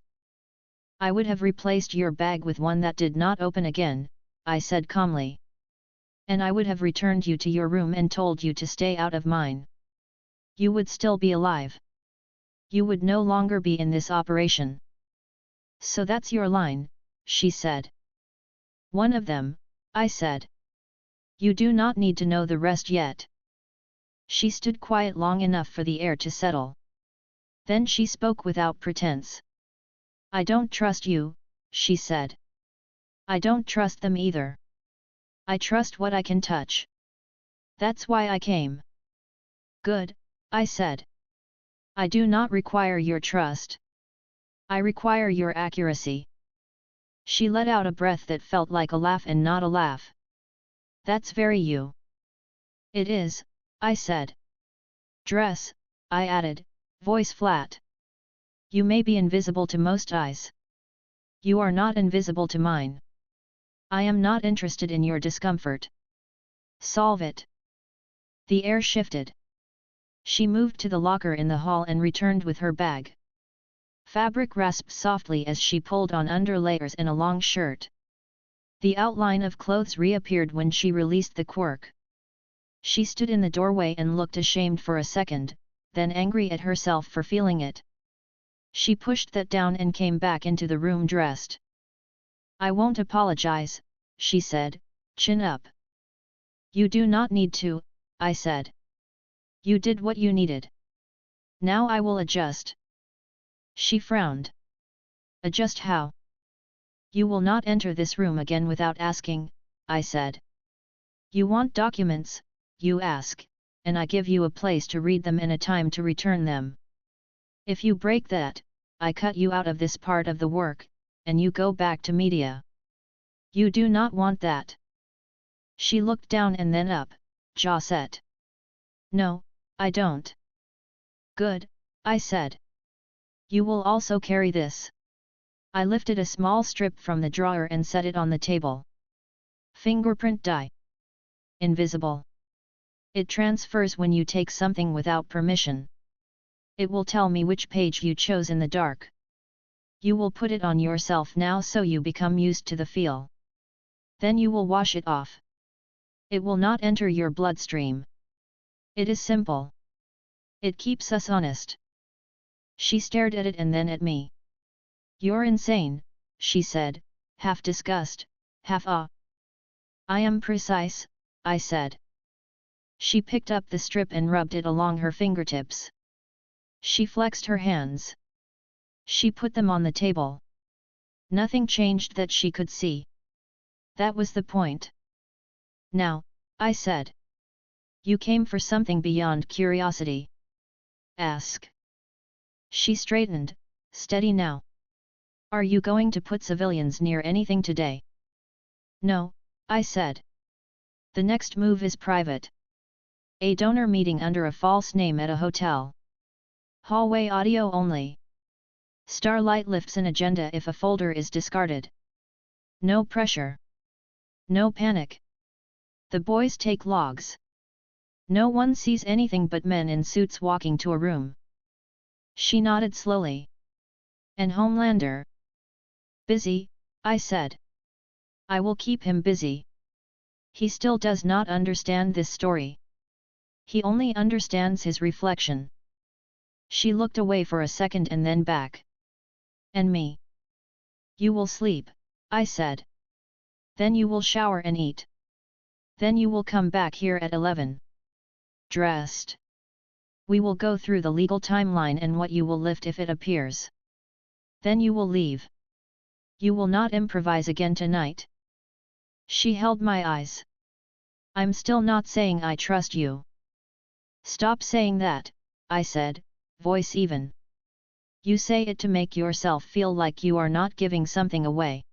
I would have replaced your bag with one that did not open again, I said calmly. And I would have returned you to your room and told you to stay out of mine. You would still be alive. You would no longer be in this operation. So that's your line, she said. One of them, I said. You do not need to know the rest yet. She stood quiet long enough for the air to settle. Then she spoke without pretense. I don't trust you, she said. I don't trust them either. I trust what I can touch. That's why I came. Good, I said. I do not require your trust. I require your accuracy. She let out a breath that felt like a laugh and not a laugh. That's very you. It is, I said. Dress, I added, voice flat. You may be invisible to most eyes. You are not invisible to mine. I am not interested in your discomfort. Solve it. The air shifted. She moved to the locker in the hall and returned with her bag. Fabric rasped softly as she pulled on underlayers and a long shirt. The outline of clothes reappeared when she released the quirk. She stood in the doorway and looked ashamed for a second, then angry at herself for feeling it. She pushed that down and came back into the room dressed. I won't apologize, she said, chin up. You do not need to, I said. You did what you needed. Now I will adjust. She frowned. Adjust how? You will not enter this room again without asking, I said. You want documents, you ask, and I give you a place to read them and a time to return them. If you break that, I cut you out of this part of the work, and you go back to media. You do not want that. She looked down and then up, jaw set. No, I don't. Good, I said. You will also carry this. I lifted a small strip from the drawer and set it on the table. Fingerprint dye. Invisible. It transfers when you take something without permission. It will tell me which page you chose in the dark. You will put it on yourself now so you become used to the feel. Then you will wash it off. It will not enter your bloodstream. It is simple. It keeps us honest. She stared at it and then at me. You're insane, she said, half disgust, half awe. I am precise, I said. She picked up the strip and rubbed it along her fingertips. She flexed her hands. She put them on the table. Nothing changed that she could see. That was the point. Now, I said. You came for something beyond curiosity. Ask. She straightened, steady now. Are you going to put civilians near anything today? No, I said. The next move is private. A donor meeting under a false name at a hotel. Hallway audio only. Starlight lifts an agenda if a folder is discarded. No pressure. No panic. The boys take logs. No one sees anything but men in suits walking to a room. She nodded slowly. And Homelander? Busy, I said. I will keep him busy. He still does not understand this story. He only understands his reflection. She looked away for a second and then back. And me? You will sleep, I said. Then you will shower and eat. Then you will come back here at 11. Dressed. We will go through the legal timeline and what you will lift if it appears. Then you will leave. You will not improvise again tonight. She held my eyes. I'm still not saying I trust you. Stop saying that, I said, voice even. You say it to make yourself feel like you are not giving something away.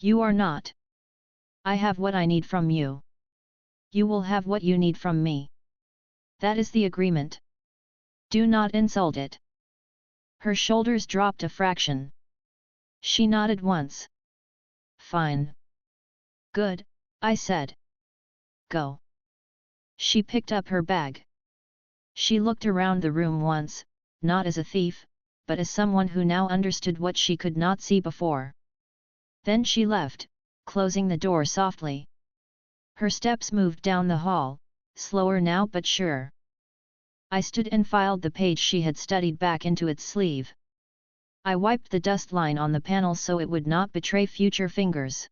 You are not. I have what I need from you. You will have what you need from me. That is the agreement. Do not insult it. Her shoulders dropped a fraction. She nodded once. Fine. Good, I said. Go. She picked up her bag. She looked around the room once, not as a thief, but as someone who now understood what she could not see before. Then she left, closing the door softly. Her steps moved down the hall, slower now but sure. I stood and filed the page she had studied back into its sleeve. I wiped the dust line on the panel so it would not betray future fingers.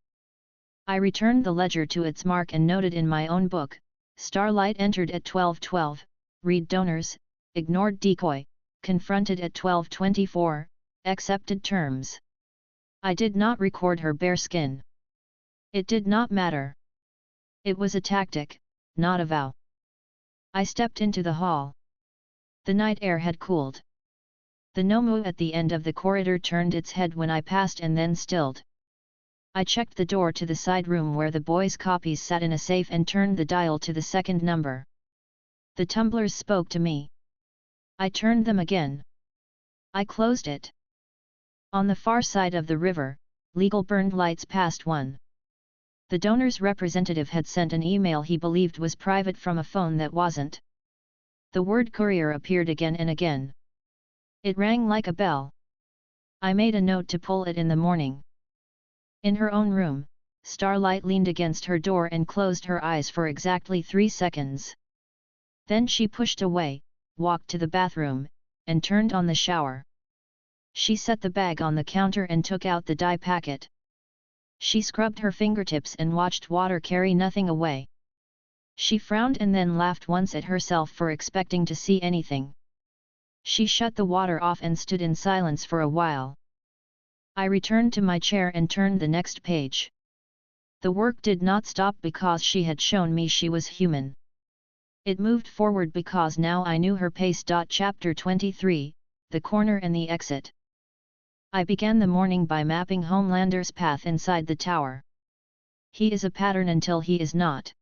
I returned the ledger to its mark and noted in my own book, Starlight entered at 12:12, read donors, ignored decoy, confronted at 12:24, accepted terms. I did not record her bare skin. It did not matter. It was a tactic, not a vow. I stepped into the hall. The night air had cooled. The Nomu at the end of the corridor turned its head when I passed and then stilled. I checked the door to the side room where the boys' copies sat in a safe and turned the dial to the second number. The tumblers spoke to me. I turned them again. I closed it. On the far side of the river, legal burned lights passed one. The donor's representative had sent an email he believed was private from a phone that wasn't. The word courier appeared again and again. It rang like a bell. I made a note to pull it in the morning. In her own room, Starlight leaned against her door and closed her eyes for exactly 3 seconds. Then she pushed away, walked to the bathroom, and turned on the shower. She set the bag on the counter and took out the dye packet. She scrubbed her fingertips and watched water carry nothing away. She frowned and then laughed once at herself for expecting to see anything. She shut the water off and stood in silence for a while. I returned to my chair and turned the next page. The work did not stop because she had shown me she was human. It moved forward because now I knew her pace. Chapter 23, The Corner and the Exit. I began the morning by mapping Homelander's path inside the tower. He is a pattern until he is not.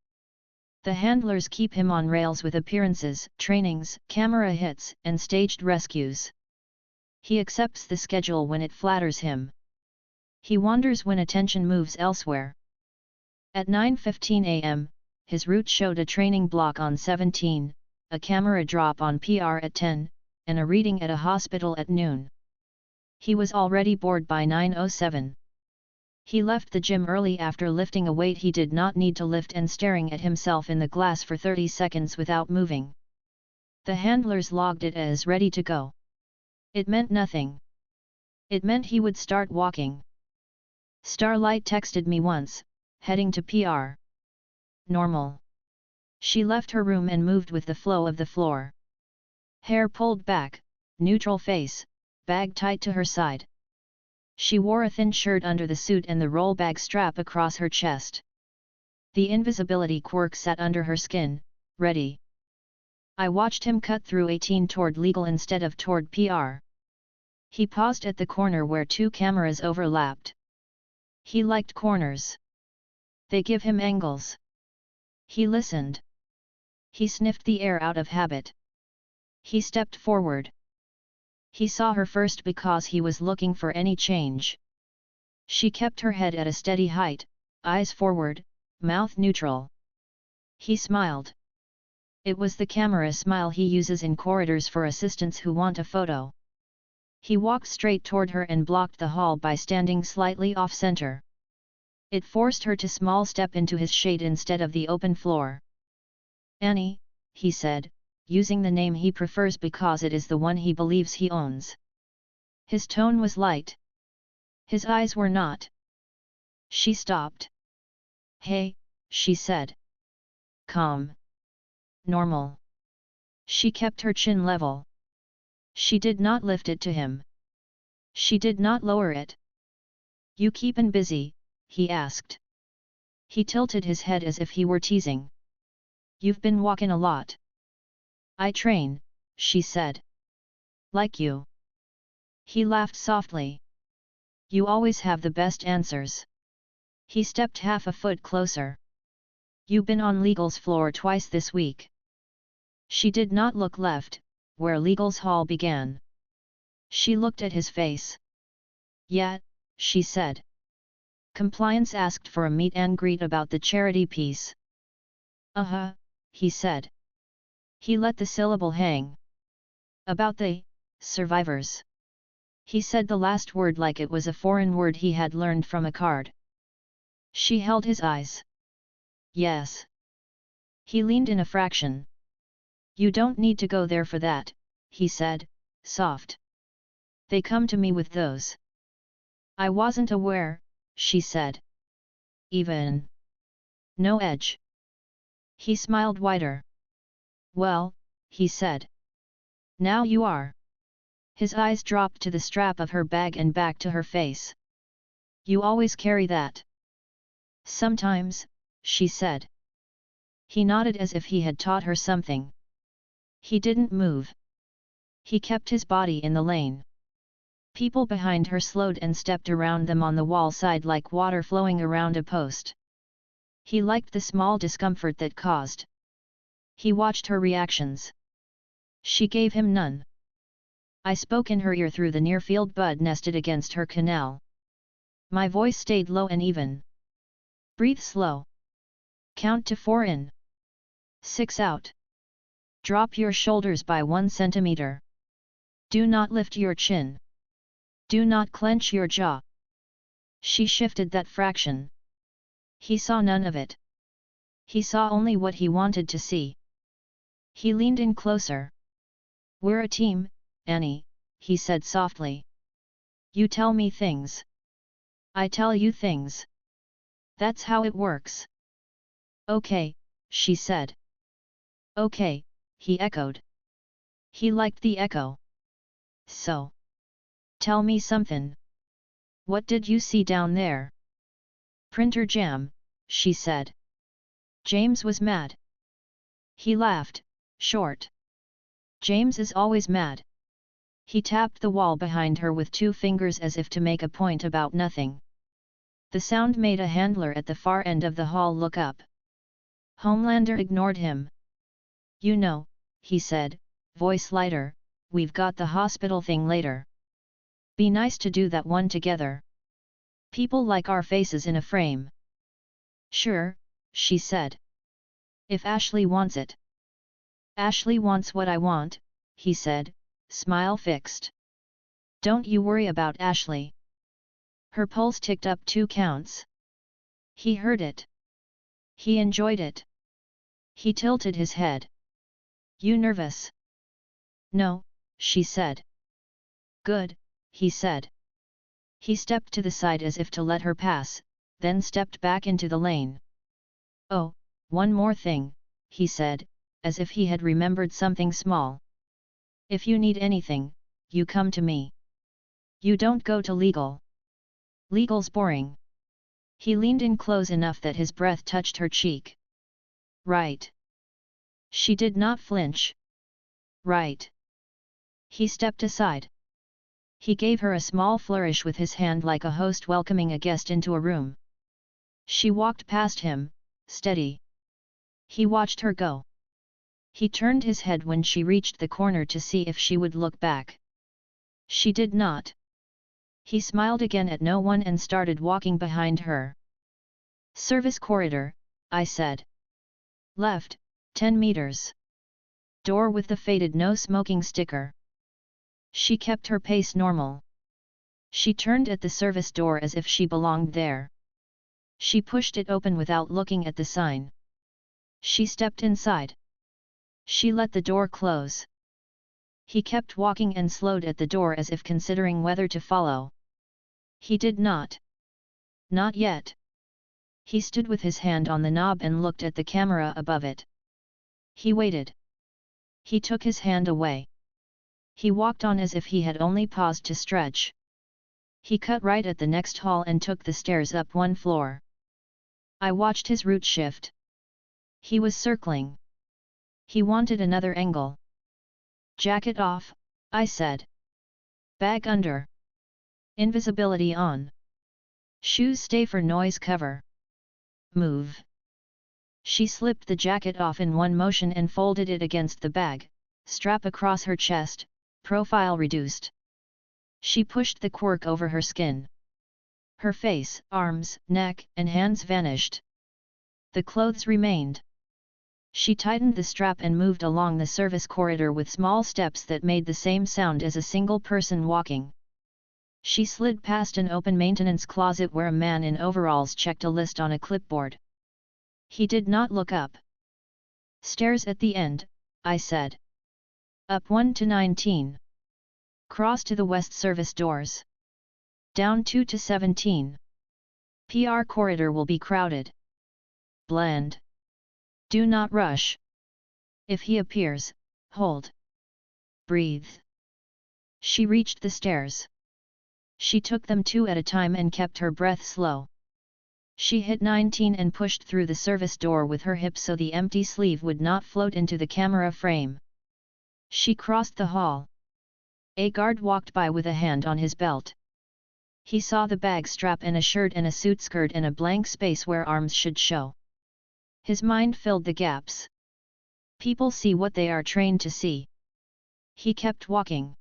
The handlers keep him on rails with appearances, trainings, camera hits, and staged rescues. He accepts the schedule when it flatters him. He wonders when attention moves elsewhere. At 9:15 a.m., his route showed a training block on 17, a camera drop on PR at 10, and a reading at a hospital at noon. He was already bored by 9:07. He left the gym early after lifting a weight he did not need to lift and staring at himself in the glass for 30 seconds without moving. The handlers logged it as ready to go. It meant nothing. It meant he would start walking. Starlight texted me once, heading to PR. Normal. She left her room and moved with the flow of the floor. Hair pulled back, neutral face, bag tight to her side. She wore a thin shirt under the suit and the roll bag strap across her chest. The invisibility quirk sat under her skin, ready. I watched him cut through 18 toward legal instead of toward PR. He paused at the corner where two cameras overlapped. He liked corners. They give him angles. He listened. He sniffed the air out of habit. He stepped forward. He saw her first because he was looking for any change. She kept her head at a steady height, eyes forward, mouth neutral. He smiled. It was the camera smile he uses in corridors for assistants who want a photo. He walked straight toward her and blocked the hall by standing slightly off-center. It forced her to small step into his shade instead of the open floor. "Annie," he said, using the name he prefers because it is the one he believes he owns. His tone was light. His eyes were not. She stopped. "Hey," she said. "Calm. Normal." She kept her chin level. She did not lift it to him. She did not lower it. "You keepin' busy?" he asked. He tilted his head as if he were teasing. "You've been walkin' a lot." "I train," she said. "Like you." He laughed softly. "You always have the best answers." He stepped half a foot closer. "You been on legal's floor twice this week." She did not look left, where legal's hall began. She looked at his face. "Yeah," she said. "Compliance asked for a meet and greet about the charity piece." "Uh-huh," he said. He let the syllable hang. "About the survivors." He said the last word like it was a foreign word he had learned from a card. She held his eyes. "Yes." He leaned in a fraction. "You don't need to go there for that," he said, soft. "They come to me with those." "I wasn't aware," she said. "Even no edge." He smiled wider. "Well," he said. "Now you are." His eyes dropped to the strap of her bag and back to her face. "You always carry that." "Sometimes," she said. He nodded as if he had taught her something. He didn't move. He kept his body in the lane. People behind her slowed and stepped around them on the wall side like water flowing around a post. He liked the small discomfort that caused. He watched her reactions. She gave him none. I spoke in her ear through the near-field bud nested against her canal. My voice stayed low and even. "Breathe slow. Count to 4 in. 6 out. Drop your shoulders by 1 centimeter. Do not lift your chin. Do not clench your jaw." She shifted that fraction. He saw none of it. He saw only what he wanted to see. He leaned in closer. "We're a team, Annie," he said softly. "You tell me things. I tell you things. That's how it works." "Okay," she said. "Okay," he echoed. He liked the echo. "So. Tell me something. What did you see down there?" "Printer jam," she said. James was mad. He laughed, short. James is always mad. He tapped the wall behind her with 2 fingers as if to make a point about nothing. The sound made a handler at the far end of the hall look up. Homelander ignored him. You know, he said, voice lighter, we've got the hospital thing later. Be nice to do that one together. People like our faces in a frame. Sure, she said. If Ashley wants it. Ashley wants what I want, he said, smile fixed. Don't you worry about Ashley. Her pulse ticked up 2 counts. He heard it. He enjoyed it. He tilted his head. You nervous? No, she said. Good, he said. He stepped to the side as if to let her pass, then stepped back into the lane. Oh, one more thing, he said, as if he had remembered something small. If you need anything, you come to me. You don't go to legal. Legal's boring. He leaned in close enough that his breath touched her cheek. Right. She did not flinch. Right. He stepped aside. He gave her a small flourish with his hand like a host welcoming a guest into a room. She walked past him, steady. He watched her go. He turned his head when she reached the corner to see if she would look back. She did not. He smiled again at no one and started walking behind her. Service corridor, I said. Left, 10 meters. Door with the faded no smoking sticker. She kept her pace normal. She turned at the service door as if she belonged there. She pushed it open without looking at the sign. She stepped inside. She let the door close. He kept walking and slowed at the door as if considering whether to follow. He did not. Not yet. He stood with his hand on the knob and looked at the camera above it. He waited. He took his hand away. He walked on as if he had only paused to stretch. He cut right at the next hall and took the stairs up 1 floor. I watched his route shift. He was circling. He wanted another angle. Jacket off, I said. Bag under. Invisibility on. Shoes stay for noise cover. Move. She slipped the jacket off in one motion and folded it against the bag, strap across her chest, profile reduced. She pushed the quirk over her skin. Her face, arms, neck, and hands vanished. The clothes remained. She tightened the strap and moved along the service corridor with small steps that made the same sound as a single person walking. She slid past an open maintenance closet where a man in overalls checked a list on a clipboard. He did not look up. Stairs at the end, I said. Up 1 to 19. Cross to the west service doors. Down 2 to 17. PR corridor will be crowded. Blend. Do not rush. If he appears, hold. Breathe. She reached the stairs. She took them 2 at a time and kept her breath slow. She hit 19 and pushed through the service door with her hip so the empty sleeve would not float into the camera frame. She crossed the hall. A guard walked by with a hand on his belt. He saw the bag strap and a shirt and a suit skirt and a blank space where arms should show. His mind filled the gaps. People see what they are trained to see. He kept walking.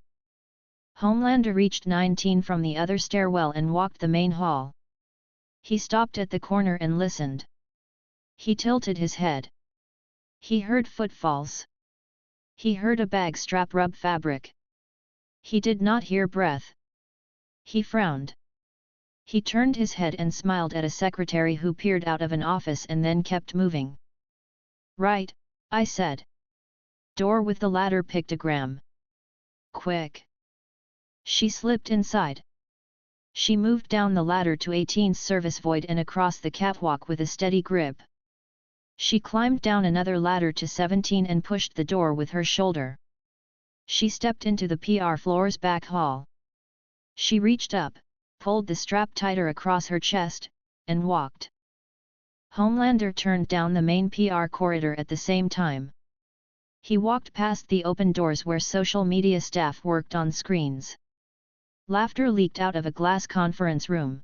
Homelander reached 19 from the other stairwell and walked the main hall. He stopped at the corner and listened. He tilted his head. He heard footfalls. He heard a bag strap rub fabric. He did not hear breath. He frowned. He turned his head and smiled at a secretary who peered out of an office and then kept moving. Right, I said. Door with the ladder pictogram. Quick. She slipped inside. She moved down the ladder to 18's service void and across the catwalk with a steady grip. She climbed down another ladder to 17 and pushed the door with her shoulder. She stepped into the PR floor's back hall. She reached up, pulled the strap tighter across her chest, and walked. Homelander turned down the main PR corridor at the same time. He walked past the open doors where social media staff worked on screens. Laughter leaked out of a glass conference room.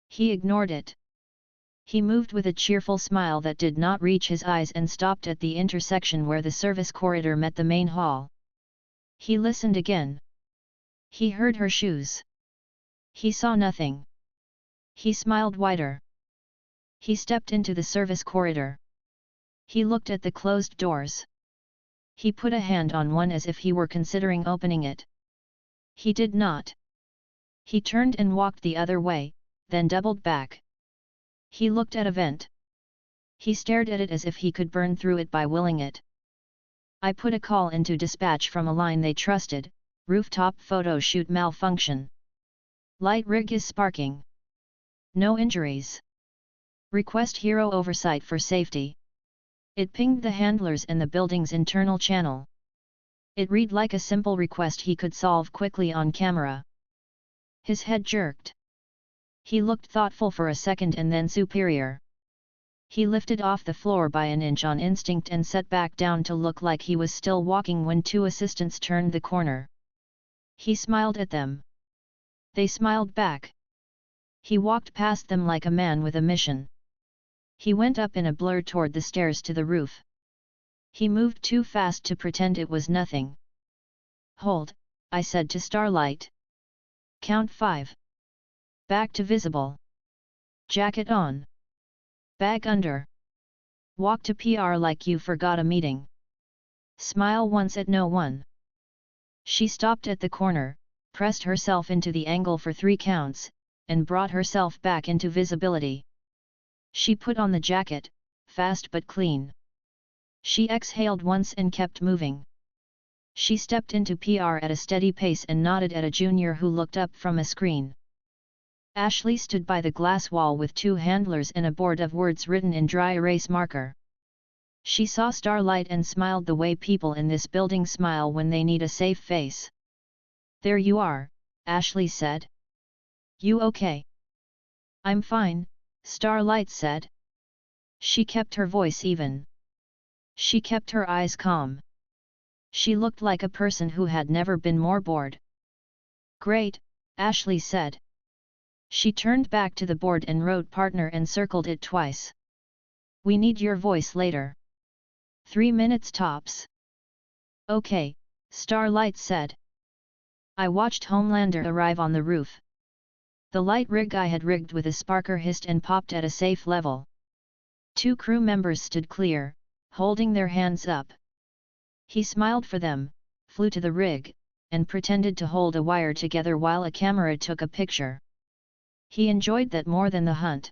He ignored it. He moved with a cheerful smile that did not reach his eyes and stopped at the intersection where the service corridor met the main hall. He listened again. He heard her shoes. He saw nothing. He smiled wider. He stepped into the service corridor. He looked at the closed doors. He put a hand on one as if he were considering opening it. He did not. He turned and walked the other way, then doubled back. He looked at a vent. He stared at it as if he could burn through it by willing it. I put a call into dispatch from a line they trusted, rooftop photo shoot malfunction. Light rig is sparking. No injuries. Request hero oversight for safety. It pinged the handlers in the building's internal channel. It read like a simple request he could solve quickly on camera. His head jerked. He looked thoughtful for a second and then superior. He lifted off the floor by an inch on instinct and sat back down to look like he was still walking when two assistants turned the corner. He smiled at them. They smiled back. He walked past them like a man with a mission. He went up in a blur toward the stairs to the roof. He moved too fast to pretend it was nothing. "Hold," I said to Starlight. "Count 5. Back to visible. Jacket on. Bag under. Walk to PR like you forgot a meeting. Smile once at no one." She stopped at the corner, pressed herself into the angle for 3 counts, and brought herself back into visibility. She put on the jacket, fast but clean. She exhaled once and kept moving. She stepped into PR at a steady pace and nodded at a junior who looked up from a screen. Ashley stood by the glass wall with 2 handlers and a board of words written in dry erase marker. She saw Starlight and smiled the way people in this building smile when they need a safe face. "There you are," Ashley said. "You okay?" "I'm fine," Starlight said. She kept her voice even. She kept her eyes calm. She looked like a person who had never been more bored. "Great," Ashley said. She turned back to the board and wrote partner and circled it twice. "We need your voice later. 3 minutes tops." "Okay," Starlight said. I watched Homelander arrive on the roof. The light rig I had rigged with a sparker hissed and popped at a safe level. 2 crew members stood clear, holding their hands up. He smiled for them, flew to the rig, and pretended to hold a wire together while a camera took a picture. He enjoyed that more than the hunt.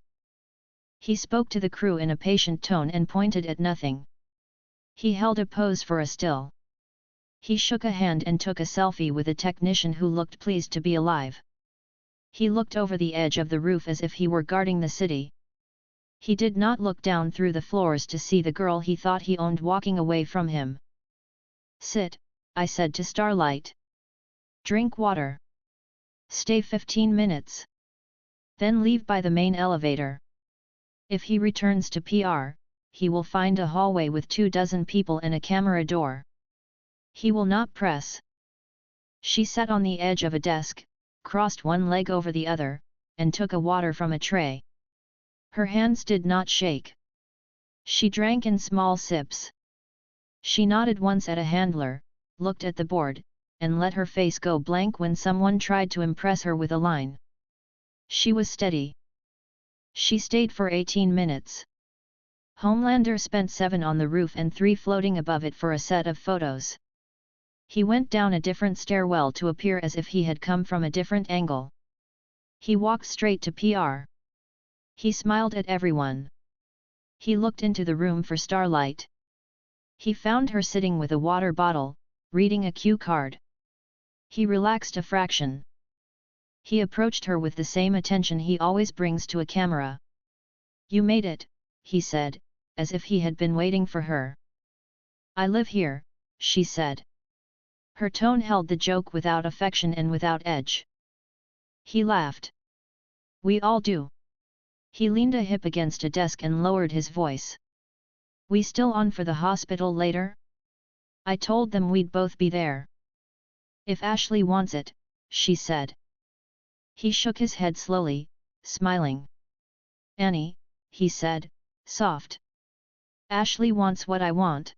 He spoke to the crew in a patient tone and pointed at nothing. He held a pose for a still. He shook a hand and took a selfie with a technician who looked pleased to be alive. He looked over the edge of the roof as if he were guarding the city. He did not look down through the floors to see the girl he thought he owned walking away from him. "Sit," I said to Starlight. "Drink water. Stay 15 minutes. Then leave by the main elevator. If he returns to PR, he will find a hallway with 24 people and a camera door. He will not press." She sat on the edge of a desk, crossed one leg over the other, and took a water from a tray. Her hands did not shake. She drank in small sips. She nodded once at a handler, looked at the board, and let her face go blank when someone tried to impress her with a line. She was steady. She stayed for 18 minutes. Homelander spent 7 on the roof and 3 floating above it for a set of photos. He went down a different stairwell to appear as if he had come from a different angle. He walked straight to PR. He smiled at everyone. He looked into the room for Starlight. He found her sitting with a water bottle, reading a cue card. He relaxed a fraction. He approached her with the same attention he always brings to a camera. "You made it," he said, as if he had been waiting for her. "I live here," she said. Her tone held the joke without affection and without edge. He laughed. "We all do." He leaned a hip against a desk and lowered his voice. "We still on for the hospital later?" I told them we'd both be there. "If Ashley wants it," she said. He shook his head slowly, smiling. "Annie, he said, soft. Ashley wants what I want.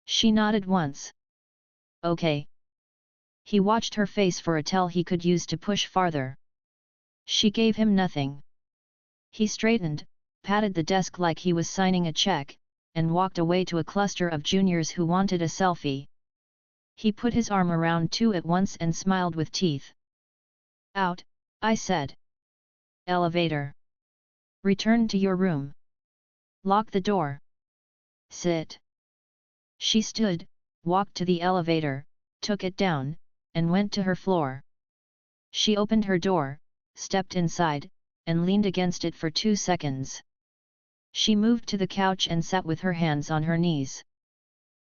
She nodded once. Okay. He watched her face for a tell he could use to push farther. She gave him nothing. He straightened, patted the desk like he was signing a check, and walked away to a cluster of juniors who wanted a selfie. He put his arm around two at once and smiled with teeth. Out, I said. Elevator. Return to your room. Lock the door. Sit. She stood, walked to the elevator, took it down, and went to her floor. She opened her door, stepped inside, and leaned against it for 2 seconds. She moved to the couch and sat with her hands on her knees.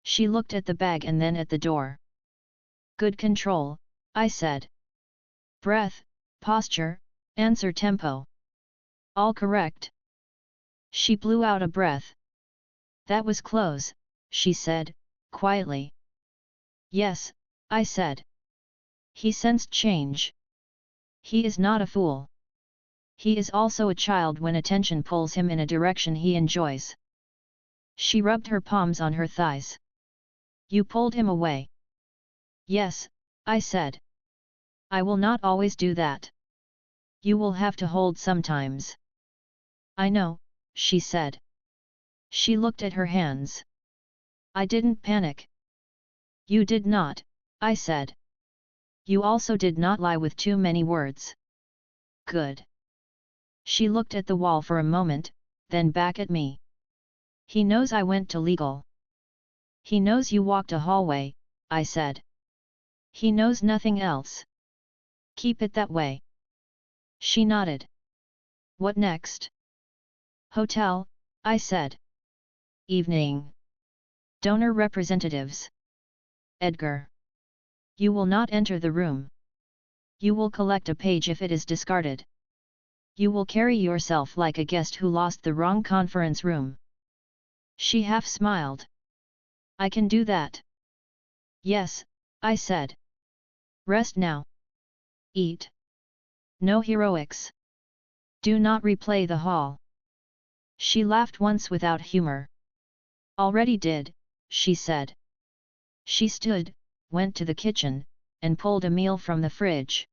She looked at the bag and then at the door. Good control, I said. Breath, posture, answer tempo. All correct. She blew out a breath. That was close, she said, quietly. Yes, I said. He sensed change. He is not a fool. He is also a child when attention pulls him in a direction he enjoys. She rubbed her palms on her thighs. You pulled him away. Yes, I said. I will not always do that. You will have to hold sometimes. I know, she said. She looked at her hands. I didn't panic. You did not, I said. You also did not lie with too many words. Good. She looked at the wall for a moment, then back at me. He knows I went to legal. He knows you walked a hallway, I said. He knows nothing else. Keep it that way. She nodded. What next? Hotel, I said. Evening. Donor representatives. Edgar. You will not enter the room. You will collect a page if it is discarded. You will carry yourself like a guest who lost the wrong conference room. She half smiled. I can do that. Yes, I said. Rest now. Eat. No heroics. Do not replay the hall. She laughed once without humor. Already did, she said. She stood, went to the kitchen, and pulled a meal from the fridge.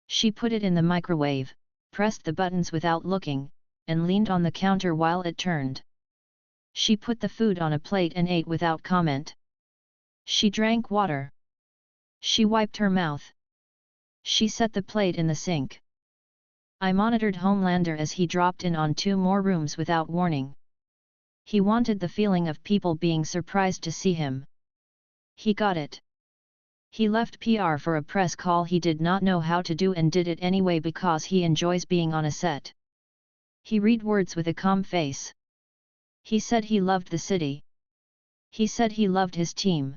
She put it in the microwave, pressed the buttons without looking, and leaned on the counter while it turned. She put the food on a plate and ate without comment. She drank water. She wiped her mouth. She set the plate in the sink. I monitored Homelander as he dropped in on 2 more rooms without warning. He wanted the feeling of people being surprised to see him. He got it. He left PR for a press call he did not know how to do and did it anyway because he enjoys being on a set. He read words with a calm face. He said he loved the city. He said he loved his team.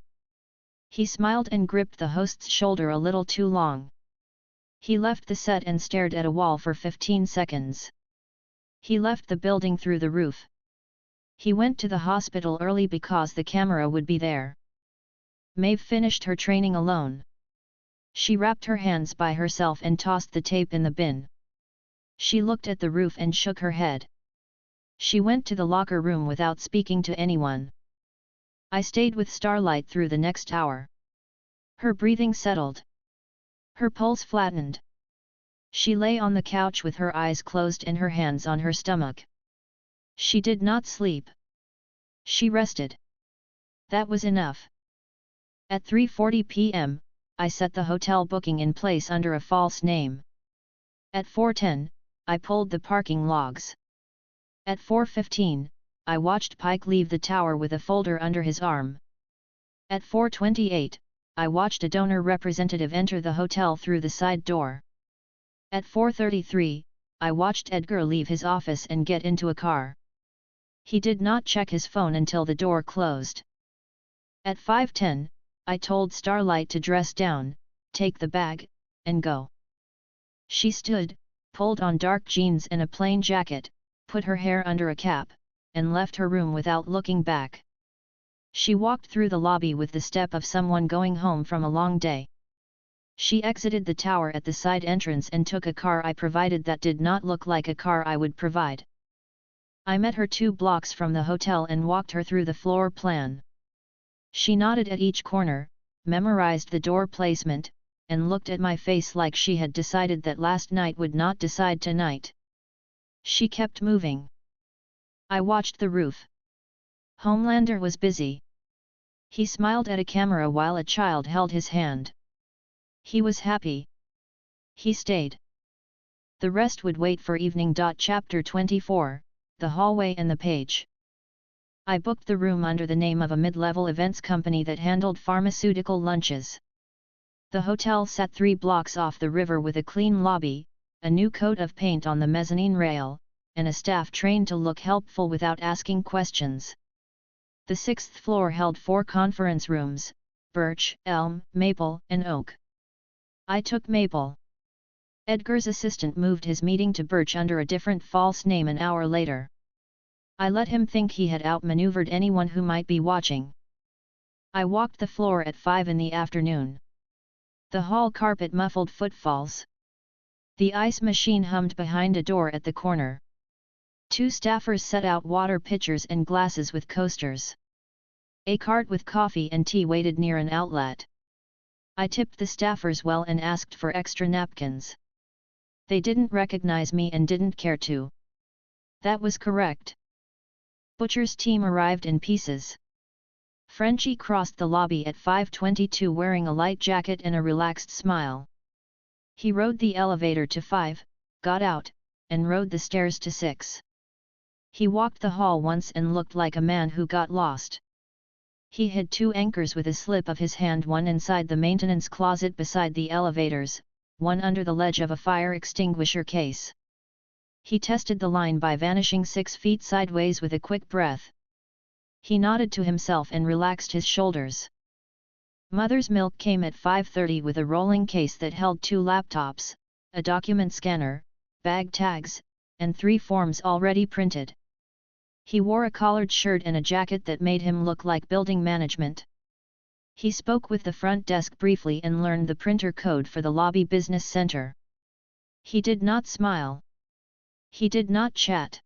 He smiled and gripped the host's shoulder a little too long. He left the set and stared at a wall for 15 seconds. He left the building through the roof. He went to the hospital early because the camera would be there. Maeve finished her training alone. She wrapped her hands by herself and tossed the tape in the bin. She looked at the roof and shook her head. She went to the locker room without speaking to anyone. I stayed with Starlight through the next hour. Her breathing settled. Her pulse flattened. She lay on the couch with her eyes closed and her hands on her stomach. She did not sleep. She rested. That was enough. At 3:40 p.m., I set the hotel booking in place under a false name. At 4:10, I pulled the parking logs. At 4:15, I watched Pike leave the tower with a folder under his arm. At 4:28, I watched a donor representative enter the hotel through the side door. At 4:33, I watched Edgar leave his office and get into a car. He did not check his phone until the door closed. At 5:10, I told Starlight to dress down, take the bag, and go. She stood, pulled on dark jeans and a plain jacket, put her hair under a cap, and left her room without looking back. She walked through the lobby with the step of someone going home from a long day. She exited the tower at the side entrance and took a car I provided that did not look like a car I would provide. I met her 2 blocks from the hotel and walked her through the floor plan. She nodded at each corner, memorized the door placement, and looked at my face like she had decided that last night would not decide tonight. She kept moving. I watched the roof. Homelander was busy. He smiled at a camera while a child held his hand. He was happy. He stayed. The rest would wait for evening. Chapter 24, The Hallway and the Page. I booked the room under the name of a mid-level events company that handled pharmaceutical lunches. The hotel sat 3 blocks off the river with a clean lobby, a new coat of paint on the mezzanine rail, and a staff trained to look helpful without asking questions. The 6th floor held 4 conference rooms: birch, elm, maple, and oak. I took maple. Edgar's assistant moved his meeting to birch under a different false name an hour later. I let him think he had outmaneuvered anyone who might be watching. I walked the floor at 5 in the afternoon. The hall carpet muffled footfalls. The ice machine hummed behind a door at the corner. 2 staffers set out water pitchers and glasses with coasters. A cart with coffee and tea waited near an outlet. I tipped the staffers well and asked for extra napkins. They didn't recognize me and didn't care to. That was correct. Butcher's team arrived in pieces. Frenchie crossed the lobby at 5:22 wearing a light jacket and a relaxed smile. He rode the elevator to 5, got out, and rode the stairs to 6. He walked the hall once and looked like a man who got lost. He had 2 anchors with a slip of his hand, one inside the maintenance closet beside the elevators, one under the ledge of a fire extinguisher case. He tested the line by vanishing 6 feet sideways with a quick breath. He nodded to himself and relaxed his shoulders. Mother's Milk came at 5:30 with a rolling case that held 2 laptops, a document scanner, bag tags, and 3 forms already printed. He wore a collared shirt and a jacket that made him look like building management. He spoke with the front desk briefly and learned the printer code for the lobby business center. He did not smile. He did not chat.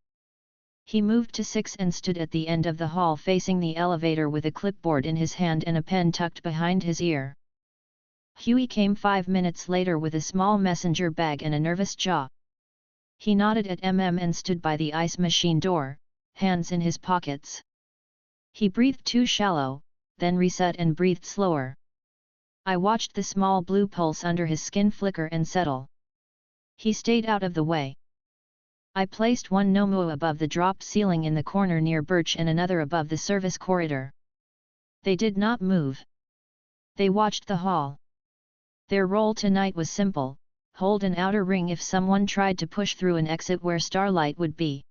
He moved to 6 and stood at the end of the hall facing the elevator with a clipboard in his hand and a pen tucked behind his ear. Huey came 5 minutes later with a small messenger bag and a nervous jaw. He nodded at and stood by the ice machine door, hands in his pockets. He breathed too shallow, then reset and breathed slower. I watched the small blue pulse under his skin flicker and settle. He stayed out of the way. I placed one Nomu above the drop ceiling in the corner near Birch and another above the service corridor. They did not move. They watched the hall. Their role tonight was simple: hold an outer ring if someone tried to push through an exit where Starlight would be.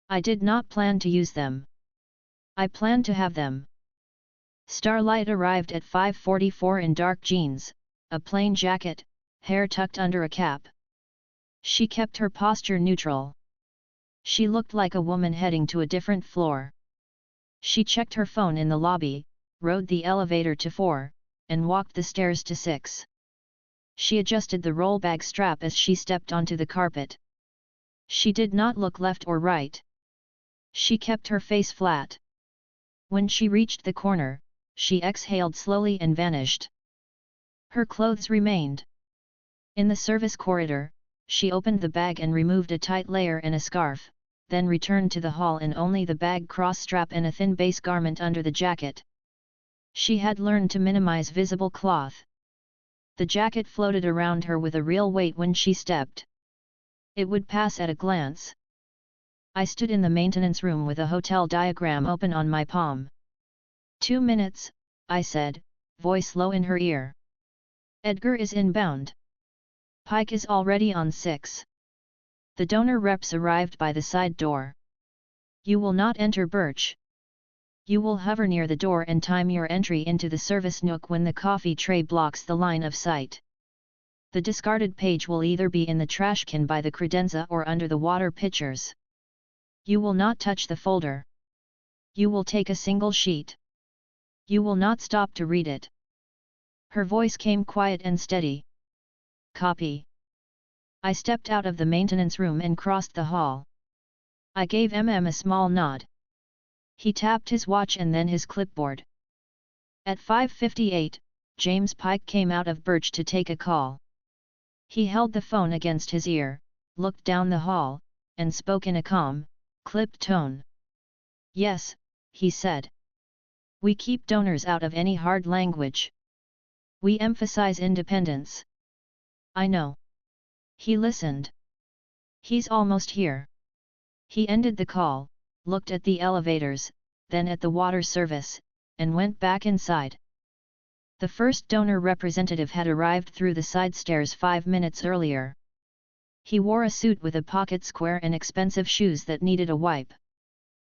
I did not plan to use them. I planned to have them. Starlight arrived at 5:44 in dark jeans, a plain jacket, hair tucked under a cap. She kept her posture neutral. She looked like a woman heading to a different floor. She checked her phone in the lobby, rode the elevator to 4, and walked the stairs to 6. She adjusted the roll bag strap as she stepped onto the carpet. She did not look left or right. She kept her face flat. When she reached the corner, she exhaled slowly and vanished. Her clothes remained. In the service corridor, she opened the bag and removed a tight layer and a scarf, then returned to the hall in only the bag cross-strap and a thin base garment under the jacket. She had learned to minimize visible cloth. The jacket floated around her with a real weight when she stepped. It would pass at a glance. I stood in the maintenance room with a hotel diagram open on my palm. 2 minutes, I said, voice low in her ear. Edgar is inbound. Pike is already on 6. The donor reps arrived by the side door. You will not enter Birch. You will hover near the door and time your entry into the service nook when the coffee tray blocks the line of sight. The discarded page will either be in the trash can by the credenza or under the water pitchers. You will not touch the folder. You will take a single sheet. You will not stop to read it. Her voice came quiet and steady. Copy. I stepped out of the maintenance room and crossed the hall. I gave a small nod. He tapped his watch and then his clipboard. At 5:58, James Pike came out of Birch to take a call. He held the phone against his ear, looked down the hall, and spoke in a calm, clipped tone. "Yes," he said. "We keep donors out of any hard language. We emphasize independence." "I know." He listened. "He's almost here." He ended the call, looked at the elevators, then at the water service, and went back inside. The first donor representative had arrived through the side stairs 5 minutes earlier. He wore a suit with a pocket square and expensive shoes that needed a wipe.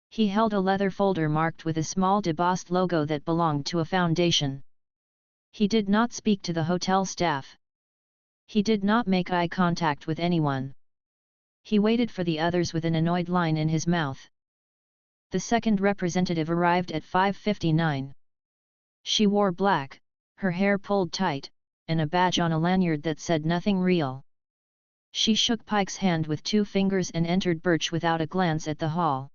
He held a leather folder marked with a small debossed logo that belonged to a foundation. He did not speak to the hotel staff. He did not make eye contact with anyone. He waited for the others with an annoyed line in his mouth. The second representative arrived at 5:59. She wore black, her hair pulled tight, and a badge on a lanyard that said "Nothing Real." She shook Pike's hand with 2 fingers and entered Birch without a glance at the hall.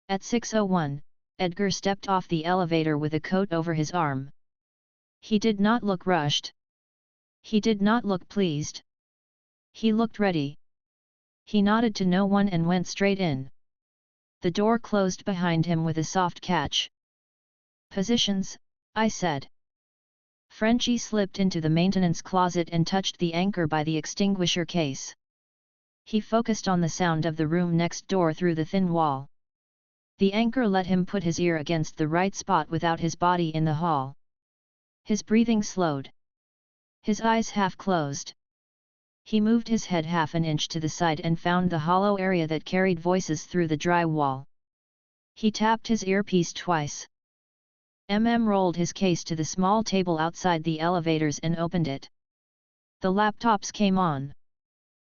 At 6:01, Edgar stepped off the elevator with a coat over his arm. He did not look rushed. He did not look pleased. He looked ready. He nodded to no one and went straight in. The door closed behind him with a soft catch. "Positions," I said. Frenchie slipped into the maintenance closet and touched the anchor by the extinguisher case. He focused on the sound of the room next door through the thin wall. The anchor let him put his ear against the right spot without his body in the hall. His breathing slowed. His eyes half closed. He moved his head half an inch to the side and found the hollow area that carried voices through the dry wall. He tapped his earpiece twice. Rolled his case to the small table outside the elevators and opened it. The laptops came on.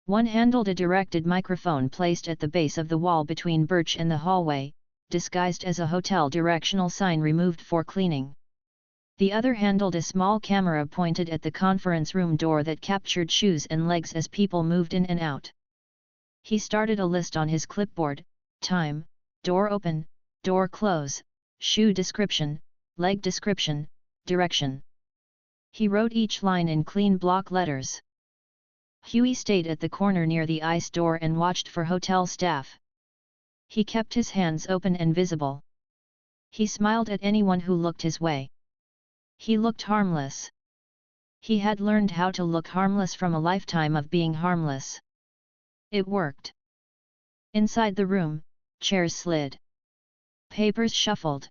One handled a directed microphone placed at the base of the wall between Birch and the hallway, disguised as a hotel directional sign removed for cleaning. The other handled a small camera pointed at the conference room door that captured shoes and legs as people moved in and out. He started a list on his clipboard: time, door open, door close, shoe description, leg description, direction. He wrote each line in clean block letters. Huey stayed at the corner near the ice door and watched for hotel staff. He kept his hands open and visible. He smiled at anyone who looked his way. He looked harmless. He had learned how to look harmless from a lifetime of being harmless. It worked. Inside the room, chairs slid. Papers shuffled.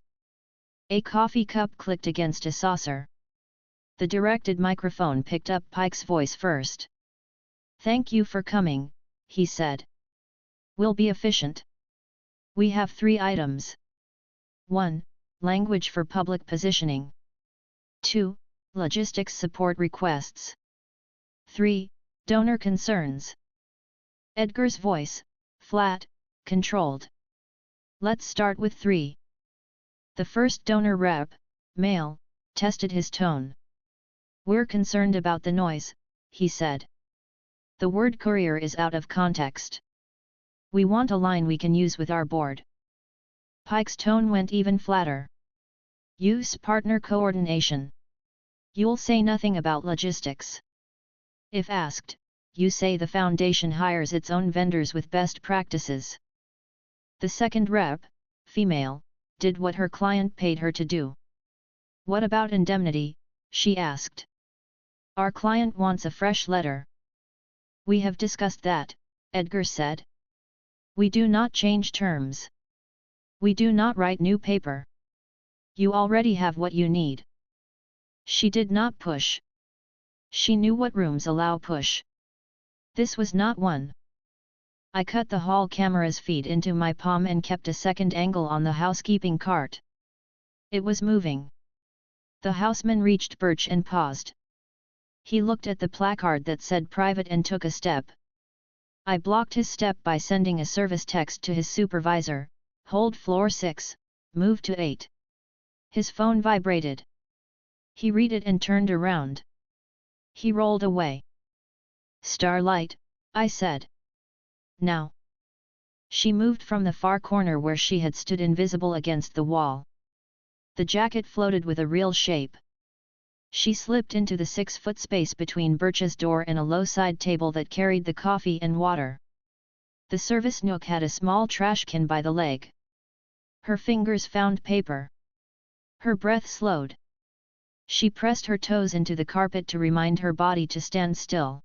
A coffee cup clicked against a saucer. The directed microphone picked up Pike's voice first. "Thank you for coming," he said. "We'll be efficient. We have 3 items. 1. Language for public positioning. 2. Logistics support requests. 3. Donor concerns." Edgar's voice, flat, controlled. "Let's start with 3. The first donor rep, male, tested his tone. "We're concerned about the noise," he said. "The word courier is out of context. We want a line we can use with our board." Pike's tone went even flatter. "Use partner coordination. You'll say nothing about logistics. If asked, you say the foundation hires its own vendors with best practices." The second rep, female, did what her client paid her to do. "What about indemnity?" she asked. "Our client wants a fresh letter." "We have discussed that," Edgar said. "We do not change terms. We do not write new paper. You already have what you need." She did not push. She knew what rooms allow push. This was not one. I cut the hall camera's feed into my palm and kept a second angle on the housekeeping cart. It was moving. The houseman reached Birch and paused. He looked at the placard that said private and took a step. I blocked his step by sending a service text to his supervisor: "Hold floor 6, move to 8. His phone vibrated. He read it and turned around. He rolled away. "Starlight," I said. "Now." She moved from the far corner where she had stood invisible against the wall. The jacket floated with a real shape. She slipped into the 6-foot space between Birch's door and a low side table that carried the coffee and water. The service nook had a small trash can by the leg. Her fingers found paper. Her breath slowed. She pressed her toes into the carpet to remind her body to stand still.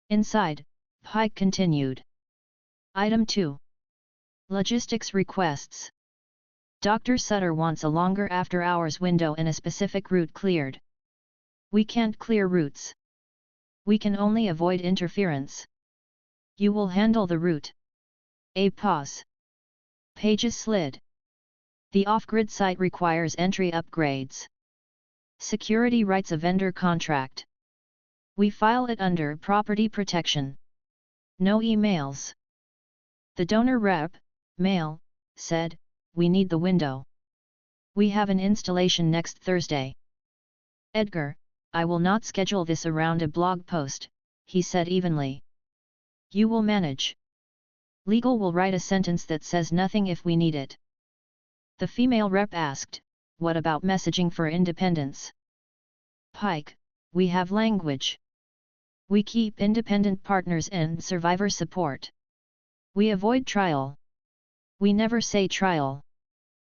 Inside, Pike continued. Item 2. Logistics requests. Dr. Sutter wants a longer after-hours window and a specific route cleared. We can't clear routes. We can only avoid interference. You will handle the route. A pause. Pages slid. The off-grid site requires entry upgrades. Security writes a vendor contract. We file it under property protection. No emails. The donor rep, mail, said, we need the window. We have an installation next Thursday. Edgar, I will not schedule this around a blog post, he said evenly. You will manage. Legal will write a sentence that says nothing if we need it. The female rep asked, what about messaging for independence? Pike, we have language. We keep independent partners and survivor support. We avoid trial. We never say trial.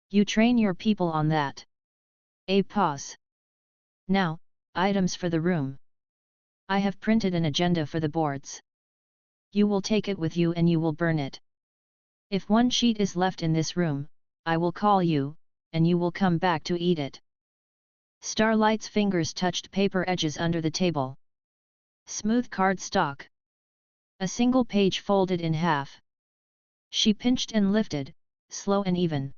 You train your people on that. A pause. Now, items for the room. I have printed an agenda for the boards. You will take it with you and you will burn it. If one sheet is left in this room, I will call you, and you will come back to eat it. Starlight's fingers touched paper edges under the table. Smooth cardstock. A single page folded in half. She pinched and lifted, slow and even.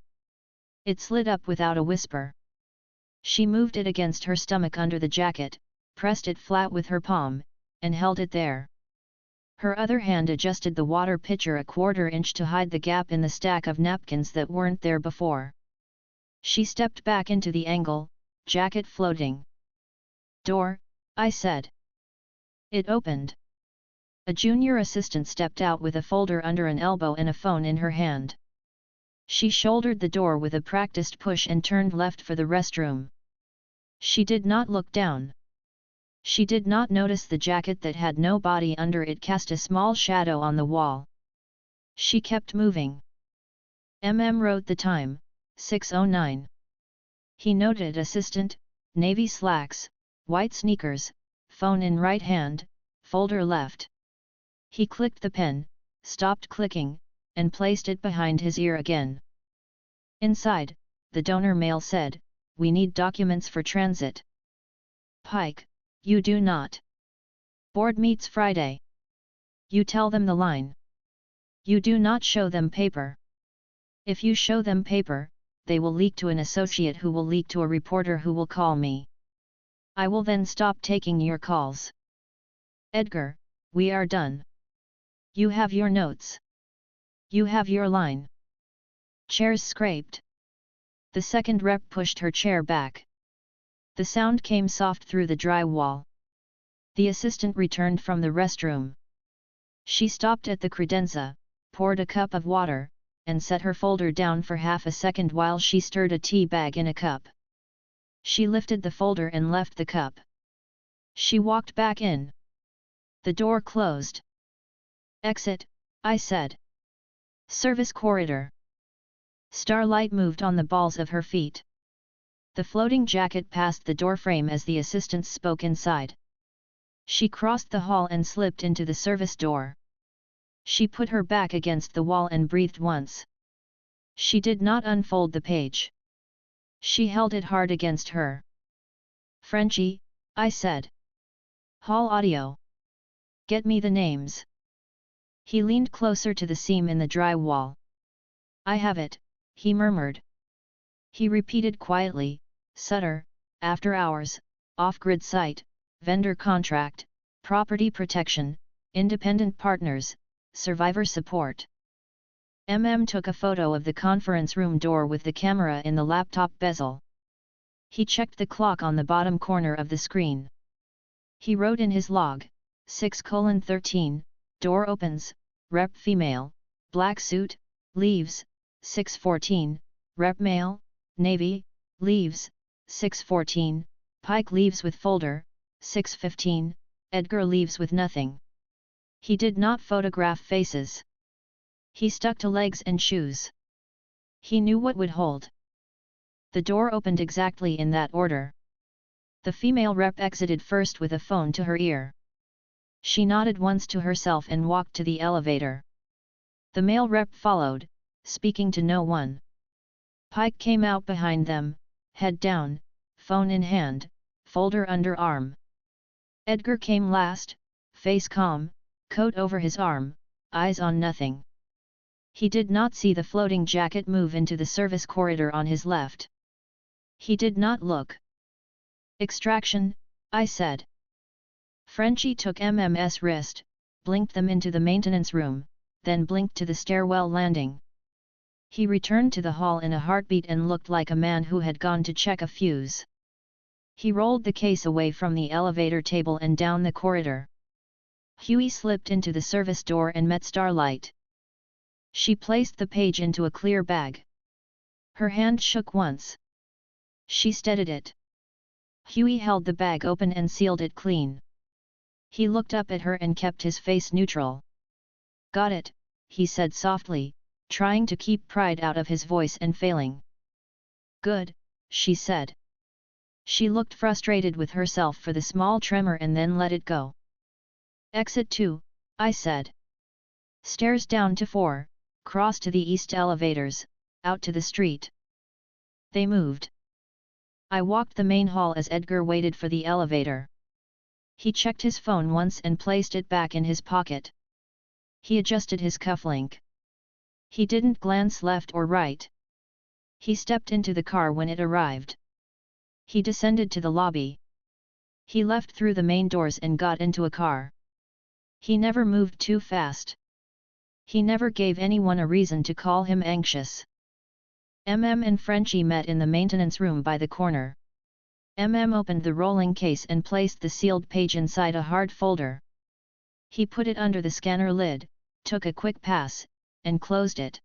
It slid up without a whisper. She moved it against her stomach under the jacket, pressed it flat with her palm, and held it there. Her other hand adjusted the water pitcher a 1/4 inch to hide the gap in the stack of napkins that weren't there before. She stepped back into the angle, jacket floating. Door, I said. It opened. A junior assistant stepped out with a folder under an elbow and a phone in her hand. She shouldered the door with a practiced push and turned left for the restroom. She did not look down. She did not notice the jacket that had no body under it cast a small shadow on the wall. She kept moving. wrote the time, 6:09. He noted assistant, navy slacks, white sneakers, phone in right hand, folder left. He clicked the pen, stopped clicking, and placed it behind his ear again. Inside, the donor mail said, we need documents for transit. Pike, you do not. Board meets Friday. You tell them the line. You do not show them paper. If you show them paper, they will leak to an associate who will leak to a reporter who will call me. I will then stop taking your calls. Edgar, we are done. You have your notes. You have your line. Chairs scraped. The second rep pushed her chair back. The sound came soft through the dry wall. The assistant returned from the restroom. She stopped at the credenza, poured a cup of water, and set her folder down for half a second while she stirred a tea bag in a cup. She lifted the folder and left the cup. She walked back in. The door closed. Exit, I said. Service corridor. Starlight moved on the balls of her feet. The floating jacket passed the doorframe as the assistant spoke inside. She crossed the hall and slipped into the service door. She put her back against the wall and breathed once. She did not unfold the page. She held it hard against her. Frenchie, I said. Hall audio. Get me the names. He leaned closer to the seam in the dry wall. I have it, he murmured. He repeated quietly, Sutter, after hours, off-grid site, vendor contract, property protection, independent partners, survivor support. Took a photo of the conference room door with the camera in the laptop bezel. He checked the clock on the bottom corner of the screen. He wrote in his log, 6:13, door opens, rep female, black suit, leaves, 614, rep male, navy, leaves, 614, Pike leaves with folder, 615, Edgar leaves with nothing. He did not photograph faces. He stuck to legs and shoes. He knew what would hold. The door opened exactly in that order. The female rep exited first with a phone to her ear. She nodded once to herself and walked to the elevator. The male rep followed, speaking to no one. Pike came out behind them, head down, phone in hand, folder under arm. Edgar came last, face calm, coat over his arm, eyes on nothing. He did not see the floating jacket move into the service corridor on his left. He did not look. Extraction, I said. Frenchie took MM's wrist, blinked them into the maintenance room, then blinked to the stairwell landing. He returned to the hall in a heartbeat and looked like a man who had gone to check a fuse. He rolled the case away from the elevator table and down the corridor. Huey slipped into the service door and met Starlight. She placed the page into a clear bag. Her hand shook once. She steadied it. Huey held the bag open and sealed it clean. He looked up at her and kept his face neutral. "Got it," he said softly, trying to keep pride out of his voice and failing. "Good," she said. She looked frustrated with herself for the small tremor and then let it go. "Exit 2, I said. Stairs down to 4, cross to the east elevators, out to the street." They moved. I walked the main hall as Edgar waited for the elevator. He checked his phone once and placed it back in his pocket. He adjusted his cufflink. He didn't glance left or right. He stepped into the car when it arrived. He descended to the lobby. He left through the main doors and got into a car. He never moved too fast. He never gave anyone a reason to call him anxious. And Frenchie met in the maintenance room by the corner. Opened the rolling case and placed the sealed page inside a hard folder. He put it under the scanner lid, took a quick pass, and closed it.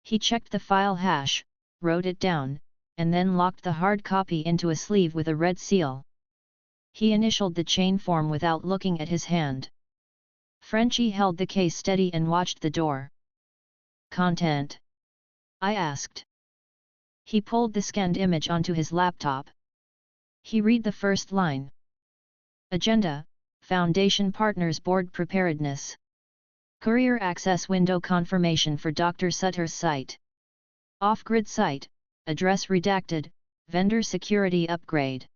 He checked the file hash, wrote it down, and then locked the hard copy into a sleeve with a red seal. He initialed the chain form without looking at his hand. Frenchie held the case steady and watched the door. "Content?" I asked. He pulled the scanned image onto his laptop. He read the first line. "Agenda, Foundation Partners Board Preparedness. Courier Access Window Confirmation for Dr. Sutter's site. Off-grid site, address redacted, vendor security upgrade.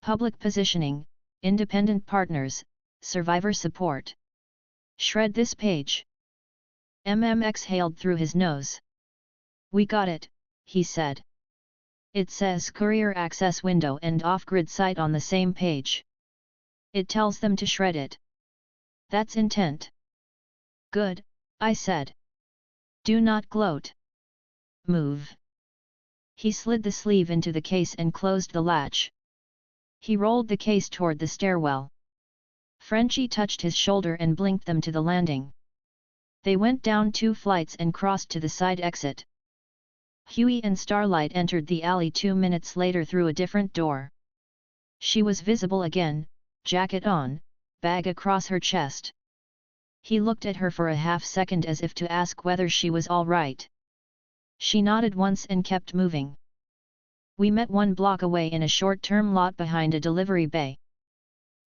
Public positioning, independent partners, survivor support. Shred this page." exhaled through his nose. "We got it," he said. "It says courier access window and off-grid site on the same page. It tells them to shred it. That's intent." "Good," I said. "Do not gloat. Move." He slid the sleeve into the case and closed the latch. He rolled the case toward the stairwell. Frenchie touched his shoulder and blinked them to the landing. They went down 2 flights and crossed to the side exit. Huey and Starlight entered the alley 2 minutes later through a different door. She was visible again, jacket on, bag across her chest. He looked at her for a half-second as if to ask whether she was all right. She nodded once and kept moving. We met 1 block away in a short-term lot behind a delivery bay.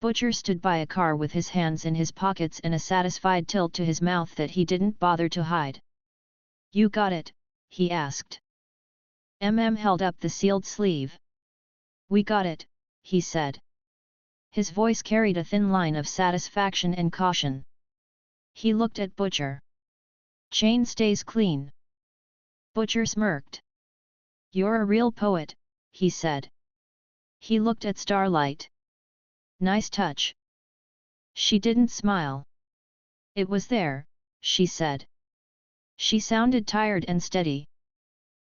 Butcher stood by a car with his hands in his pockets and a satisfied tilt to his mouth that he didn't bother to hide. "You got it?" he asked. Held up the sealed sleeve. "We got it," he said. His voice carried a thin line of satisfaction and caution. He looked at Butcher. "Chain stays clean." Butcher smirked. "You're a real poet," he said. He looked at Starlight. "Nice touch." She didn't smile. "It was there," she said. She sounded tired and steady.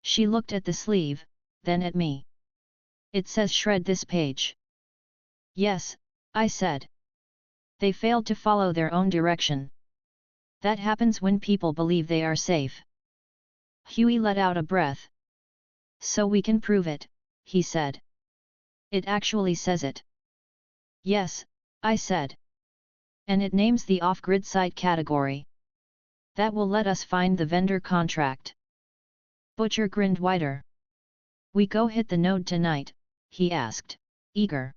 She looked at the sleeve, then at me. "It says shred this page." "Yes," I said. They failed to follow their own direction. That happens when people believe they are safe. Huey let out a breath. So we can prove it, he said. It actually says it. Yes, I said. And it names the off-grid site category. That will let us find the vendor contract. Butcher grinned wider. We go hit the node tonight, he asked, eager.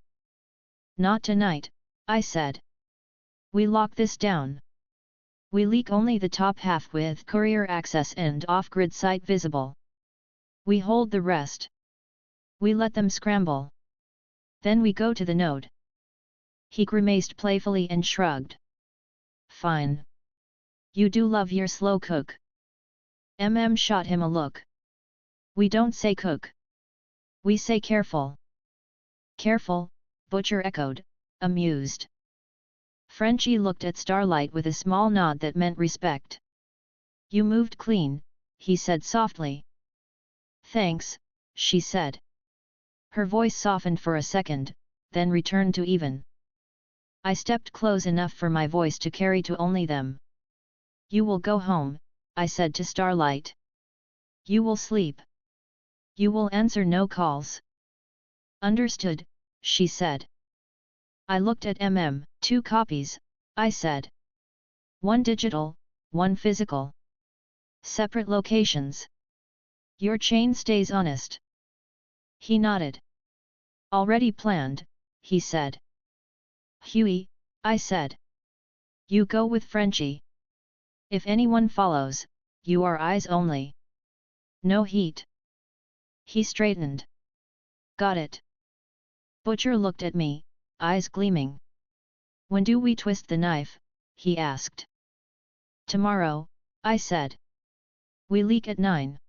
Not tonight, I said. We lock this down. We leak only the top half with courier access and off-grid site visible. We hold the rest. We let them scramble. Then we go to the node. He grimaced playfully and shrugged. Fine. You do love your slow cook. Shot him a look. We don't say cook. We say careful. Careful, Butcher echoed, amused. Frenchie looked at Starlight with a small nod that meant respect. You moved clean, he said softly. Thanks, she said. Her voice softened for a second, then returned to even. I stepped close enough for my voice to carry to only them. You will go home, I said to Starlight. You will sleep. You will answer no calls. Understood, she said. I looked at 2 copies, I said. One digital, one physical. Separate locations. Your chain stays honest. He nodded. Already planned, he said. Huey, I said. You go with Frenchie. If anyone follows, you are eyes only. No heat. He straightened. Got it. Butcher looked at me, eyes gleaming. When do we twist the knife? He asked. Tomorrow, I said. We leak at 9.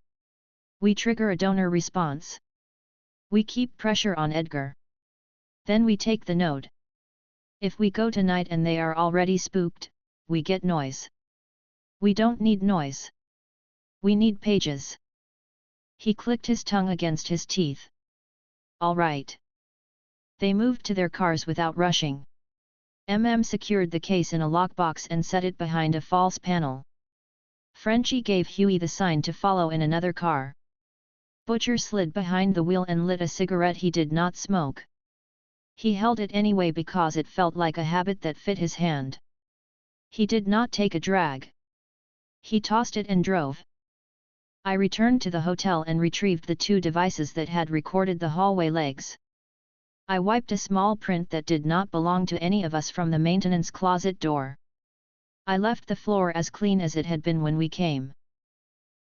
We trigger a donor response. We keep pressure on Edgar. Then we take the node. If we go tonight and they are already spooked, we get noise. We don't need noise. We need pages. He clicked his tongue against his teeth. All right. They moved to their cars without rushing. Secured the case in a lockbox and set it behind a false panel. Frenchie gave Huey the sign to follow in another car. Butcher slid behind the wheel and lit a cigarette he did not smoke. He held it anyway because it felt like a habit that fit his hand. He did not take a drag. He tossed it and drove. I returned to the hotel and retrieved the 2 devices that had recorded the hallway legs. I wiped a small print that did not belong to any of us from the maintenance closet door. I left the floor as clean as it had been when we came.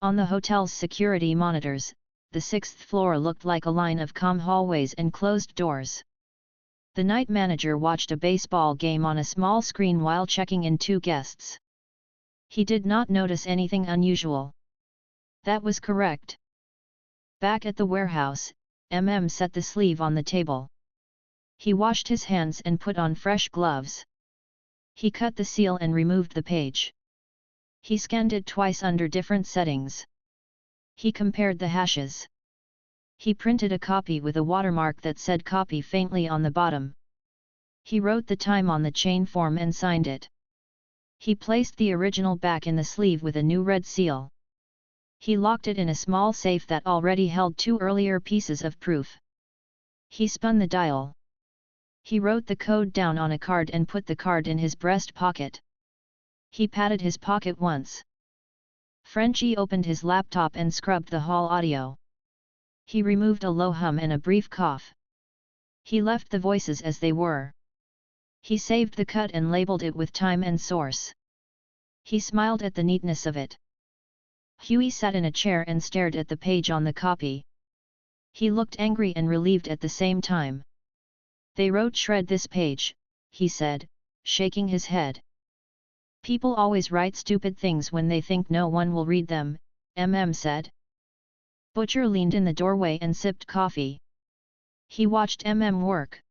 On the hotel's security monitors, the 6th floor looked like a line of calm hallways and closed doors. The night manager watched a baseball game on a small screen while checking in 2 guests. He did not notice anything unusual. That was correct. Back at the warehouse, set the sleeve on the table. He washed his hands and put on fresh gloves. He cut the seal and removed the page. He scanned it twice under different settings. He compared the hashes. He printed a copy with a watermark that said copy faintly on the bottom. He wrote the time on the chain form and signed it. He placed the original back in the sleeve with a new red seal. He locked it in a small safe that already held 2 earlier pieces of proof. He spun the dial. He wrote the code down on a card and put the card in his breast pocket. He patted his pocket once. Frenchie opened his laptop and scrubbed the hall audio. He removed a low hum and a brief cough. He left the voices as they were. He saved the cut and labeled it with time and source. He smiled at the neatness of it. Huey sat in a chair and stared at the page on the copy. He looked angry and relieved at the same time. They wrote shred this page, he said, shaking his head. People always write stupid things when they think no one will read them, said. Butcher leaned in the doorway and sipped coffee. He watched work.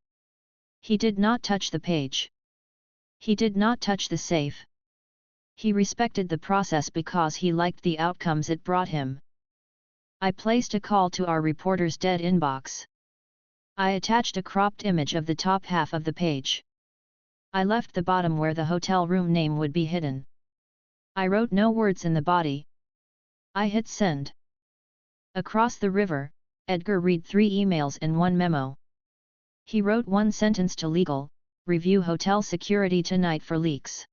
He did not touch the page. He did not touch the safe. He respected the process because he liked the outcomes it brought him. I placed a call to our reporter's dead inbox. I attached a cropped image of the top half of the page. I left the bottom where the hotel room name would be hidden. I wrote no words in the body. I hit send. Across the river, Edgar read 3 emails and 1 memo. He wrote 1 sentence to legal: review hotel security tonight for leaks.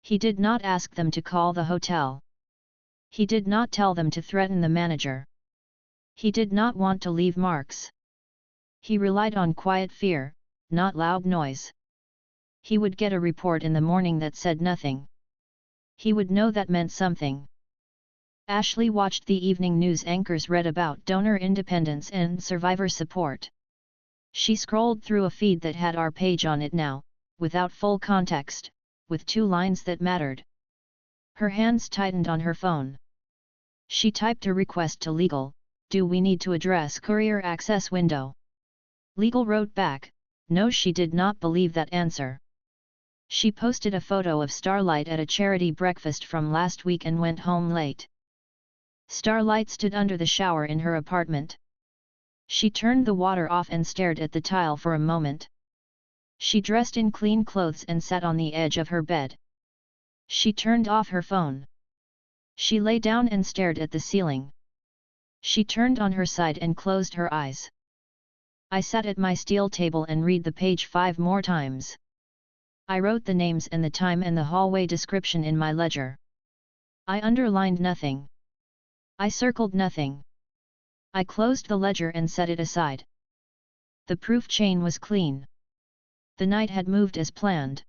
He did not ask them to call the hotel. He did not tell them to threaten the manager. He did not want to leave marks. He relied on quiet fear, not loud noise. He would get a report in the morning that said nothing. He would know that meant something. Ashley watched the evening news anchors read about donor independence and survivor support. She scrolled through a feed that had our page on it now, without full context, with 2 lines that mattered. Her hands tightened on her phone. She typed a request to legal: do we need to address courier access window? Legal wrote back, no. She did not believe that answer. She posted a photo of Starlight at a charity breakfast from last week and went home late. Starlight stood under the shower in her apartment. She turned the water off and stared at the tile for a moment. She dressed in clean clothes and sat on the edge of her bed. She turned off her phone. She lay down and stared at the ceiling. She turned on her side and closed her eyes. I sat at my steel table and read the page 5 more times. I wrote the names and the time and the hallway description in my ledger. I underlined nothing. I circled nothing. I closed the ledger and set it aside. The proof chain was clean. The night had moved as planned.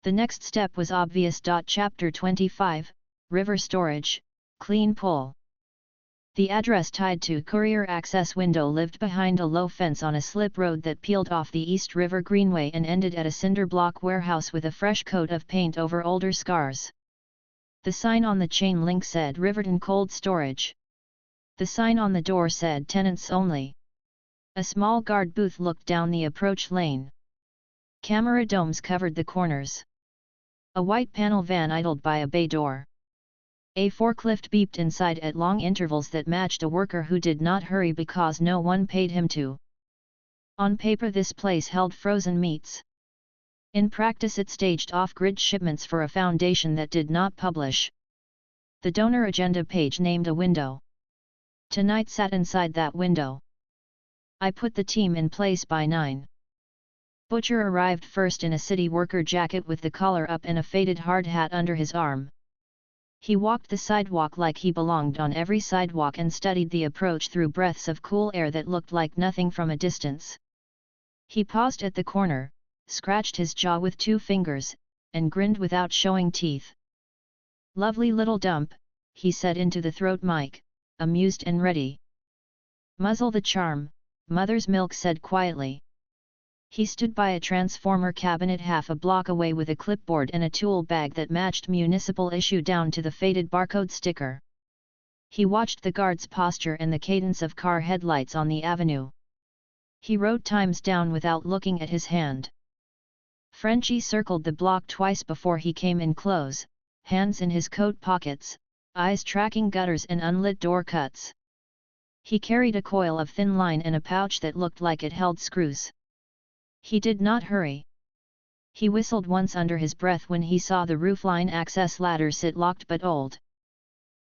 The next step was obvious. Chapter 25, River Storage, Clean Pull. The address tied to courier access window lived behind a low fence on a slip road that peeled off the East River Greenway and ended at a cinder block warehouse with a fresh coat of paint over older scars. The sign on the chain link said Riverton Cold Storage. The sign on the door said tenants only. A small guard booth looked down the approach lane. Camera domes covered the corners. A white panel van idled by a bay door. A forklift beeped inside at long intervals that matched a worker who did not hurry because no one paid him to. On paper this place held frozen meats. In practice it staged off-grid shipments for a foundation that did not publish. The donor agenda page named a window. Tonight sat inside that window. I put the team in place by 9. Butcher arrived first in a city worker jacket with the collar up and a faded hard hat under his arm. He walked the sidewalk like he belonged on every sidewalk and studied the approach through breaths of cool air that looked like nothing from a distance. He paused at the corner, scratched his jaw with 2 fingers, and grinned without showing teeth. "Lovely little dump," he said into the throat mic, amused and ready. "Muzzle the charm," Mother's Milk said quietly. He stood by a transformer cabinet half a block away with a clipboard and a tool bag that matched municipal issue down to the faded barcode sticker. He watched the guard's posture and the cadence of car headlights on the avenue. He wrote times down without looking at his hand. Frenchie circled the block twice before he came in close, hands in his coat pockets, eyes tracking gutters and unlit door cuts. He carried a coil of thin line and a pouch that looked like it held screws. He did not hurry. He whistled once under his breath when he saw the roofline access ladder sit locked but old.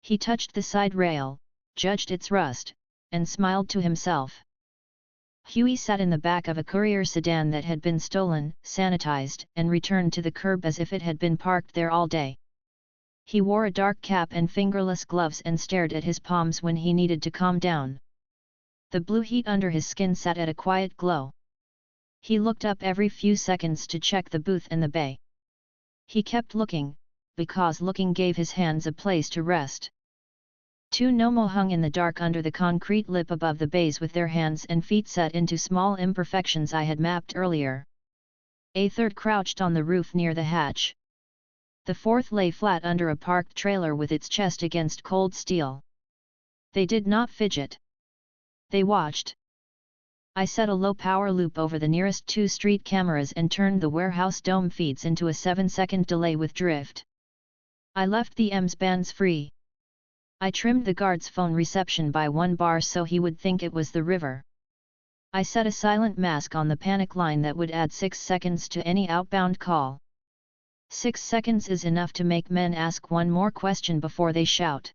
He touched the side rail, judged its rust, and smiled to himself. Huey sat in the back of a courier sedan that had been stolen, sanitized, and returned to the curb as if it had been parked there all day. He wore a dark cap and fingerless gloves and stared at his palms when he needed to calm down. The blue heat under his skin sat at a quiet glow. He looked up every few seconds to check the booth and the bay. He kept looking, because looking gave his hands a place to rest. 2 Nomo hung in the dark under the concrete lip above the bays with their hands and feet set into small imperfections I had mapped earlier. A third crouched on the roof near the hatch. The fourth lay flat under a parked trailer with its chest against cold steel. They did not fidget. They watched. I set a low-power loop over the nearest 2 street cameras and turned the warehouse dome feeds into a 7-second delay with drift. I left the EMS bands free. I trimmed the guard's phone reception by 1 bar so he would think it was the river. I set a silent mask on the panic line that would add 6 seconds to any outbound call. 6 seconds is enough to make men ask one more question before they shout.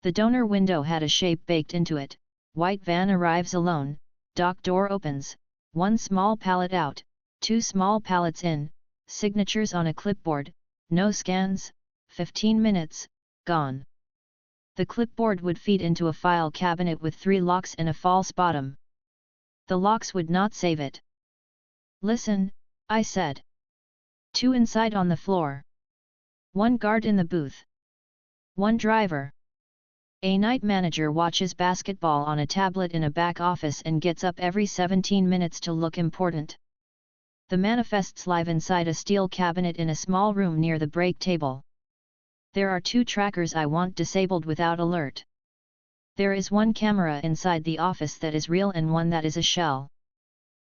The donor window had a shape baked into it. White van arrives alone, dock door opens, one small pallet out, two small pallets in, signatures on a clipboard, no scans, 15 minutes, gone. The clipboard would feed into a file cabinet with 3 locks and a false bottom. The locks would not save it. Listen, I said. 2 inside on the floor. 1 guard in the booth. 1 driver. A night manager watches basketball on a tablet in a back office and gets up every 17 minutes to look important. The manifests live inside a steel cabinet in a small room near the break table. There are 2 trackers I want disabled without alert. There is 1 camera inside the office that is real and 1 that is a shell.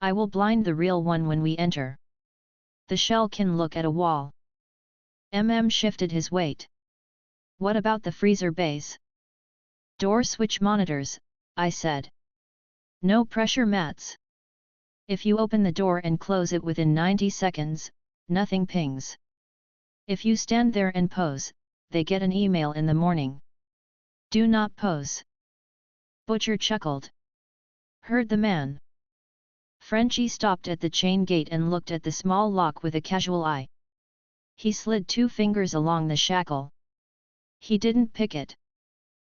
I will blind the real one when we enter. The shell can look at a wall. Shifted his weight. What about the freezer bays? Door switch monitors, I said. No pressure mats. If you open the door and close it within 90 seconds, nothing pings. If you stand there and pose, they get an email in the morning. Do not pose. Butcher chuckled. Heard the man. Frenchie stopped at the chain gate and looked at the small lock with a casual eye. He slid 2 fingers along the shackle. He didn't pick it.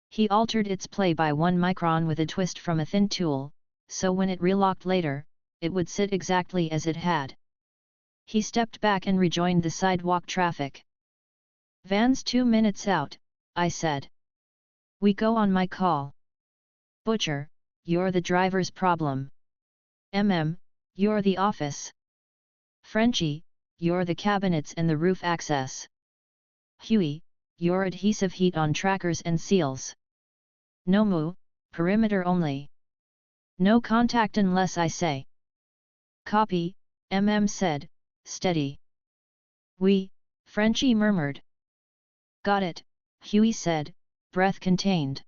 He altered its play by 1 micron with a twist from a thin tool, so when it relocked later, it would sit exactly as it had. He stepped back and rejoined the sidewalk traffic. Van's 2 minutes out, I said. We go on my call. Butcher, you're the driver's problem. You're the office. Frenchie, you're the cabinets and the roof access. Huey, you're adhesive heat on trackers and seals. Nomu, perimeter only. No contact unless I say. Copy, said, steady. Frenchie murmured. Got it, Huey said, breath contained.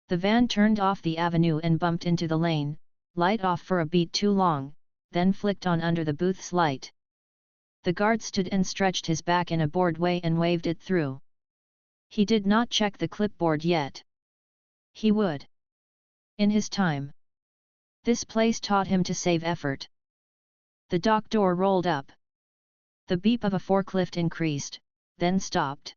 The van turned off the avenue and bumped into the lane, light off for a beat too long, then flicked on under the booth's light. The guard stood and stretched his back in a bored way and waved it through. He did not check the clipboard yet. He would. In his time. This place taught him to save effort. The dock door rolled up. The beep of a forklift increased, then stopped.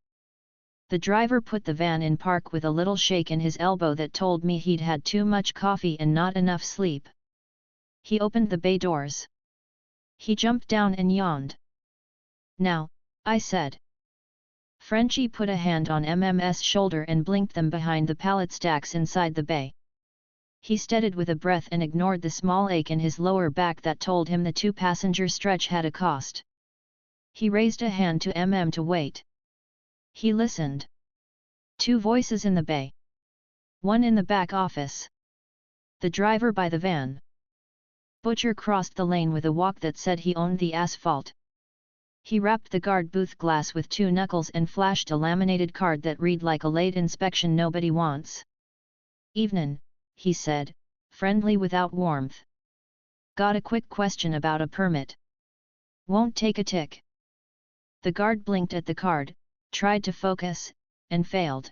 The driver put the van in park with a little shake in his elbow that told me he'd had too much coffee and not enough sleep. He opened the bay doors. He jumped down and yawned. Now, I said. Frenchie put a hand on MM's shoulder and blinked them behind the pallet stacks inside the bay. He steadied with a breath and ignored the small ache in his lower back that told him the 2-passenger stretch had a cost. He raised a hand to to wait. He listened. 2 voices in the bay. 1 in the back office. The driver by the van. Butcher crossed the lane with a walk that said he owned the asphalt. He rapped the guard booth glass with 2 knuckles and flashed a laminated card that read like a late inspection nobody wants. Evenin', he said, friendly without warmth. Got a quick question about a permit. Won't take a tick. The guard blinked at the card, tried to focus, and failed.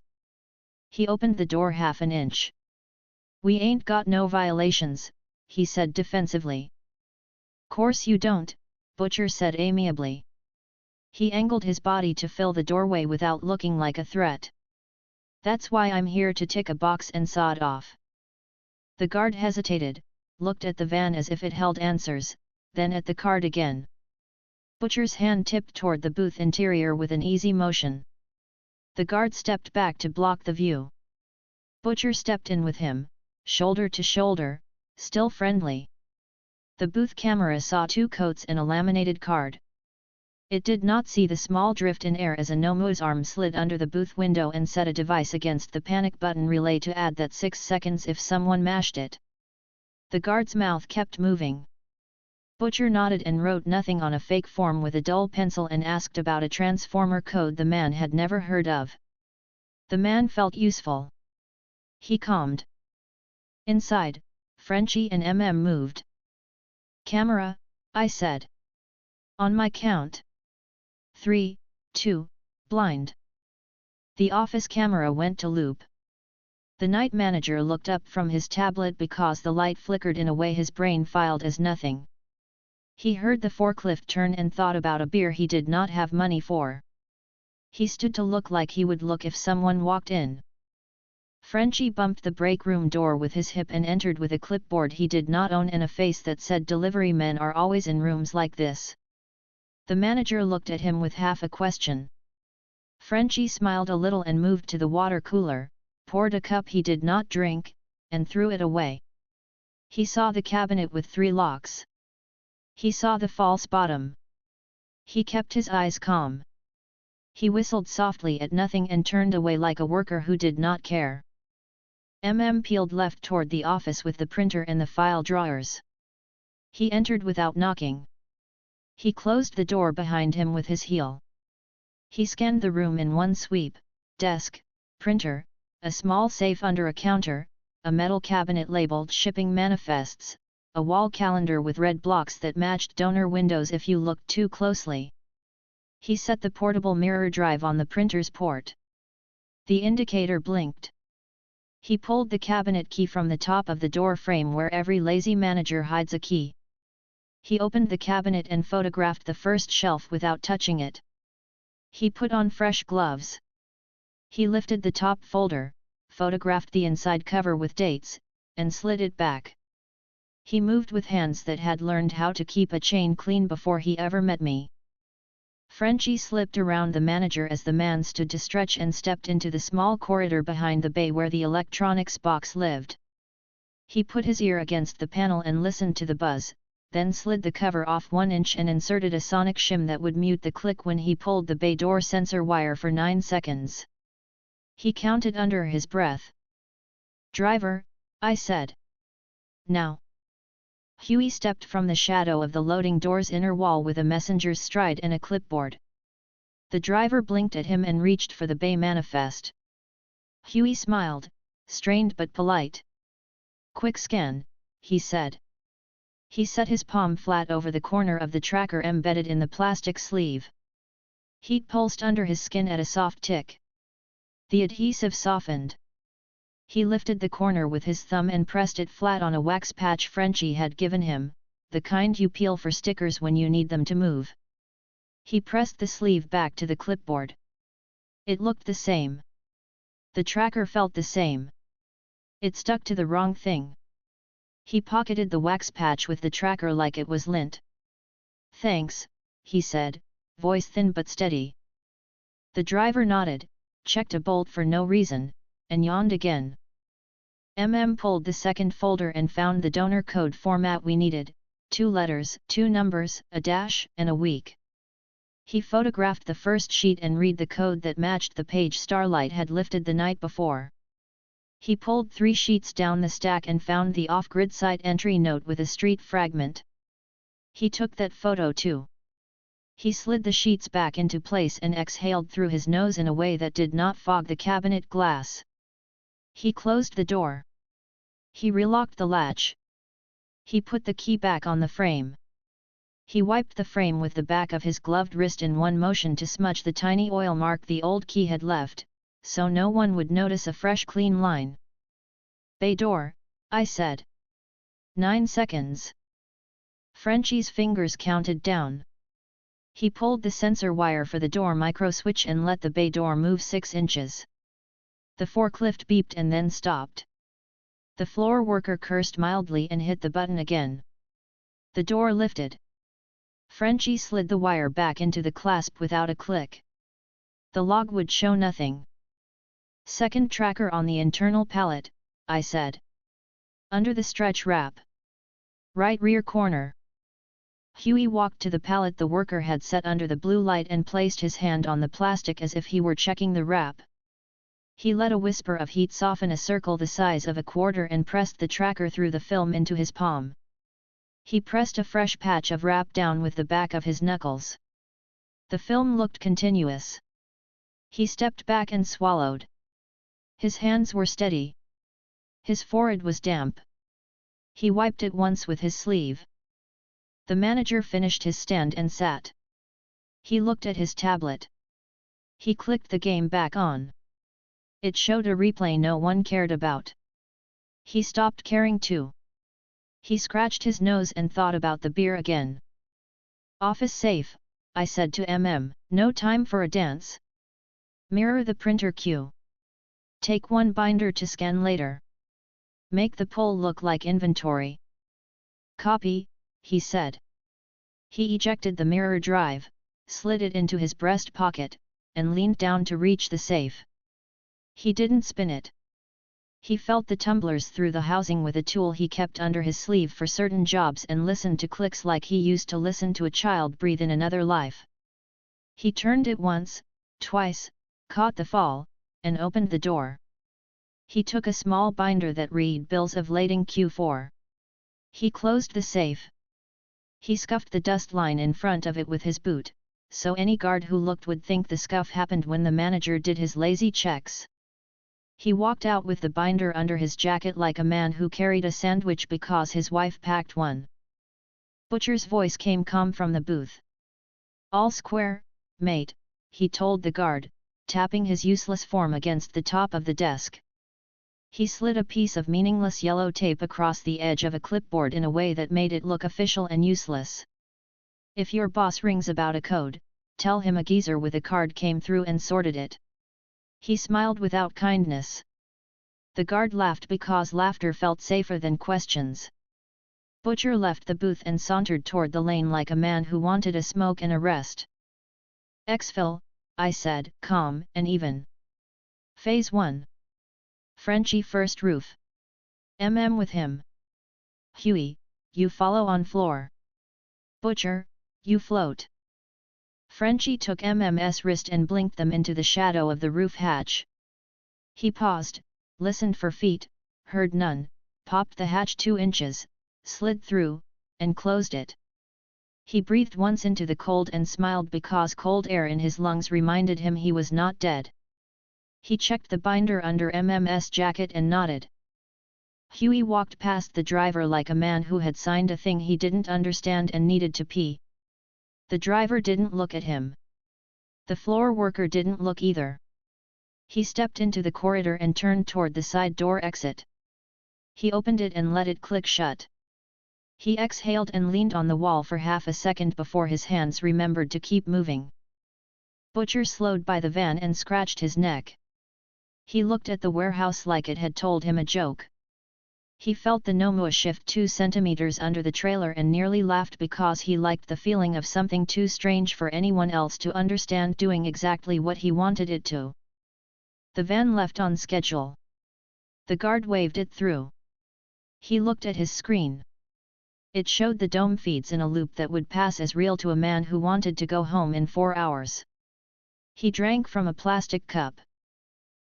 He opened the door half an inch. We ain't got no violations, he said defensively. Course you don't, Butcher said amiably. He angled his body to fill the doorway without looking like a threat. That's why I'm here to tick a box and saw it off. The guard hesitated, looked at the van as if it held answers, then at the card again. Butcher's hand tipped toward the booth interior with an easy motion. The guard stepped back to block the view. Butcher stepped in with him, shoulder to shoulder, still friendly. The booth camera saw 2 coats and a laminated card. It did not see the small drift in air as a Nomu's arm slid under the booth window and set a device against the panic button relay to add that 6 seconds if someone mashed it. The guard's mouth kept moving. Butcher nodded and wrote nothing on a fake form with a dull pencil and asked about a transformer code the man had never heard of. The man felt useful. He calmed. Inside, Frenchie and moved. Camera, I said. On my count. 3, 2, blind. The office camera went to loop. The night manager looked up from his tablet because the light flickered in a way his brain filed as nothing. He heard the forklift turn and thought about a beer he did not have money for. He stood to look like he would look if someone walked in. Frenchie bumped the break room door with his hip and entered with a clipboard he did not own and a face that said delivery men are always in rooms like this. The manager looked at him with half a question. Frenchie smiled a little and moved to the water cooler, poured a cup he did not drink, and threw it away. He saw the cabinet with 3 locks. He saw the false bottom. He kept his eyes calm. He whistled softly at nothing and turned away like a worker who did not care. Peeled left toward the office with the printer and the file drawers. He entered without knocking. He closed the door behind him with his heel. He scanned the room in one sweep: desk, printer, a small safe under a counter, a metal cabinet labeled shipping manifests, a wall calendar with red blocks that matched donor windows if you looked too closely. He set the portable mirror drive on the printer's port. The indicator blinked. He pulled the cabinet key from the top of the door frame where every lazy manager hides a key. He opened the cabinet and photographed the first shelf without touching it. He put on fresh gloves. He lifted the top folder, photographed the inside cover with dates, and slid it back. He moved with hands that had learned how to keep a chain clean before he ever met me. Frenchie slipped around the manager as the man stood to stretch and stepped into the small corridor behind the bay where the electronics box lived. He put his ear against the panel and listened to the buzz, then slid the cover off 1 inch and inserted a sonic shim that would mute the click when he pulled the bay door sensor wire for 9 seconds. He counted under his breath. "Driver," I said. "Now." Huey stepped from the shadow of the loading door's inner wall with a messenger's stride and a clipboard. The driver blinked at him and reached for the bay manifest. Huey smiled, strained but polite. "Quick scan," he said. He set his palm flat over the corner of the tracker embedded in the plastic sleeve. Heat pulsed under his skin at a soft tick. The adhesive softened. He lifted the corner with his thumb and pressed it flat on a wax patch Frenchie had given him, the kind you peel for stickers when you need them to move. He pressed the sleeve back to the clipboard. It looked the same. The tracker felt the same. It stuck to the wrong thing. He pocketed the wax patch with the tracker like it was lint. "Thanks," he said, voice thin but steady. The driver nodded, checked a bolt for no reason, and yawned again. Pulled the second folder and found the donor code format we needed: 2 letters, 2 numbers, a dash, and a week. He photographed the first sheet and read the code that matched the page Starlight had lifted the night before. He pulled 3 sheets down the stack and found the off-grid site entry note with a street fragment. He took that photo too. He slid the sheets back into place and exhaled through his nose in a way that did not fog the cabinet glass. He closed the door. He relocked the latch. He put the key back on the frame. He wiped the frame with the back of his gloved wrist in one motion to smudge the tiny oil mark the old key had left, so no one would notice a fresh clean line. "Bay door," I said. 9 seconds. Frenchie's fingers counted down. He pulled the sensor wire for the door micro switch and let the bay door move 6 inches. The forklift beeped and then stopped. The floor worker cursed mildly and hit the button again. The door lifted. Frenchie slid the wire back into the clasp without a click. The log would show nothing. "Second tracker on the internal pallet," I said. "Under the stretch wrap. Right rear corner." Huey walked to the pallet the worker had set under the blue light and placed his hand on the plastic as if he were checking the wrap. He let a whisper of heat soften a circle the size of a quarter and pressed the tracker through the film into his palm. He pressed a fresh patch of wrap down with the back of his knuckles. The film looked continuous. He stepped back and swallowed. His hands were steady. His forehead was damp. He wiped it once with his sleeve. The manager finished his stand and sat. He looked at his tablet. He clicked the game back on. It showed a replay no one cared about. He stopped caring too. He scratched his nose and thought about the beer again. "Office safe," I said to "No time for a dance. Mirror the printer queue. Take one binder to scan later. Make the pull look like inventory." "Copy," he said. He ejected the mirror drive, slid it into his breast pocket, and leaned down to reach the safe. He didn't spin it. He felt the tumblers through the housing with a tool he kept under his sleeve for certain jobs and listened to clicks like he used to listen to a child breathe in another life. He turned it once, twice, caught the fall, and opened the door. He took a small binder that read bills of lading Q4. He closed the safe. He scuffed the dust line in front of it with his boot, so any guard who looked would think the scuff happened when the manager did his lazy checks. He walked out with the binder under his jacket like a man who carried a sandwich because his wife packed one. Butcher's voice came calm from the booth. "All square, mate," he told the guard, tapping his useless form against the top of the desk. He slid a piece of meaningless yellow tape across the edge of a clipboard in a way that made it look official and useless. "If your boss rings about a code, tell him a geezer with a card came through and sorted it." He smiled without kindness. The guard laughed because laughter felt safer than questions. Butcher left the booth and sauntered toward the lane like a man who wanted a smoke and a rest. "Exfil," I said, calm and even. "Phase 1. Frenchie first roof. With him. Huey, you follow on floor. Butcher, you float." Frenchie took MM's wrist and blinked them into the shadow of the roof hatch. He paused, listened for feet, heard none, popped the hatch 2 inches, slid through, and closed it. He breathed once into the cold and smiled because cold air in his lungs reminded him he was not dead. He checked the binder under MM's jacket and nodded. Huey walked past the driver like a man who had signed a thing he didn't understand and needed to pee. The driver didn't look at him. The floor worker didn't look either. He stepped into the corridor and turned toward the side door exit. He opened it and let it click shut. He exhaled and leaned on the wall for half a second before his hands remembered to keep moving. Butcher slowed by the van and scratched his neck. He looked at the warehouse like it had told him a joke. He felt the Nomua shift 2 centimeters under the trailer and nearly laughed because he liked the feeling of something too strange for anyone else to understand doing exactly what he wanted it to. The van left on schedule. The guard waved it through. He looked at his screen. It showed the dome feeds in a loop that would pass as real to a man who wanted to go home in 4 hours. He drank from a plastic cup.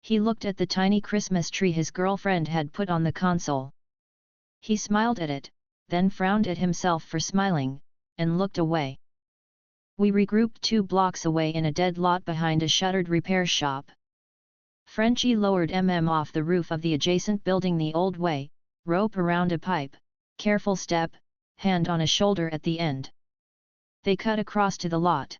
He looked at the tiny Christmas tree his girlfriend had put on the console. He smiled at it, then frowned at himself for smiling, and looked away. We regrouped 2 blocks away in a dead lot behind a shuttered repair shop. Frenchie lowered off the roof of the adjacent building the old way, rope around a pipe, careful step, hand on a shoulder at the end. They cut across to the lot.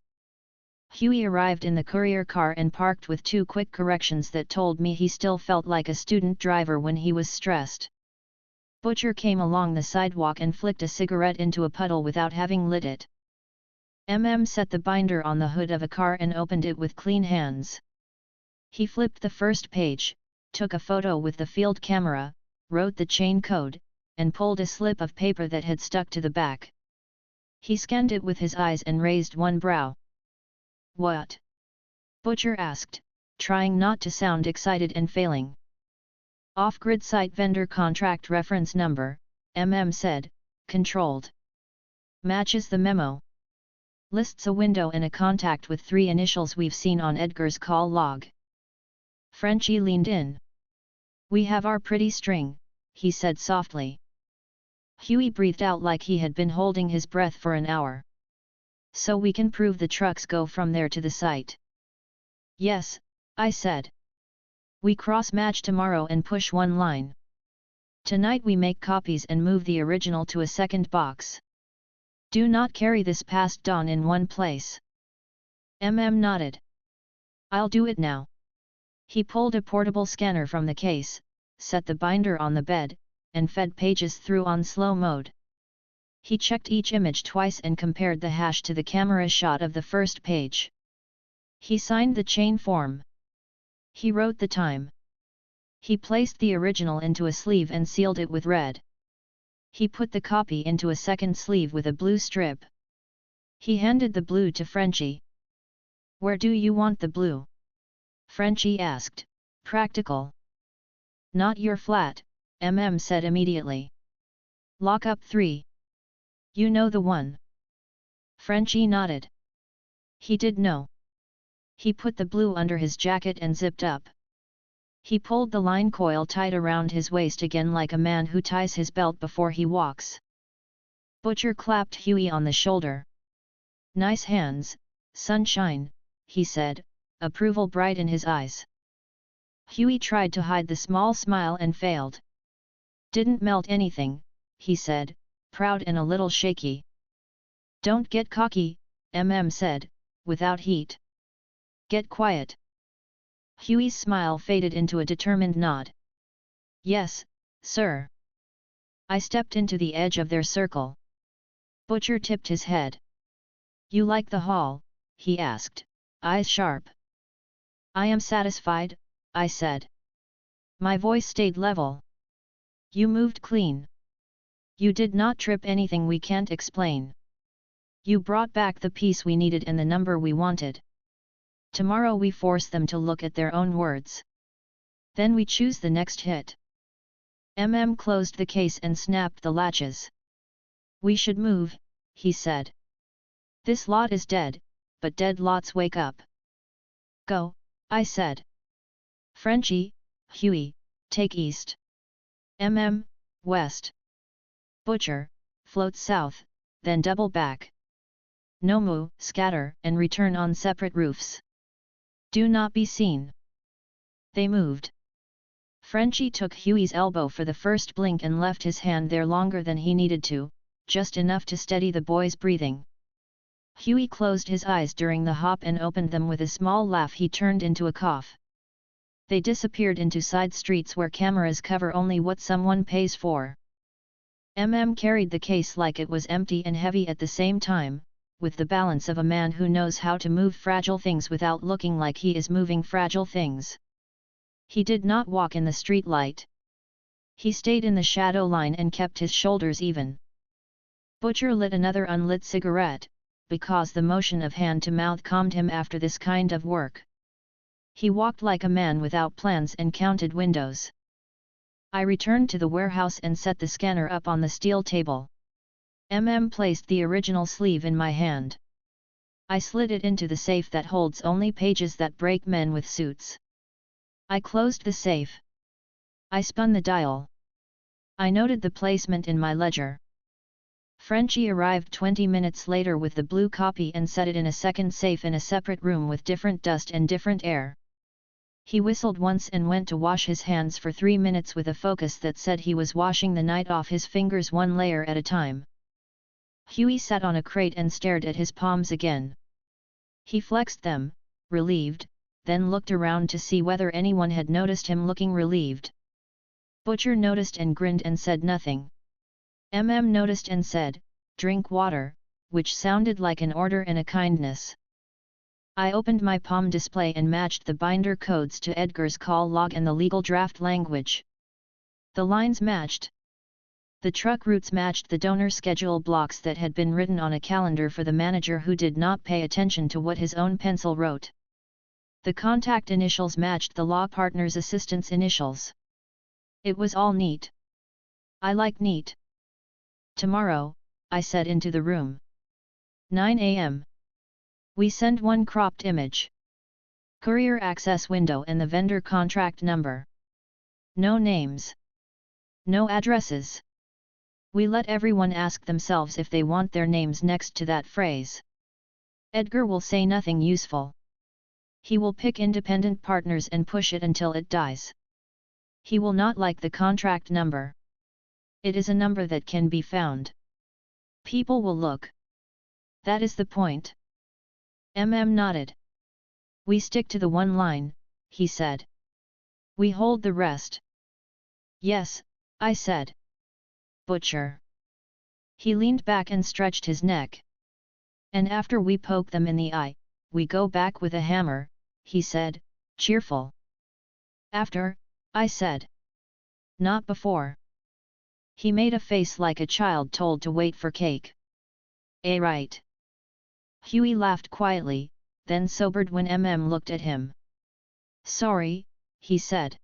Huey arrived in the courier car and parked with 2 quick corrections that told me he still felt like a student driver when he was stressed. Butcher came along the sidewalk and flicked a cigarette into a puddle without having lit it. Set the binder on the hood of a car and opened it with clean hands. He flipped the first page, took a photo with the field camera, wrote the chain code, and pulled a slip of paper that had stuck to the back. He scanned it with his eyes and raised one brow. "What?" Butcher asked, trying not to sound excited and failing. "Off-grid site vendor contract reference number," said, controlled. "Matches the memo. Lists a window and a contact with 3 initials we've seen on Edgar's call log." Frenchie leaned in. "We have our pretty string," he said softly. Huey breathed out like he had been holding his breath for an hour. "So we can prove the trucks go from there to the site." "Yes," I said. "We cross-match tomorrow and push one line. Tonight we make copies and move the original to a second box. Do not carry this past dawn in one place." Nodded. I'll do it now. He pulled a portable scanner from the case, set the binder on the bed, and fed pages through on slow mode. He checked each image twice and compared the hash to the camera shot of the first page. He signed the chain form. He wrote the time. He placed the original into a sleeve and sealed it with red. He put the copy into a second sleeve with a blue strip. He handed the blue to Frenchie. Where do you want the blue? Frenchie asked. Practical. Not your flat, said immediately. Lock up 3. You know the one. Frenchie nodded. He did know. He put the blue under his jacket and zipped up. He pulled the line coil tight around his waist again like a man who ties his belt before he walks. Butcher clapped Huey on the shoulder. Nice hands, sunshine, he said, approval bright in his eyes. Huey tried to hide the small smile and failed. Didn't melt anything, he said, proud and a little shaky. Don't get cocky, said, without heat. Get quiet. Huey's smile faded into a determined nod. Yes, sir. I stepped into the edge of their circle. Butcher tipped his head. You like the haul? He asked, eyes sharp. I am satisfied, I said. My voice stayed level. You moved clean. You did not trip anything we can't explain. You brought back the piece we needed and the number we wanted. Tomorrow we force them to look at their own words. Then we choose the next hit. Closed the case and snapped the latches. We should move, he said. This lot is dead, but dead lots wake up. Go, I said. Frenchie, Huey, take east. West. Butcher, float south, then double back. Nomu, scatter and return on separate roofs. Do not be seen. They moved. Frenchie took Huey's elbow for the first blink and left his hand there longer than he needed to, just enough to steady the boy's breathing. Huey closed his eyes during the hop and opened them with a small laugh he turned into a cough. They disappeared into side streets where cameras cover only what someone pays for. Carried the case like it was empty and heavy at the same time, with the balance of a man who knows how to move fragile things without looking like he is moving fragile things. He did not walk in the street light. He stayed in the shadow line and kept his shoulders even. Butcher lit another unlit cigarette, because the motion of hand to mouth calmed him after this kind of work. He walked like a man without plans and counted windows. I returned to the warehouse and set the scanner up on the steel table. Placed the original sleeve in my hand. I slid it into the safe that holds only pages that break men with suits. I closed the safe. I spun the dial. I noted the placement in my ledger. Frenchie arrived 20 minutes later with the blue copy and set it in a second safe in a separate room with different dust and different air. He whistled once and went to wash his hands for 3 minutes with a focus that said he was washing the night off his fingers one layer at a time. Huey sat on a crate and stared at his palms again. He flexed them, relieved, then looked around to see whether anyone had noticed him looking relieved. Butcher noticed and grinned and said nothing. Noticed and said, "Drink water," which sounded like an order and a kindness. I opened my palm display and matched the binder codes to Edgar's call log and the legal draft language. The lines matched. The truck routes matched the donor schedule blocks that had been written on a calendar for the manager who did not pay attention to what his own pencil wrote. The contact initials matched the law partner's assistant's initials. It was all neat. I like neat. Tomorrow, I said into the room. 9 a.m. We send one cropped image. Courier access window and the vendor contract number. No names. No addresses. We let everyone ask themselves if they want their names next to that phrase. Edgar will say nothing useful. He will pick independent partners and push it until it dies. He will not like the contract number. It is a number that can be found. People will look. That is the point. Nodded. We stick to the one line, he said. We hold the rest. Yes, I said. Butcher. He leaned back and stretched his neck. And after we poke them in the eye, we go back with a hammer, he said, cheerful. After, I said. Not before. He made a face like a child told to wait for cake. Right. Huey laughed quietly, then sobered when looked at him. Sorry, he said.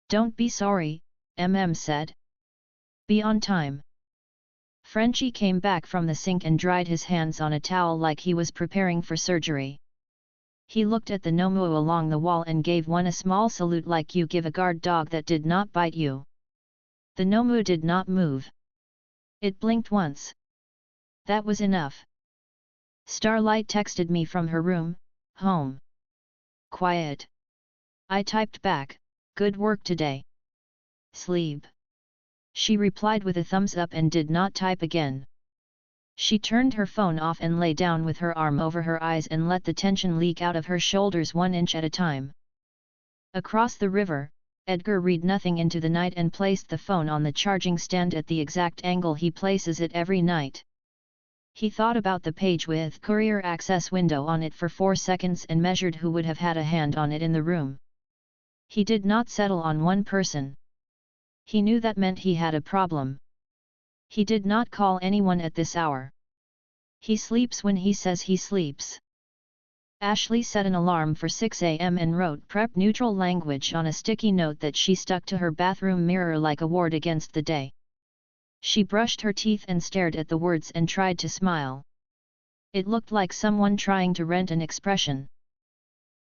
Don't be sorry, said. Be on time. Frenchie came back from the sink and dried his hands on a towel like he was preparing for surgery. He looked at the Nomu along the wall and gave one a small salute like you give a guard dog that did not bite you. The Nomu did not move. It blinked once. That was enough. Starlight texted me from her room, home. Quiet. I typed back, good work today. Sleep. She replied with a thumbs up and did not type again. She turned her phone off and lay down with her arm over her eyes and let the tension leak out of her shoulders 1 inch at a time. Across the river, Edgar read nothing into the night and placed the phone on the charging stand at the exact angle he places it every night. He thought about the page with courier access window on it for 4 seconds and measured who would have had a hand on it in the room. He did not settle on one person. He knew that meant he had a problem. He did not call anyone at this hour. He sleeps when he says he sleeps. Ashley set an alarm for 6 a.m. and wrote prep neutral language on a sticky note that she stuck to her bathroom mirror like a ward against the day. She brushed her teeth and stared at the words and tried to smile. It looked like someone trying to rent an expression.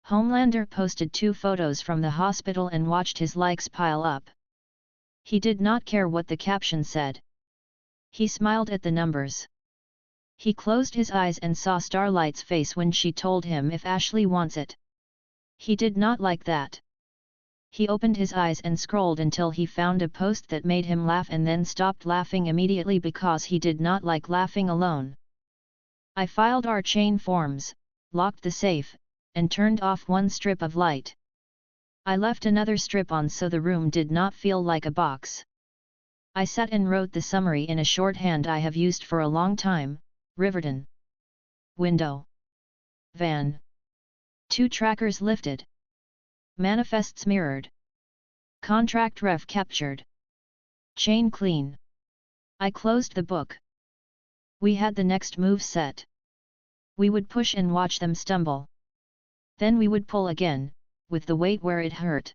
Homelander posted 2 photos from the hospital and watched his likes pile up. He did not care what the caption said. He smiled at the numbers. He closed his eyes and saw Starlight's face when she told him if Ashley wants it. He did not like that. He opened his eyes and scrolled until he found a post that made him laugh and then stopped laughing immediately because he did not like laughing alone. I filed our chain forms, locked the safe, and turned off 1 strip of light. I left another strip on so the room did not feel like a box. I sat and wrote the summary in a shorthand I have used for a long time, Riverton. Window. Van. 2 trackers lifted. Manifests mirrored. Contract ref captured. Chain clean. I closed the book. We had the next move set. We would push and watch them stumble. Then we would pull again, with the weight where it hurt.